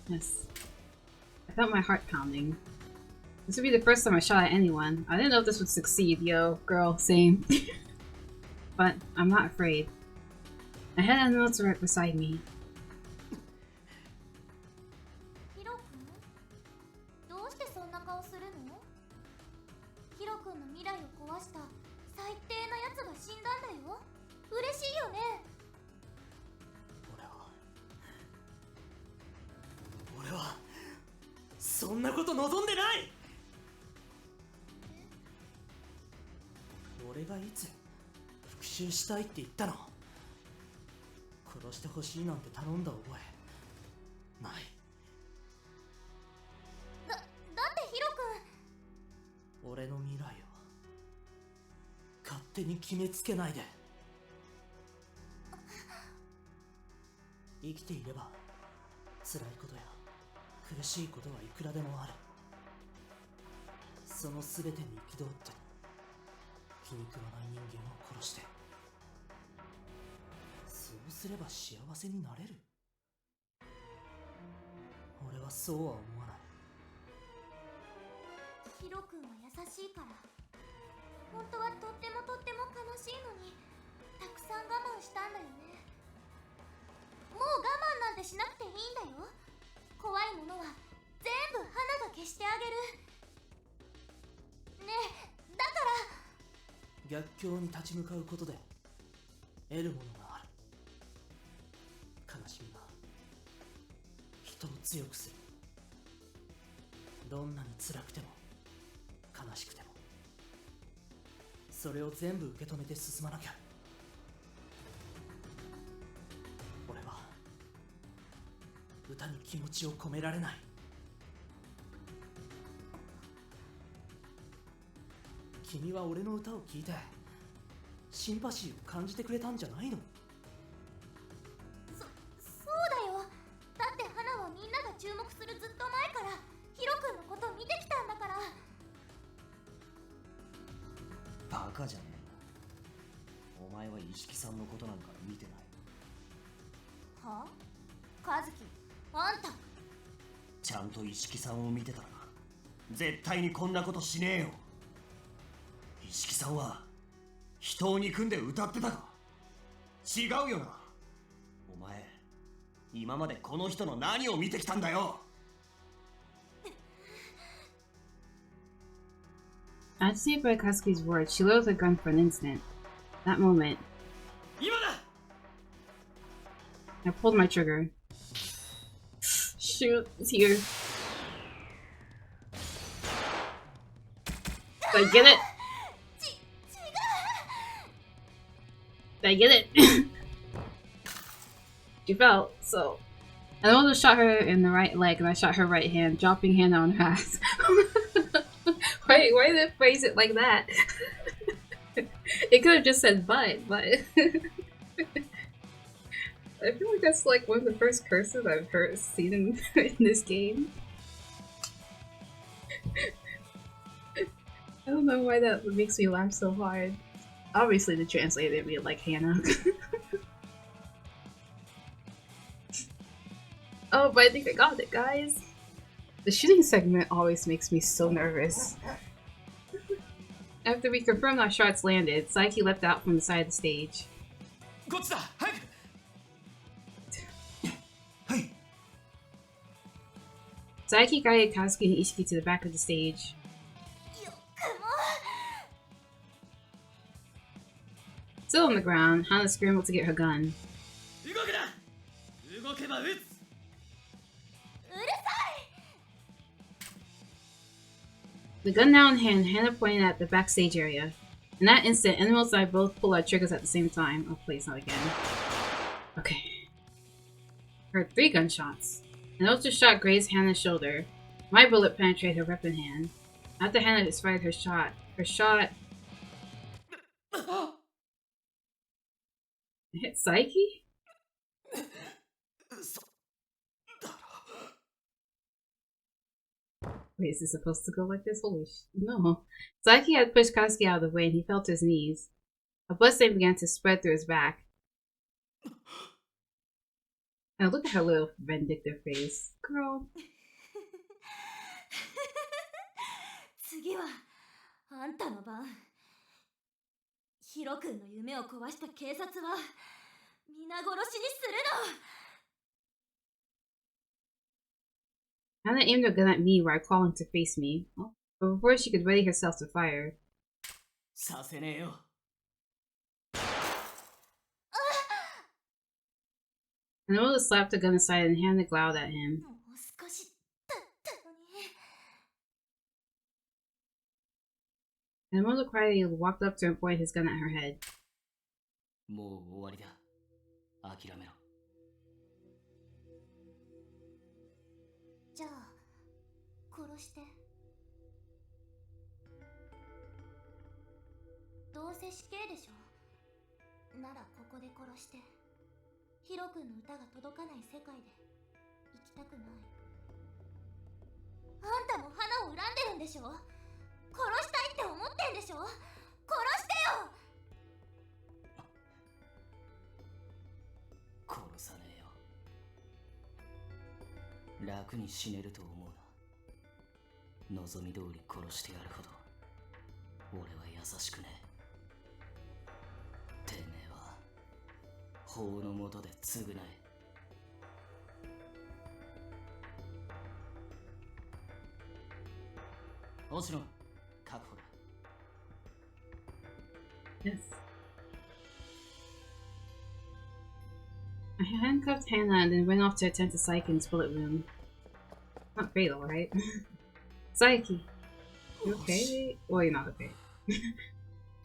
Yes. I felt my heart pounding. This would be the first time I shot at anyone. I didn't know if this would succeed, yo, girl, same. But I'm not afraid. I had Enomoto right beside me. ヒロ君、どうしてそんな顔するの？ヒロ君の未来を壊した最低なやつが死んだんだよ。嬉しいよね。俺はそんなこと望んでない。俺がいつ復讐したいって言ったの？殺してほしいなんて頼んだ覚えない。だってヒロ君、俺の未来を勝手に決めつけないで。生きていれば辛いことや苦しいことはいくらでもある。その全てに憤って気に食わない人間を殺して、そうすれば幸せになれる。俺はそうは思わない。ヒロ君は優しいから。本当はとっても悲しいのにたくさん我慢したんだよね。もう我慢なんてしなくていいんだよ。怖いものは全部花が消してあげる。ねえ、だから逆境に立ち向かうことで得るものがある。悲しみが人を強くする。どんなに辛くても悲しくてもそれを全部受け止めて進まなきゃ。俺は歌に気持ちを込められない。君は俺の歌を聴いてシンパシーを感じてくれたんじゃないの？そうだよ。だって花はみんなが注目するずっと前からヒロ君のことを見てきたんだから。バカじゃねえな。お前は一色さんのことなんか見てない。はあ？和樹、あんたちゃんと一色さんを見てたら絶対にこんなことしねえよ。一色さんは人を憎んで歌ってたか？違うよな。お前今までこの人の何を見てきたんだよ。Agitated by Katsuki's words, she lowered her gun for an instant. That moment, 今だ！ I pulled my trigger. Shoot, it's here. Did I get it? Did I get it? She fell, so. Enomoto shot her in the right leg, and I shot her right hand, dropping Hannah on her ass. Why did it phrase it like that? It could have just said but. I feel like that's like one of the first curses I've seen in this game. I don't know why that makes me laugh so hard. Obviously the translator made it like Hannah. Oh, but I think I got it, guys. The shooting segment always makes me so nervous. After we confirmed our shots landed, Saiki leapt out from the side of the stage. Saiki guided Katsuki and Ishiki to the back of the stage. Still on the ground, Hana scrambled to get her gun. The gun now in hand, Hannah pointed at the backstage area. In that instant, Enomoto and I both pulled our triggers at the same time. Oh, please, not again. Okay. Heard 3 gunshots. Enomoto shot grazed Hannah's shoulder. My bullet penetrated her weapon hand. After Hannah just fired her shot, hit Saiki? Wait, is this supposed to go like this? Holy no. Saiki had pushed Katsuki out of the way and he fell to his knees. A bloodstain began to spread through his back. Now look at her little vindictive face. Girl. 次はあんたの番。ヒロ君の夢を壊した警察は皆殺しにするの。Hannah aimed her gun at me while crawling to face me, but before she could ready herself to fire. Enomoto slapped the gun aside and Hannah glowered at him. Enomoto quietly walked up to her and pointed his gun at her head. もう終わりだ。諦めろ。じゃあ殺して。どうせ死刑でしょ。ならここで殺して。ヒロ君の歌が届かない世界で生きたくない。あんたも花を恨んでるんでしょ。殺したいって思ってんでしょ。殺してよ。殺さねえよ。楽に死ねると思うな。望み通り殺してやるほど俺は優しくねえ。てめえは法の下で償え。星野確保だ。Yes. I handcuffed Hannah and then went off to attend to Saiki in his bullet wound. Not fatal, right? Saiki, you okay? Well, you're not okay.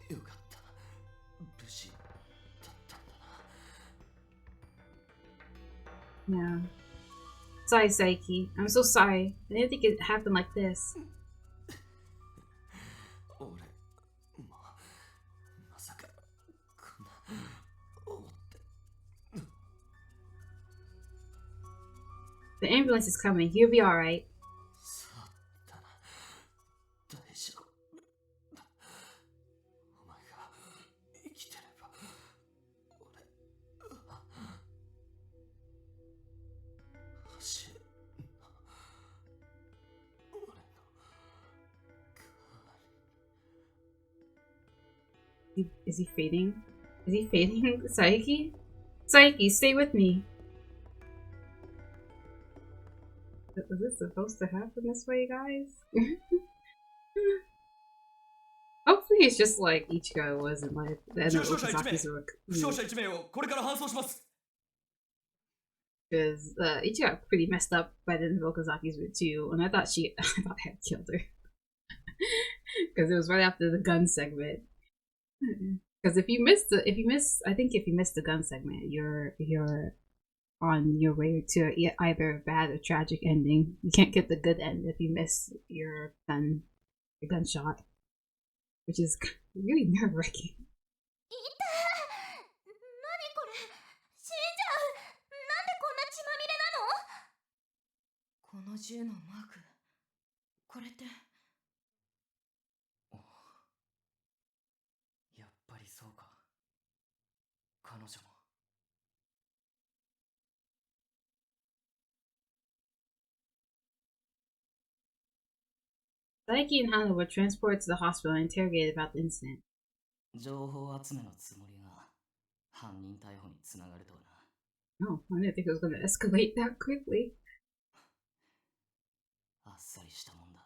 よかった。無事だったんだな。 Yeah. Sorry, Saiki. I'm so sorry. I didn't think it happened like this. 俺まさかこんな思って。 The ambulance is coming. You'll be alright. そうだな。大丈夫。お前が生きてれば俺走る。俺の Is he fading? Is he fading? Saiki? Saiki, stay with me. Was this supposed to happen this way, guys? Hopefully it's just like Ichigo wasn't like the end of Okasaki's work. 負傷者1名をこれから搬送します。Because Ichi got pretty messed up by the end of Okazaki's route too, and I thought I thought I had killed her. Because it was right after the gun segment. Because if you miss, I think if you miss the gun segment, you're on your way to either a bad or tragic ending. You can't get the good end if you miss your gunshot, which is really nerve wracking. いた何これ死んじゃうなんでこんな血まみれなのこの銃のマーク、これって。やっぱりそうか。彼女も。Saiki and Hana were transported to the hospital and interrogated about the incident. 情報集めのつもりが犯人逮捕につながるとはな。Oh, I didn't think it was going to escalate that quickly. あっさりしたもんだ。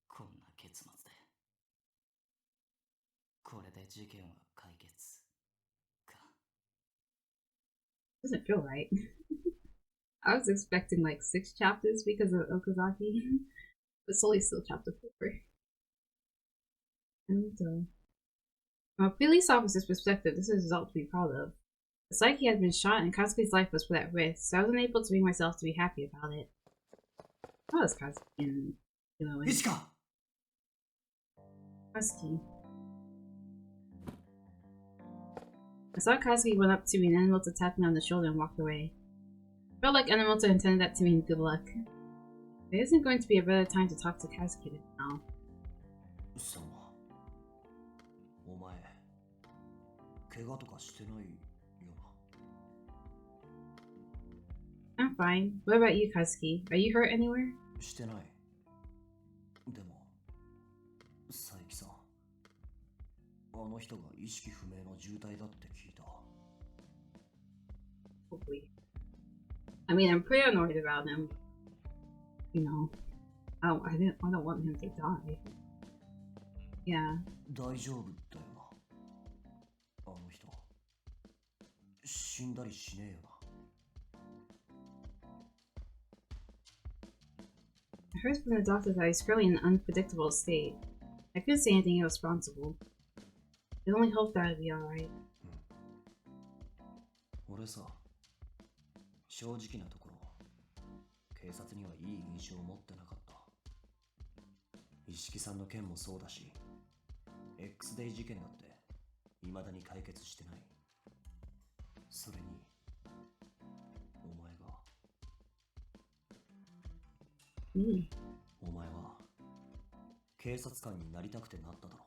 こんな結末で。これで事件は解決か。Doesn't feel right. I was expecting like 6 chapters because of Okazaki, but it's only still chapter 4. And from a police officer's perspective, this is a result to be proud of. The Psyche had been shot and Kazuki's life was put at risk, so I was unable to bring myself to be happy about it. How was Kazuki and Ichika! Kazuki. I saw Kazuki went up to me and Enomoto tapped me on the shoulder and walked away. I felt like Enomoto intended that to mean good luck. There isn't going to be a better time to talk to Kazuki now. さま、お前、怪我とかしてないよな。I'm fine. What about you, Kazuki? Are you hurt anywhere? してない。でも、佐伯さん、あの人が意識不明の重体だって聞いた。Hopefully. I mean, I'm pretty annoyed about him. You know, I don't want him to die. Yeah. 大丈夫だよな。あの人、死んだりしねえよな。I heard from the doctor that he's currently in an unpredictable state. I couldn't say anything irresponsible. I only hope that I'll be alright. 俺さ、正直なところ、警察にはいい印象を持ってなかった。一色さんの件もそうだし、X デイ事件だって未だに解決してない。それに、お前が。お前は警察官になりたくてなっただろ。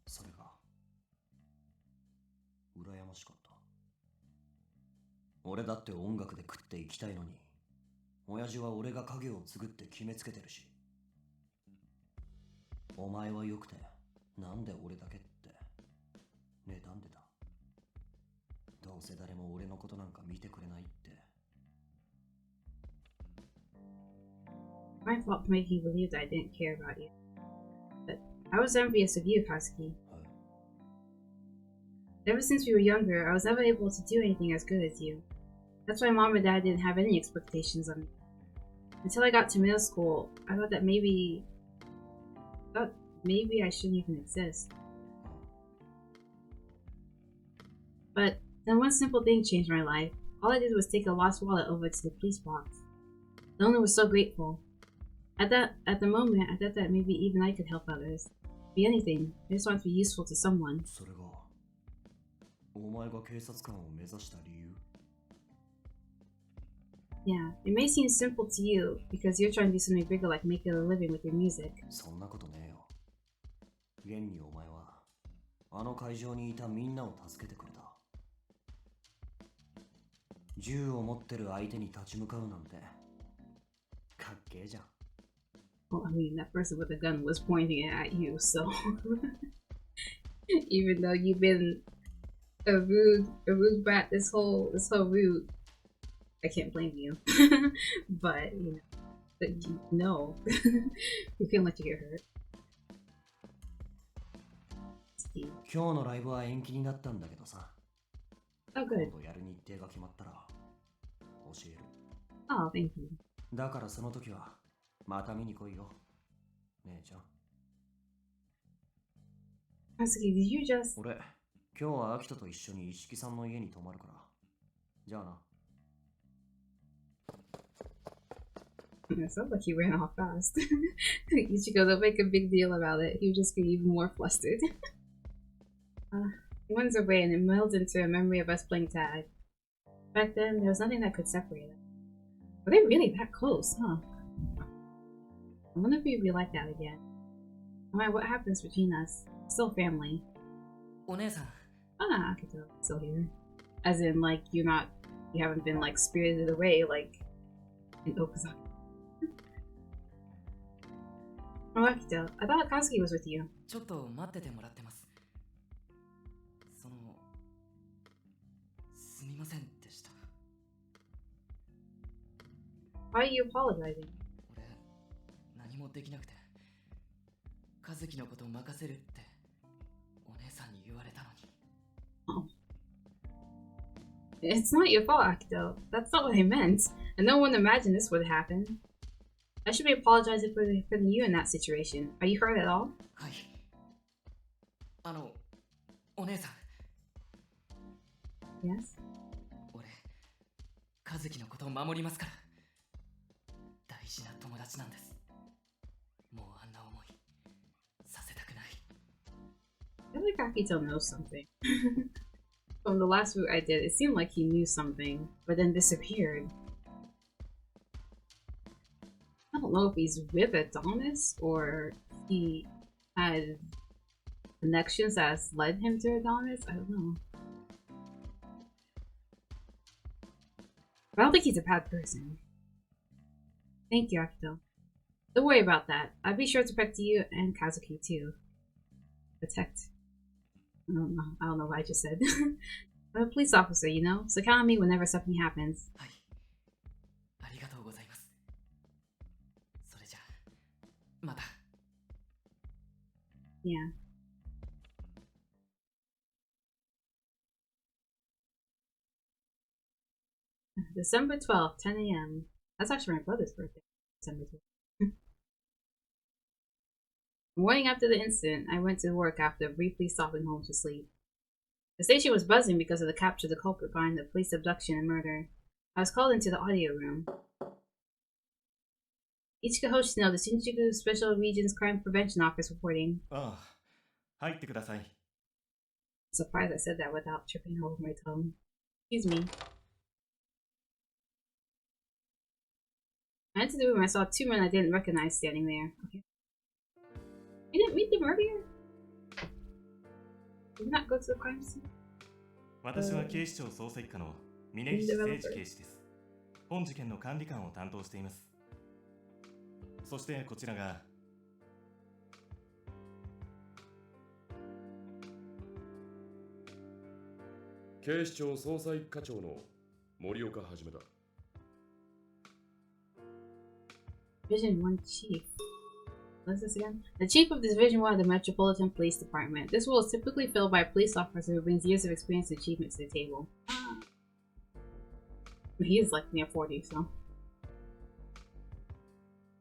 それが羨ましかった。俺だって音楽で食っていきたいのに、親父は俺が家業を継ぐって決めつけてるし。お前はよくてなんで俺だけって妬んでた。どうせ誰も俺のことなんか見てくれないって。My fault for making you believe that I didn't care about you. But I was envious of you, Kazuki. Ever since we were younger, I was never able to do anything as good as you. That's why Mom and Dad didn't have any expectations on me. Until I got to middle school, I thought that maybe I shouldn't even exist. But then one simple thing changed my life. All I did was take a lost wallet over to the police box. The owner was so grateful. At the moment, I thought that maybe even I could help others. Be anything. I just wanted to be useful to someone. それがお前が警察官を目指した理由。Yeah, it may seem simple to you because you're trying to do something bigger like making a living with your music. そんなことねえよ。現にお前はあの会場にいたみんなを助けてくれた。銃を持ってる相手に立ち向かうなんてかっけえじゃん。Well, I mean, that person with the gun was pointing it at you, so even though you've been a rude brat this whole route, I can't blame you. But you know, you can't let you get hurt. 今日のライブは延期になったんだけどさ、Oh, 今 good. 度やる日程が決まったら教える。 Oh, thank you. だからその時はまた見に来いよ、姉ちゃん。 Katsuki, did you just... 俺、今日はアキトと一緒に一色さんの家に泊まるから。じゃあな。 It sounds like he ran off fast. Ichigo, don't make a big deal about it. He would just get even more flustered. He went away and it melded into a memory of us playing tag. Back then, there was nothing that could separate us. Were they really that close, huh? I wonder if we'd be like that again. No matter what happens between us, still family. お姉さん、 Ah, Akito, still here. As in, like, you haven't been, like, spirited away, like, in Okazaki. Oh, Akito, I thought Katsuki was with you. ちょっと待っててもらってます。すみませんでした。 Why are you apologizing? 俺、何もできなくて、和樹のことを任せるってお姉さんに言われたのに。 Oh. It's not your fault, Akito. That's not what I meant. And no one imagined this would happen. I should be apologizing for putting you in that situation. Are you hurt at all? はい。お姉さん。 Yes? 俺、和樹のことを守りますから。大事な友達なんです。もうあんな思いさせたくない。 I feel like Akito knows something. From the last route I did, it seemed like he knew something, but then disappeared. I don't know if he's with Adonis or he had connections that has led him to Adonis. I don't know. But I don't think he's a bad person. Thank you, Akito. Don't worry about that. I'll be sure to protect you and Kazuki too. Protect. I don't know what I just said. I'm a police officer, you know? So count on me whenever something happens. はい。ありがとうございます。それじゃあ、また。Yeah. December 12th, 10 a.m. That's actually my brother's birthday. December 12th. The morning after the incident, I went to work after briefly stopping home to sleep. The station was buzzing because of the capture of the culprit behind the police abduction and murder. I was called into the audio room. Ichika Hoshino, the Shinjuku Special Regions Crime Prevention Office reporting. ああ、入ってください。 Surprised I said that without tripping over my tongue. Excuse me. I entered the room and I saw two men I didn't recognize standing there. Okay. You didn't meet them earlier? Did you not go to the crime scene? 私は警視庁捜査一課の峯岸誠二警視です。本事件の管理官を担当しています。そしてこちらが警視庁捜査一課長の森岡はじめだ。 Division 1 Chief. What's this again? The Chief of Division 1 of the Metropolitan Police Department. This role is typically filled by a police officer who brings years of experience and achievement to the table. He is like near 40, so.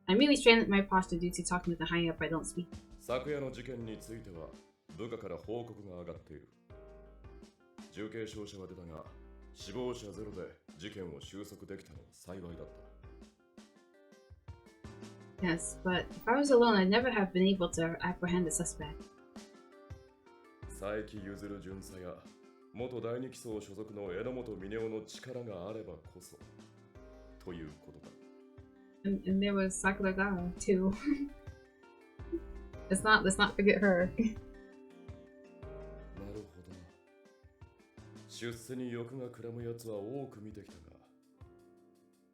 I immediately straightened my posture due to talking with the high up I don't speak. 昨夜の事件については部下から報告が上がっている。重軽傷者は出たが、死亡者ゼロで事件を収束できたのは幸いだった。 Yes, but if I was alone, I'd never have been able to apprehend the suspect. 佐伯譲る巡査や元第二機捜所属の榎本峰夫の力があればこそということだ。 And there was Sakura Gara too. let's not forget her. なるほどな。出世に欲がくらむ奴は多く見てきたが、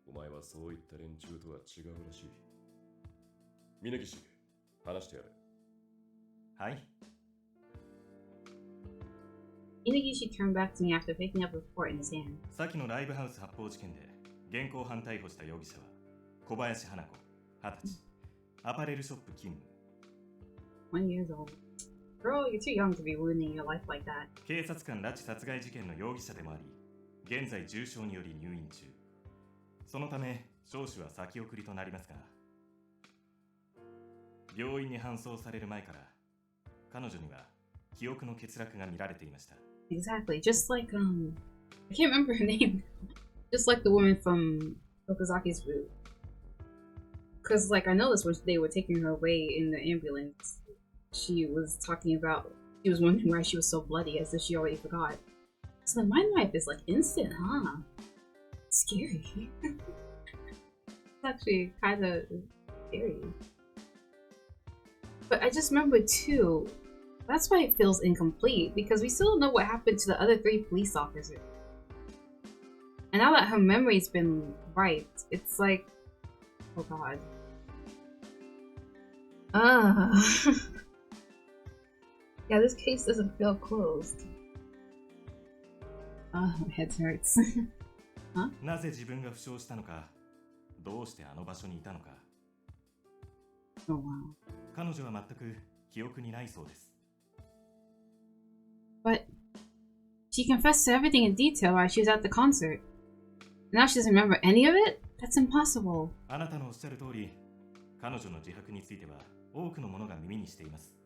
お前はそういった連中とは違うらしい。峯岸、話してやれ。はい。 Inagishi turned back to me after picking up a report in his hand. 先のライブハウス発砲事件で現行犯逮捕した容疑者は小林花子、20歳、アパレルショップ勤務。1 year old. Girl, you're too young to be ruining your life like that. 警察官拉致殺害事件の容疑者でもあり、現在重傷により入院中。そのため、聴取は先送りとなりますが、病院に搬送される前から、彼女には記憶の欠落が見られていました。Exactly, just like, I can't remember her name. Just like the woman from Okazaki's route. Because, like, I noticed when they were taking her away in the ambulance, she was talking about, she was wondering why she was so bloody, as if she already forgot. So the mind wipe is, like, instant, huh? Scary. It's actually kind of scary. But I just remember, too, that's why it feels incomplete, because we still don't know what happened to the other 3 police officers. And now that her memory's been wiped, it's like, oh god. Yeah, this case doesn't feel closed. My head hurts. Huh? なぜ自分が負傷したのか、どうしてあの場所にいたのか。Oh wow. 彼女は全く記憶にないそうです。But she confessed to everything in detail while she was at the concert. Now she doesn't remember any of it? That's impossible. あなたのおっしゃる通り、彼女の自白については多くの者が耳にしています。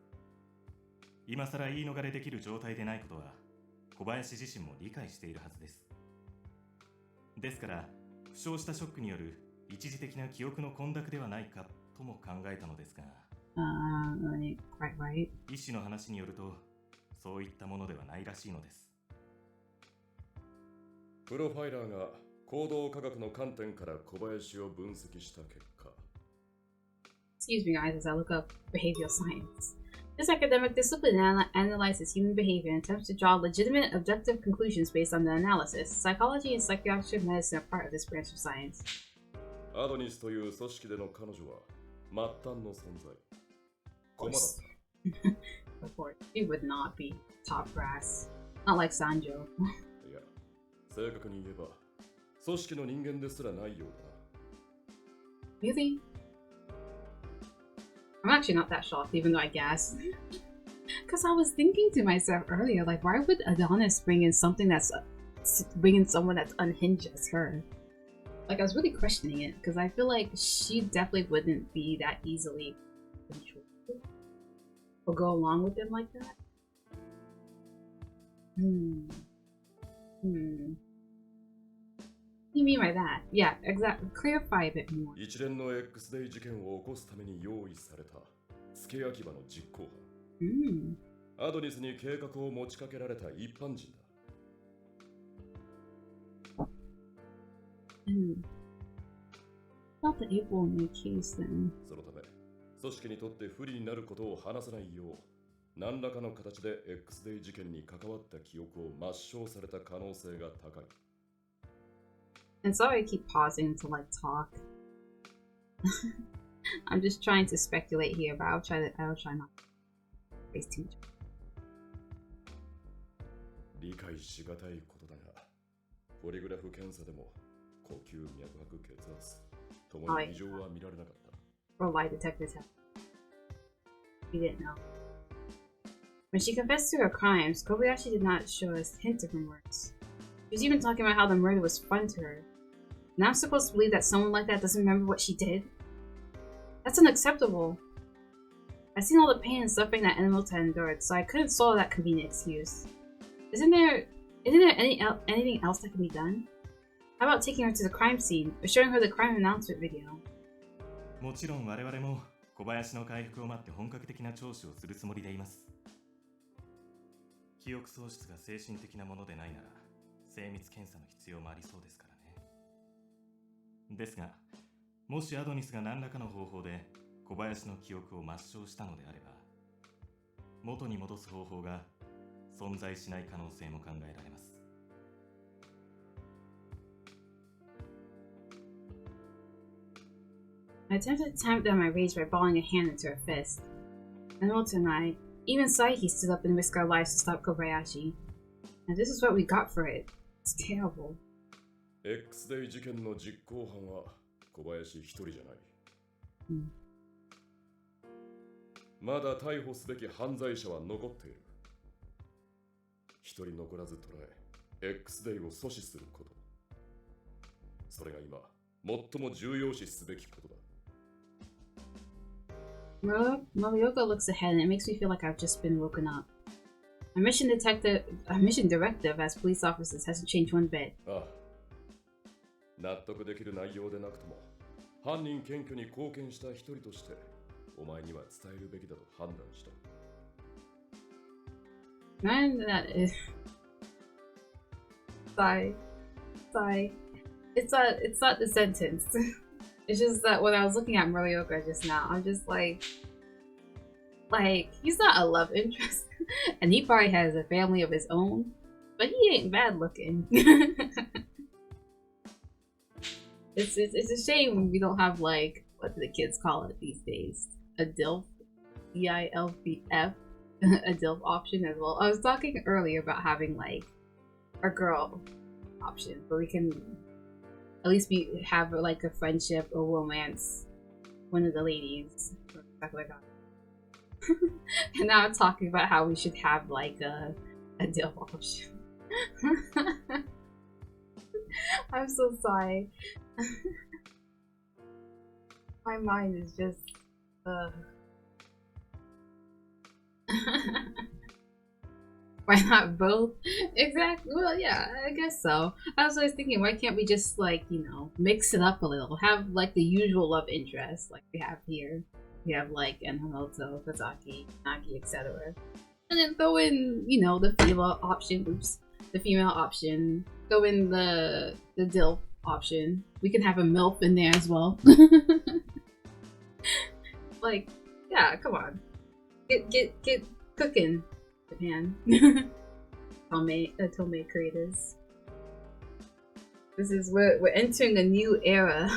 今さら言い逃れできる状態でないことは小林自身も理解しているはずです。ですから負傷したショックによる一時的な記憶の混濁ではないかとも考えたのですが、right. 医師の話によるとそういったものではないらしいのです。プロファイラーが行動科学の観点から小林を分析した結果。 Excuse me guys as I look up behavioral science. This academic discipline analyzes human behavior and attempts to draw legitimate, objective conclusions based on the analysis. Psychology and psychiatric medicine are part of this branch of science. アドニスという組織での彼女は末端の存在。駒だった。Of course, she would not be top brass. Not like Sanjo. いや、正確に言えば、組織の人間ですらないようだな。Really? I'm actually not that shocked, even though I guess. Because I was thinking to myself earlier, like, why would Adonis bring in something that's bring in someone that's unhinged as her? Like, I was really questioning it because I feel like she definitely wouldn't be that easily controlled or go along with them like that. What do you mean by that? Yeah, exactly. Clarify a bit more. 一連の X デイ事件を起こすために用意された付け焼き場の実行犯。アドニスに計画を持ちかけられた一般人だ。Not the April in the case then. そのため、組織にとって不利になることを話さないよう、何らかの形で X デイ事件に関わった記憶を抹消された可能性が高い。And sorry I keep pausing to like talk. I'm just trying to speculate here, but I'll try not to waste too much. 理解しがたいことだが、ポリグラフ検査でも呼吸、脈拍、血圧、ともに異常は見られなかった。Or lie detectors have. We didn't know. When she confessed to her crimes, Kobayashi did not show a hint of remorse. She was even talking about how the murder was fun to her. And I'm supposed to believe that someone like that doesn't remember what she did? That's unacceptable. I've seen all the pain and suffering that Enomoto endured, so I couldn't swallow that convenient excuse. Isn't there anything else that can be done? How about taking her to the crime scene, or showing her the crime announcement video? もちろん我々も小林の回復を待って本格的な聴取をするつもりでいます。記憶喪失が精神的なものでないなら、精密検査の必要もありそうですからね。ですが、もしアドニスが何らかの方法で小林の記憶を抹消したのであれば、元に戻す方法が存在しない可能性も考えられます。I attempted to tamp down my rage by balling a hand into her fist. Enomoto and I, even Saiki, stood up and risked our lives to stop Kobayashi. And this is what we got for it. It's terrible. X デイ事件の実行犯は小林一人じゃない。まだ逮捕すべき犯罪者は残っている。一人残らず捕らえ、X デイを阻止すること。それが今、最も重要視すべきことだ。Morioka looks ahead and it makes me feel like I've just been woken up. Our mission directive as police officers hasn't changed one bit. ああ。納得できる内容でなくとも、犯人検挙に貢献した一人として、お前には伝えるべきだと判断した。Man, that is... Sigh. It's not the sentence. It's just that when I was looking at Morioka just now, I'm just like, he's not a love interest. And he probably has a family of his own, but he ain't bad looking. It's a shame we don't have, like, what do the kids call it these days? A DILF? DILF? A DILF option as well. I was talking earlier about having, like, a girl option, where we can at least have, like, a friendship or romance one of the ladies. Exactly like that. And now I'm talking about how we should have, like, a DILF option. I'm so sorry. My mind is just Why not both? Exactly. Well, yeah, I guess so. I was always thinking, why can't we just, like, you know, mix it up a little? Have, like, the usual love interest, like we have here. We have, like, Enomoto, Kazaki, Nagi, etc. And then throw in, you know, the female option. Oops. The female option. Throw in the DILF option. We can have a MILF in there as well. Like, yeah, come on. Get cooking, Japan. Tomei creators. We're entering a new era.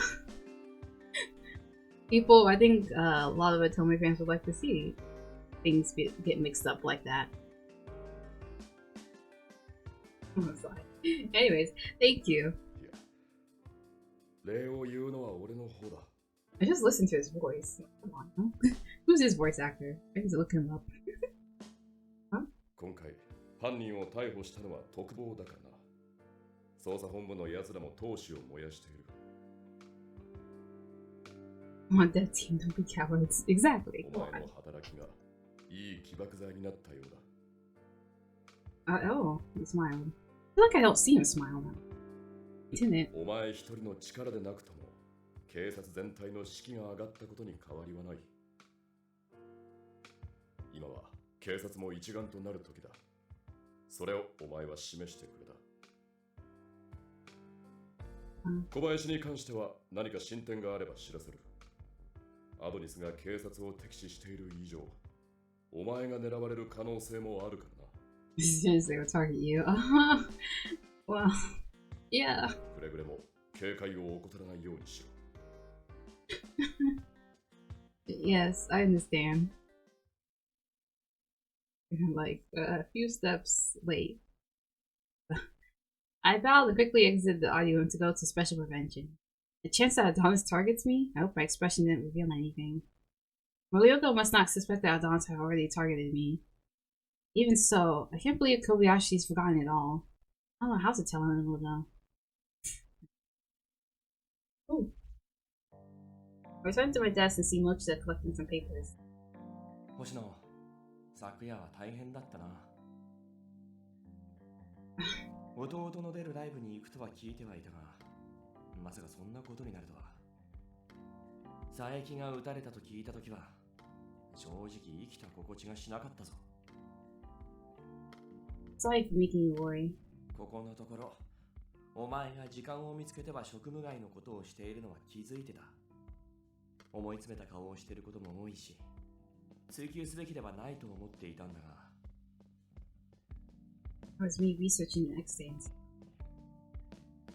People, I think a lot of Otome fans would like to see things get mixed up like that. Oh, sorry. Anyways, thank you. I just listened to his voice. Come on, huh? Who's his voice actor? I need to look him up. Huh? 今回、犯人を逮捕したのは特防だからな。捜査本部の奴らも闘志を燃やしている。I want that team to be cowards. Exactly. お前の働きがいい起爆剤になったようだ。Oh, he smiled. I feel like I don't see him smile now. Didn't it? お前一人の力でなくとも、警察全体の士気が上がったことに変わりはない。今は警察も一丸となる時だ。それをお前は示してくれた。小林に関しては何か進展があれば知らせる。アドニスが警察を敵視している以上、お前が狙われる可能性もあるからな。Seriously, we'll target you. Well, yeah. くれぐれも警戒を怠らないようにしろ。Yes, I understand. Like, a few steps late. I bow to quickly exit the audio room to go to special prevention. The chance that Adonis targets me? I hope my expression didn't reveal anything. Morioka must not suspect that Adonis had already targeted me. Even so, I can't believe Kobayashi's forgotten it all. I don't know how to tell him though. Ooh. I return to my desk and see Mochida collecting some papers. 星野、昨夜は大変だったな。弟の出るライブに行くとは聞いてはいたが、まさかそんなことになるとは。佐伯が撃たれたと聞いたときは、正直生きた心地がしなかったぞ。Sorry for making you worry. ここのところ、お前が時間を見つけては職務外のことをしているのは気づいてた。思い詰めた顔をしていることも多いし、追求すべきではないと思っていたんだが。It was me researching the X-Stains.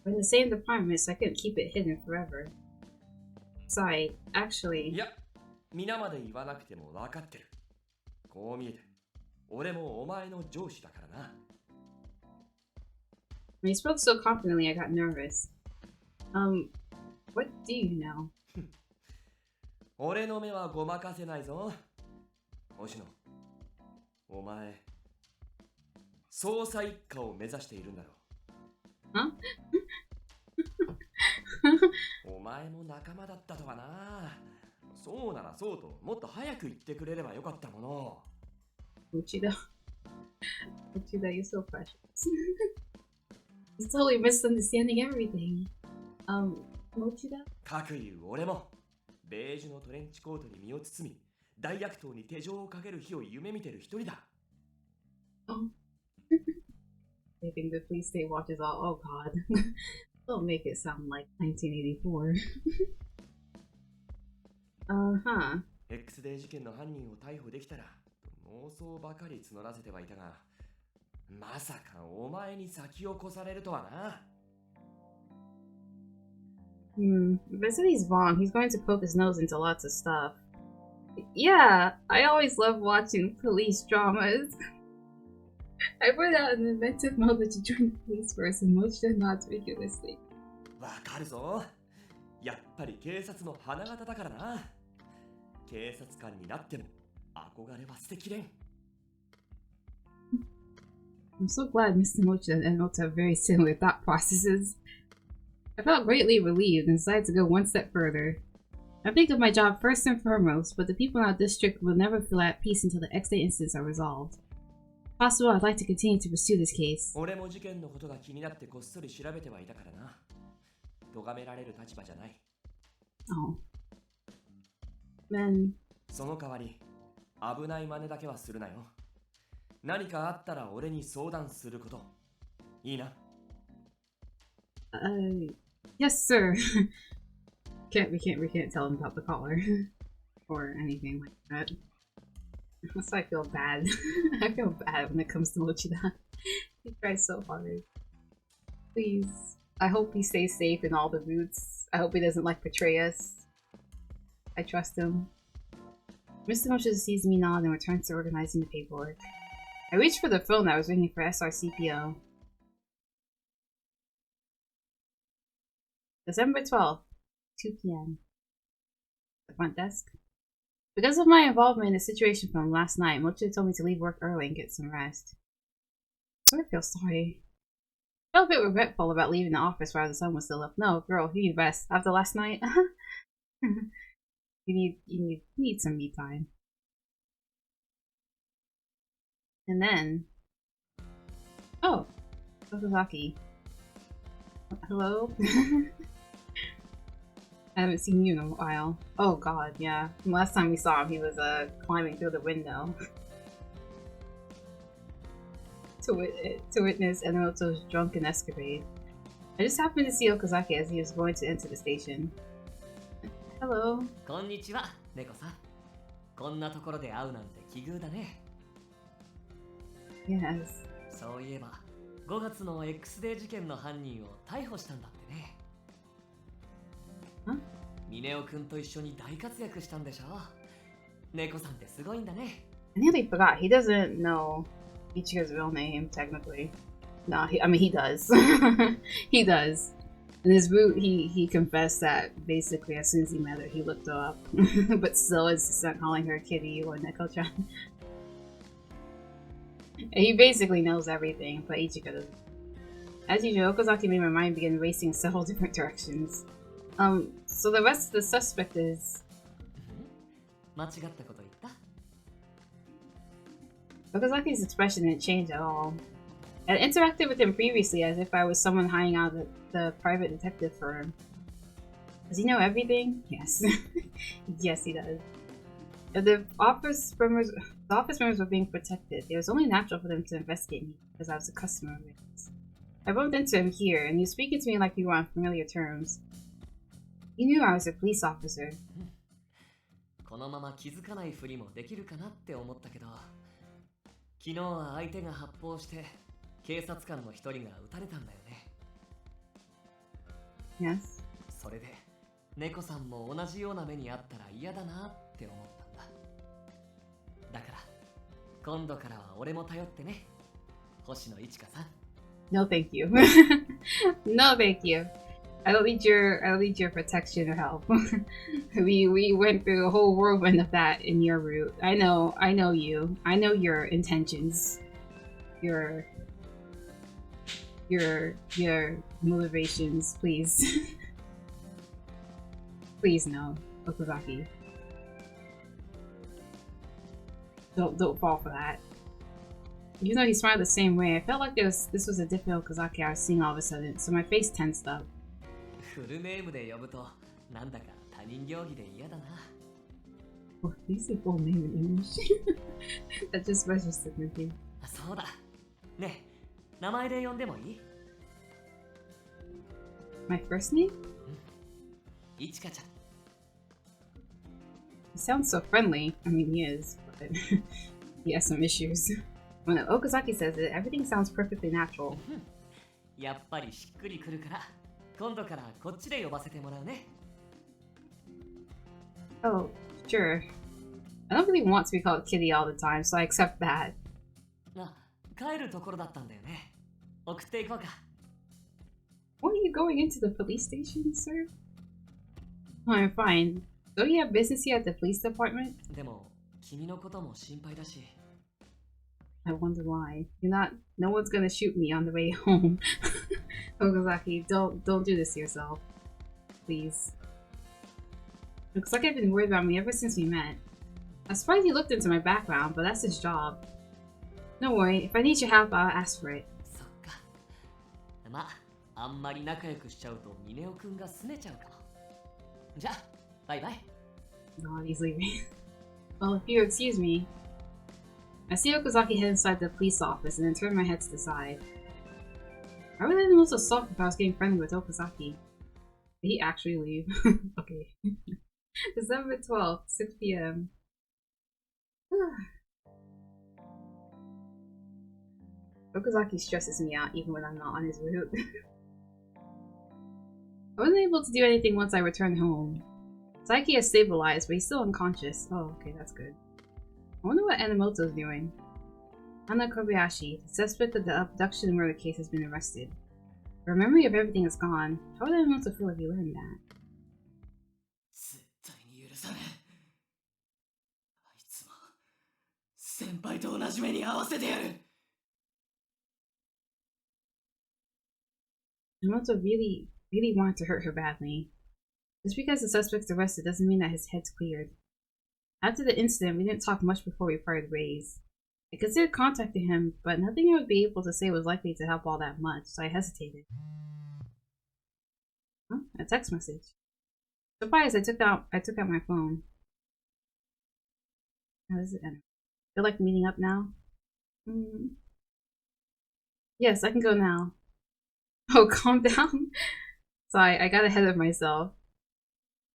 We're in the same department, so I couldn't keep it hidden forever. Sorry, actually... いや、皆まで言わなくても分かってる。こう見えて、俺もお前の上司だからな。When you spoke so confidently, I got nervous. What do you know? 俺の目はごまかせないぞ。星野、お前、捜査一課を目指しているんだろう。Huh? お前も仲間だったとはな。そうならそうと、もっと早く言ってくれればよかったもの。Uchida. Uchida, you're so precious. He's totally misunderstanding everything. Uchida? かくいう俺も、ベージュのトレンチコートに身を包み、大悪党に手錠をかける日を夢見てる一人だ。Oh. I think the police state watch is all, oh god. Don't make it sound like 1984. Uh-huh. X デー事件の犯人を逮捕できたら、妄想ばかり募らせてはいたが、まさかお前に先を越されるとはな。But so he's wrong. He's going to poke his nose into lots of stuff. Yeah, I always love watching police dramas. I put out an inventive mode that you join the police force and most should not ridiculously. わかるぞ。やっぱり警察の花形だからな。警察官になっても憧れは捨てきれん。I'm so glad Mr. Mochi and Enomoto have very similar thought processes. I felt greatly relieved and decided to go one step further. I think of my job first and foremost, but the people in our district will never feel at peace until the X-Day incidents are resolved. If possible, I'd like to continue to pursue this case. 俺も事件のことが気になってこっそり調べてはいたからな。咎められる立場じゃない。Oh. Then... その代わり、危ない真似だけはするなよ。何かあったら俺に相談すること。いいな。Yes, sir. we can't tell him about the collar or anything like that. So I feel bad. I feel bad when it comes to Mochida. He tries so hard. Please. I hope he stays safe in all the boots. I hope he doesn't betray us. I trust him. Mr. Mochida sees me nod and returns to organizing the paperwork. I reached for the phone that was ringing for SRCPO. December 12th, 2 p.m. The front desk. Because of my involvement in the situation from last night, Mochida told me to leave work early and get some rest. I feel sorry. I felt a bit regretful about leaving the office while the sun was still up. No, girl, you need rest. After last night, you need some me time. And then, oh, Okazaki. Hello? I haven't seen you in a while. Oh god, yeah. Last time we saw him, he was climbing through the window to witness Enomoto's drunken escapade. I just happened to see Okazaki as he was going to enter the station. Hello. こんにちは、猫さん。こんなところで会うなんて奇遇だね。Yes. そういえば、5月の X デー事件の犯人を逮捕したんだってね。ミネオくんと一緒に大活躍したんでしょ。猫さんってすごいんだね。I nearly forgot. He doesn't know Ichigo's real name, technically. No, I mean, he does. He does. In his boot, he confessed that basically as soon as he met her, he looked her up. But still is not calling her Kitty or Neko-chan. He basically knows everything, but Ichigo doesn't. As usual, Okazaki made my mind begin racing in several different directions. So the rest of the suspect is... 間違ったこと言った？ Okazaki's expression didn't change at all. I had interacted with him previously as if I was someone hiding out at the private detective firm. Does he know everything? Yes. Yes, he does. If the office members were being protected, it was only natural for them to investigate me because I was a customer of theirs. I bumped into him here, and he was speaking to me like we were on familiar terms. He knew I was a police officer. このまま気づかないふりもできるかなって思ったけど、昨日は相手が発砲して警察官の一人が撃たれたんだよね。Yes. それで猫さんも同じような目にあったら嫌だなって思ったんだ。だから今度からは俺も頼ってね、星野一花さん。No, thank you. No, thank you. I don't need your protection or help. we went through a whole whirlwind of that in your route. I know you. I know your intentions. Your motivations, please. Please no, Okazaki. Don't fall for that. Even though he smiled the same way, I felt like this was a different Okazaki I was seeing all of a sudden, so my face tensed up. フルネームで呼ぶとなんだか他人行儀で嫌だな。Oh, you say full name in English? That just registered with me. そうだ。ねえ、名前で呼んでもいい？ My first name? いちかちゃん。 He sounds so friendly. I mean, he is, but he has some issues. When Okazaki says it, everything sounds perfectly natural. やっぱりしっくりくるから、今度からこっちで呼ばせてもらうね。 Oh, sure. I don't really want to be called Kitty all the time, so I accept that. あ、帰るところだったんだよね。送っていこうか。 What are you going into the police station, sir? Oh, I'm fine. Don't you have business here at the police department? でも、君のことも心配だし。 I wonder why. No one's gonna shoot me on the way home. Okazaki, don't do this to yourself. Please. Looks like I've been worried about me ever since we met. I'm surprised he looked into my background, but that's his job. Don't worry, if I need your help, I'll ask for it. そっか。まあ、あんまり仲良くしちゃうとミネオくんが拗ねちゃうかも。じゃあ、バイバイ。 God, he's leaving. Well, if you excuse me. I see Okazaki head inside the police office and then turn my head to the side. Why would anyone so soft if I was getting friendly with Okazaki? Did he actually leave? Okay. December 12th, 6 p.m. Okazaki stresses me out even when I'm not on his route. I wasn't able to do anything once I returned home. Saiki has stabilized, but he's still unconscious. Oh, okay, that's good. I wonder what Enomoto's doing. Hana Kobayashi, the suspect of the abduction murder case, has been arrested. Her memory of everything is gone. How would Enomoto feel if he learned that? 絶対に許さねえ。あいつも先輩と同じ目に合わせてやる。 Enomoto really wanted to hurt her badly. Just because the suspect's arrested doesn't mean that his head's cleared. After the incident, we didn't talk much before we parted ways. I considered contacting him, but nothing I would be able to say was likely to help all that much, so I hesitated. Huh? A text message. Surprised, I took out my phone. How does it end? Feel like meeting up now? Yes, I can go now. Oh, calm down. Sorry, I got ahead of myself.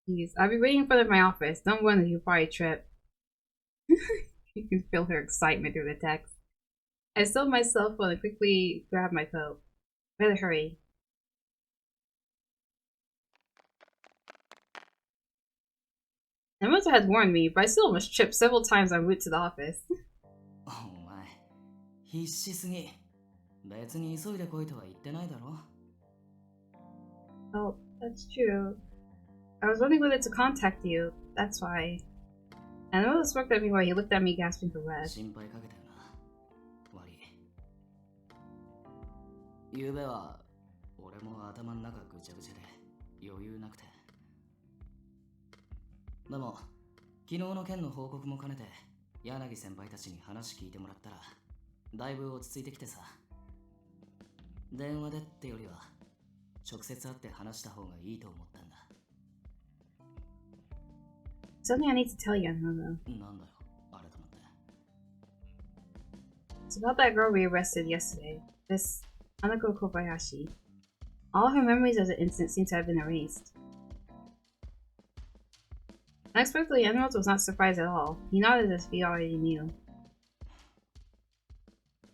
Jeez, I'll be waiting in front of my office. Don't worry, you'll probably trip. You can feel her excitement through the text. I stole my cell phone and quickly grabbed my coat. Better hurry. Enomoto had warned me, but I still almost tripped several times en route to the office. お前、必死すぎ。別に急いで来いとは言ってないだろ。 Oh, that's true. I was wondering whether to contact you. That's why. Enomoto smirked at me while he looked at me gasping for breath. 心配かけたよな。悪い。昨べは俺も頭の中ぐちゃぐちゃで余裕なくて。でも昨日の件の報告も兼ねて柳先輩たちに話聞いてもらったらだいぶ落ち着いてきてさ。電話でってよりは直接会って話した方がいいと思ったんだ。 Something I need to tell you, Enomoto. なんだよ、あれと思って。 It's about that girl we arrested yesterday. This Hanako Kobayashi. All her memories of the incident seem to have been erased. Unexpectedly, Enomoto was not surprised at all. He nodded as if he already knew.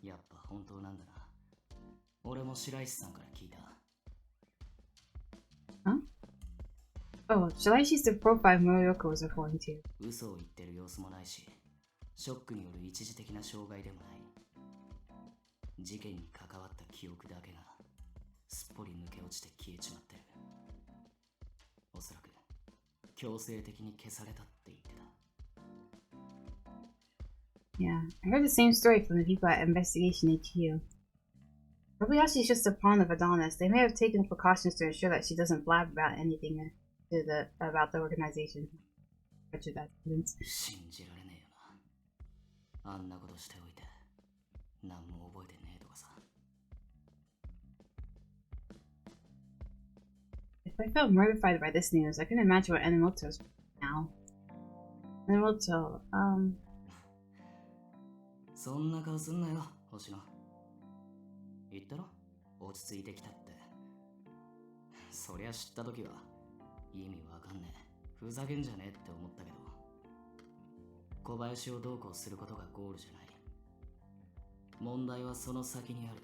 やっぱ本当なんだな。俺も白石さんから聞いた。 Huh? Oh, Shiraishi's the profile Moriyoko was referring to. 嘘を言ってる様子もないし、ショックによる一時的な障害でもない。事件に関わった記憶だけがすっぽり抜け落ちて消えちまってる。おそらく強制的に消されたって言ってた。 Yeah, I heard the same story from the people at Investigation HQ. Kobayashi is just a pawn of Adonis. They may have taken precautions to ensure that she doesn't blab about anything about the organization. Wretched accidents. 信じられねえよな。あんなことしておいて何も覚えてねえとかさ。 If I felt mortified by this news, I couldn't imagine what Enomoto is now. Enomoto, そんな顔すんなよ、星野。言ったろ、落ち着いてきたって。そりゃ知った時は意味わかんねえ、ふざけんじゃねえって思ったけど、小林をどうこうすることがゴールじゃない。問題はその先にある。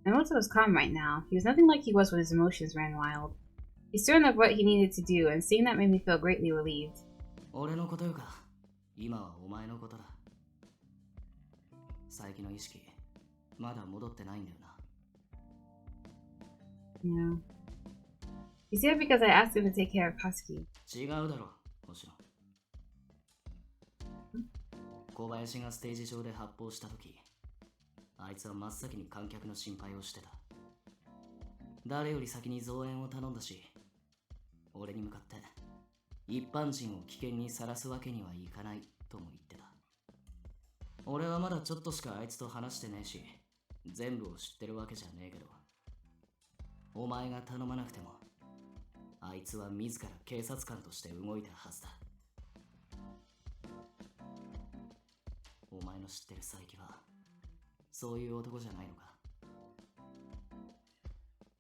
Enomoto was calm right now. He was nothing like he was when his emotions ran wild. He's certain of what he needed to do, and seeing that made me feel greatly relieved. 俺のことよか、今はお前のことだ。佐伯の意識、まだ戻ってないんだよな。Yeah. He said it because I asked him to take care of Husky. 違うだろ、星野。小林がステージ上で発砲した時、あいつは真っ先に観客の心配をしてた。誰より先に増援を頼んだし、俺に向かって一般人を危険にさらすわけにはいかないとも言ってた。俺はまだちょっとしかあいつと話してねえし、全部を知ってるわけじゃねえけど、お前が頼まなくてもあいつは自ら警察官として動いたはずだ。お前の知ってる佐伯はそういう男じゃないのか。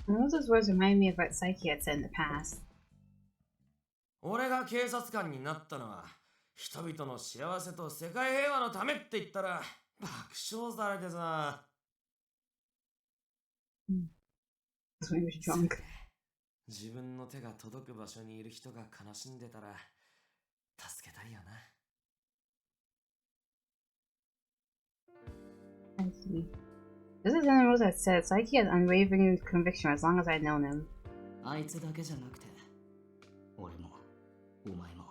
Enomoto's words remind me of what Saiki had said in the past. 俺が警察官になったのは人々の幸せと世界平和のためって言ったら爆笑されてさ。That's when he was drunk. 自分の手が届く場所にいる人が悲しんでたら助けたいよな。I see. Just as Enomoto had said, Saiki had unwavering conviction as long as I'd known him. あいつだけじゃなくて、俺もお前も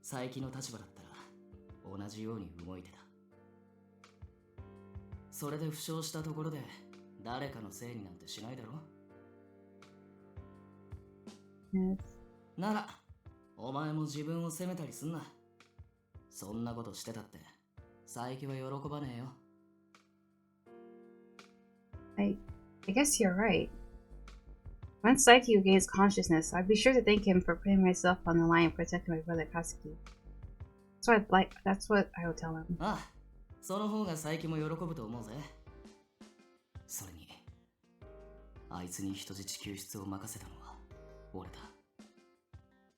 佐伯の立場だったら同じように動いてた。それで負傷したところで誰かのせいになんてしないだろ。 Yes. ならお前も自分を責めたりすんな。そんなことしてたって佐伯は喜ばねえよ。I guess you're right. Once Saiki regains consciousness, I'd be sure to thank him for putting myself on the line and protecting my brother Katsuki. That's what I would tell him. ああ、その方が佐伯も喜ぶと思うぜ。それにあいつに人質救出を任せたのは俺だ。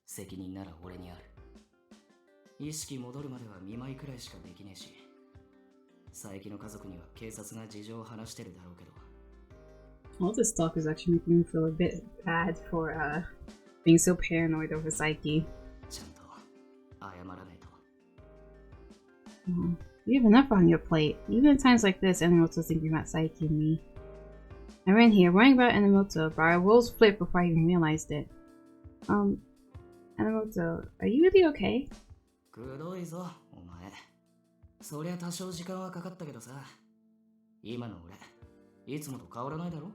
責任なら俺にある。意識戻るまでは見舞いくらいしかできねえし、佐伯の家族には警察が事情を話してるだろうけど。 All this talk is actually making me feel a bit bad for being so paranoid over Saiki. ちゃんと謝らないと。You have enough on your plate. Even in times like this, Enomoto's thinking about Saiki and me. I ran here worrying about Enomoto, but our worlds flipped before I even realized it. Enomoto, are you really okay? くどいぞ、お前。そりゃ多少時間はかかったけどさ、今の俺、いつもと変わらないだろ。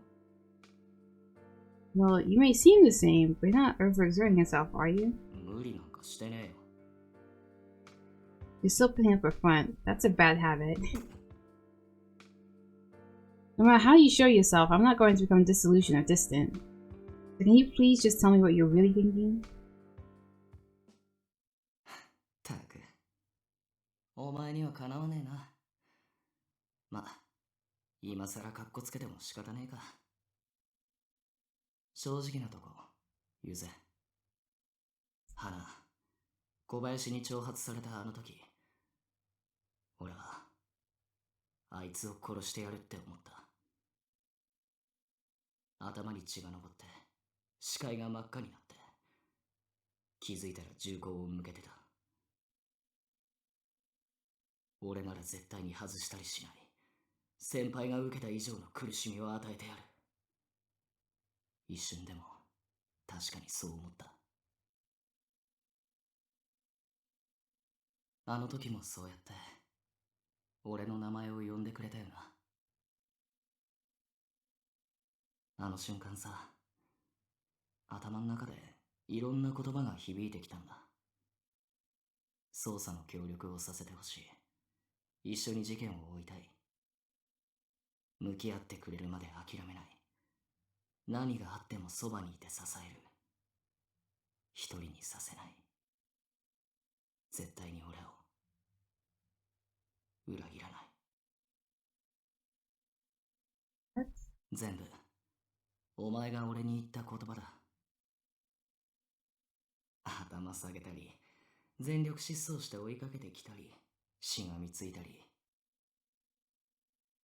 Well, you may seem the same, but you're not overexerting yourself, are you? 無理なんかしてねえよ。 You're still putting up a front. That's a bad habit. No matter how you show yourself, I'm not going to become disillusioned or distant. So can you please just tell me what you're really thinking? たく、お前にはかなわねえな。まあ、今さらカッコつけても仕方ねえか。正直なとこ言うぜ。花、小林に挑発されたあの時、俺はあいつを殺してやるって思った。頭に血が上って視界が真っ赤になって、気づいたら銃口を向けてた。俺なら絶対に外したりしない。先輩が受けた以上の苦しみを与えてやる。一瞬でも確かにそう思った。あの時もそうやって俺の名前を呼んでくれたよな。あの瞬間さ、頭の中でいろんな言葉が響いてきたんだ。捜査の協力をさせてほしい。一緒に事件を追いたい。向き合ってくれるまで諦めない。何があってもそばにいて支える。一人にさせない。絶対に俺を裏切らない。全部お前が俺に言った言葉だ。頭下げたり、全力疾走して追いかけてきたり、しがみついたり、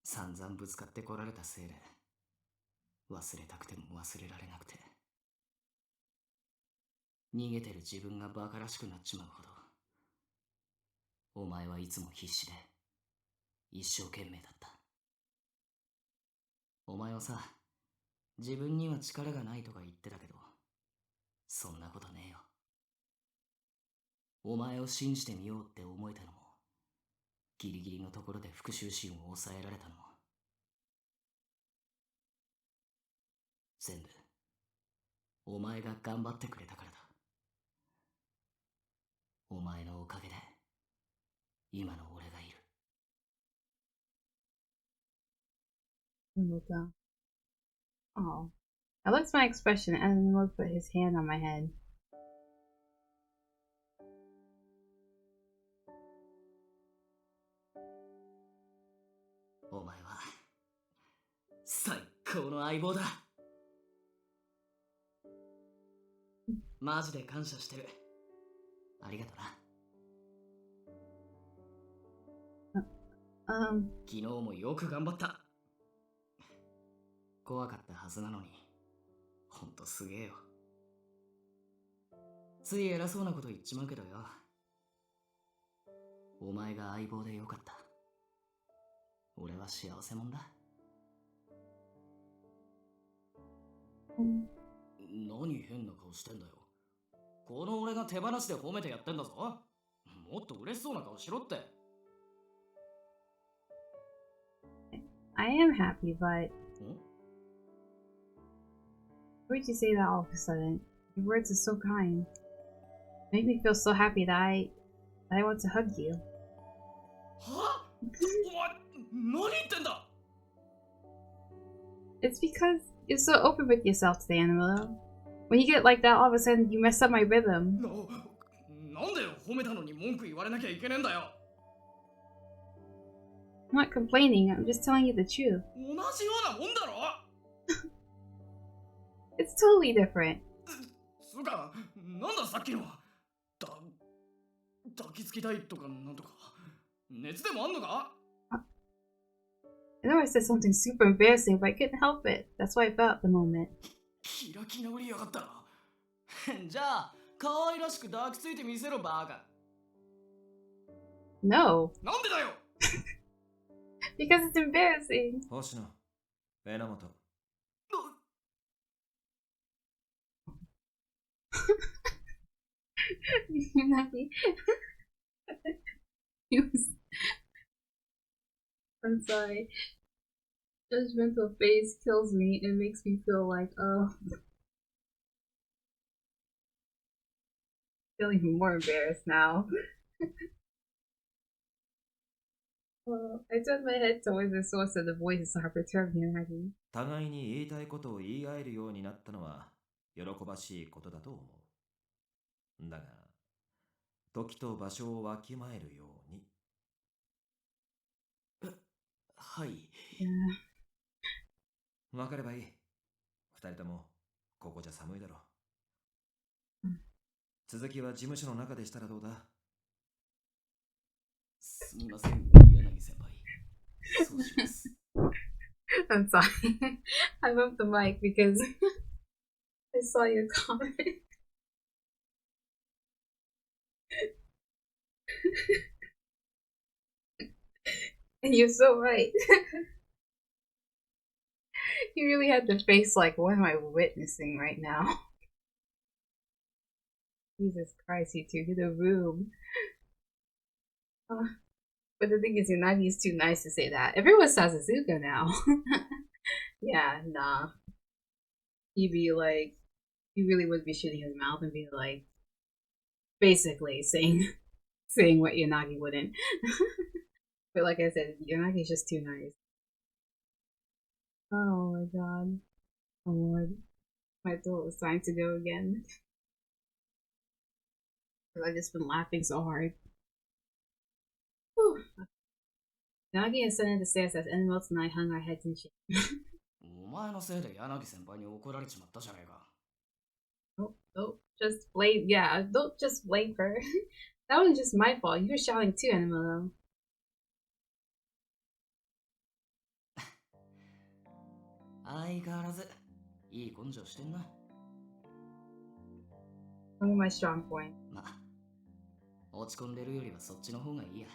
散々ぶつかってこられたせいで忘れたくても忘れられなくて、逃げてる自分がバカらしくなっちまうほど、お前はいつも必死で一生懸命だった。お前はさ、自分には力がないとか言ってたけど、そんなことねえよ。お前を信じてみようって思えたのも、ギリギリのところで復讐心を抑えられたのも、全部お前が頑張ってくれたからだ。お前のおかげで今の俺がいる。Enomoto. Oh. I looked my expression and Enomoto put his hand on my head. お前は最高の相棒だ。マジで感謝してる。ありがとな。昨日もよく頑張った。怖かったはずなのに、ほんとすげえよ。つい偉そうなこと言っちまうけどよ。お前が相棒でよかった。俺は幸せもんだ。何変な顔してんだよ。この俺が手放しで褒めてやってんだぞ。もっと嬉しそうな顔しろって。I am happy, but why'd you say that all of a sudden? Your words are so kind. Make me feel so happy that I want to hug you. は？お前、何言ってんだ? It's because you're so open with yourself today, Enomoto. When you get like that, all of a sudden you mess up my rhythm. なんで褒めたのに文句言われなきゃいけねえんだよ。I'm not complaining, I'm just telling you the truth. 同じようなもんだろ。It's totally different. つうか、なんださっきの抱きつきたいとかなんとか。熱でもあんのか? I know I said something super embarrassing, but I couldn't help it. That's what I felt at the moment. 開き直りやがったな。じゃあ、可愛らしく抱きついてみせろ、バカ。No. なんでだよ。Because it's embarrassing. 星野、Enomoto. I'm sorry. Judgmental face kills me and makes me feel like, oh. I feel even more embarrassed now. I turned my head towards the source of the voices that are perturbed me and happy. 互いに言いたいことを言い合えるようになったのは喜ばしいことだと思う。だが、時と場所をわきまえるように。はい。わかればいい。二人ともここじゃ寒いだろう。続きは事務所の中でしたらどうだ？すみません、柳先輩。そうします。I'm sorry. I moved the mic because I saw your comment. And you're so right. He really had the face like, what am I witnessing right now? Jesus Christ, he took to the room. But the thing is, Unagi is too nice to say that. If it was Sasuzuka now, yeah, nah. He'd be like, he really would be shitting his mouth and be like, basically saying what Unagi wouldn't. But like I said, Unagi's just too nice. Oh my god. Oh lord. My throat was time to go again. Because I've just been laughing so hard. Whew. Unagi ascended the stairs as Enomoto and I hung our heads in shame. お前のせいで柳先輩に怒られちまったじゃねえか。 Oh, just blame, yeah, don't just blame her. That was just my fault. You were shouting too, Enomoto. 相変わらずいい根性してんな。 One of my strong points. まあ、落ち込んでるよりはそっちの方がいいや。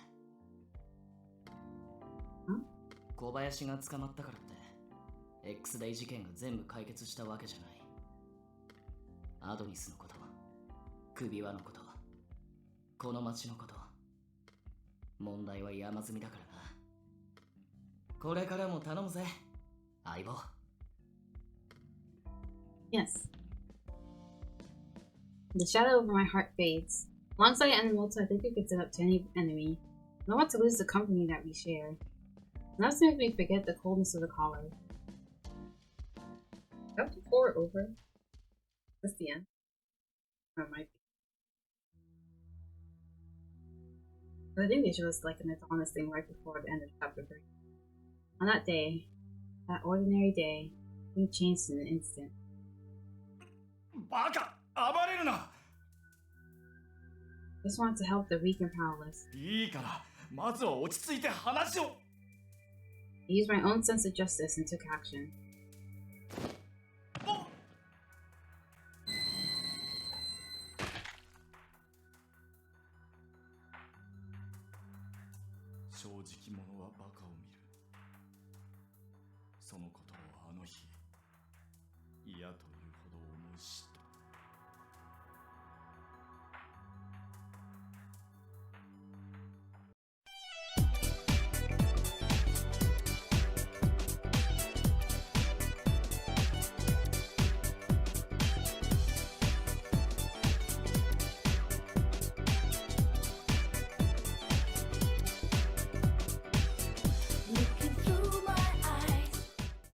小林が捕まったからって X デイ事件が全部解決したわけじゃない。アドニスのこと、首輪のこと、この町のこと、問題は山積みだからな。これからも頼むぜ、相棒。 Yes. The shadow over my heart fades. Alongside Enomoto, I think we could sit up to any enemy. I don't want to lose the company that we share. Enough to make me forget the coldness of the collar. Chapter 4 over. That's the end. Or it might be. But I think they should just like an honest thing right before the end of chapter 3. On that day, that ordinary day, things changed in an instant. バカ、暴れるな。 I just wanted to help the weak and powerless. いいから、まずは落ち着いて話を。 I used my own sense of justice and took action. 正直者はバカを見る。そのことをあの日、嫌というほど思い知っ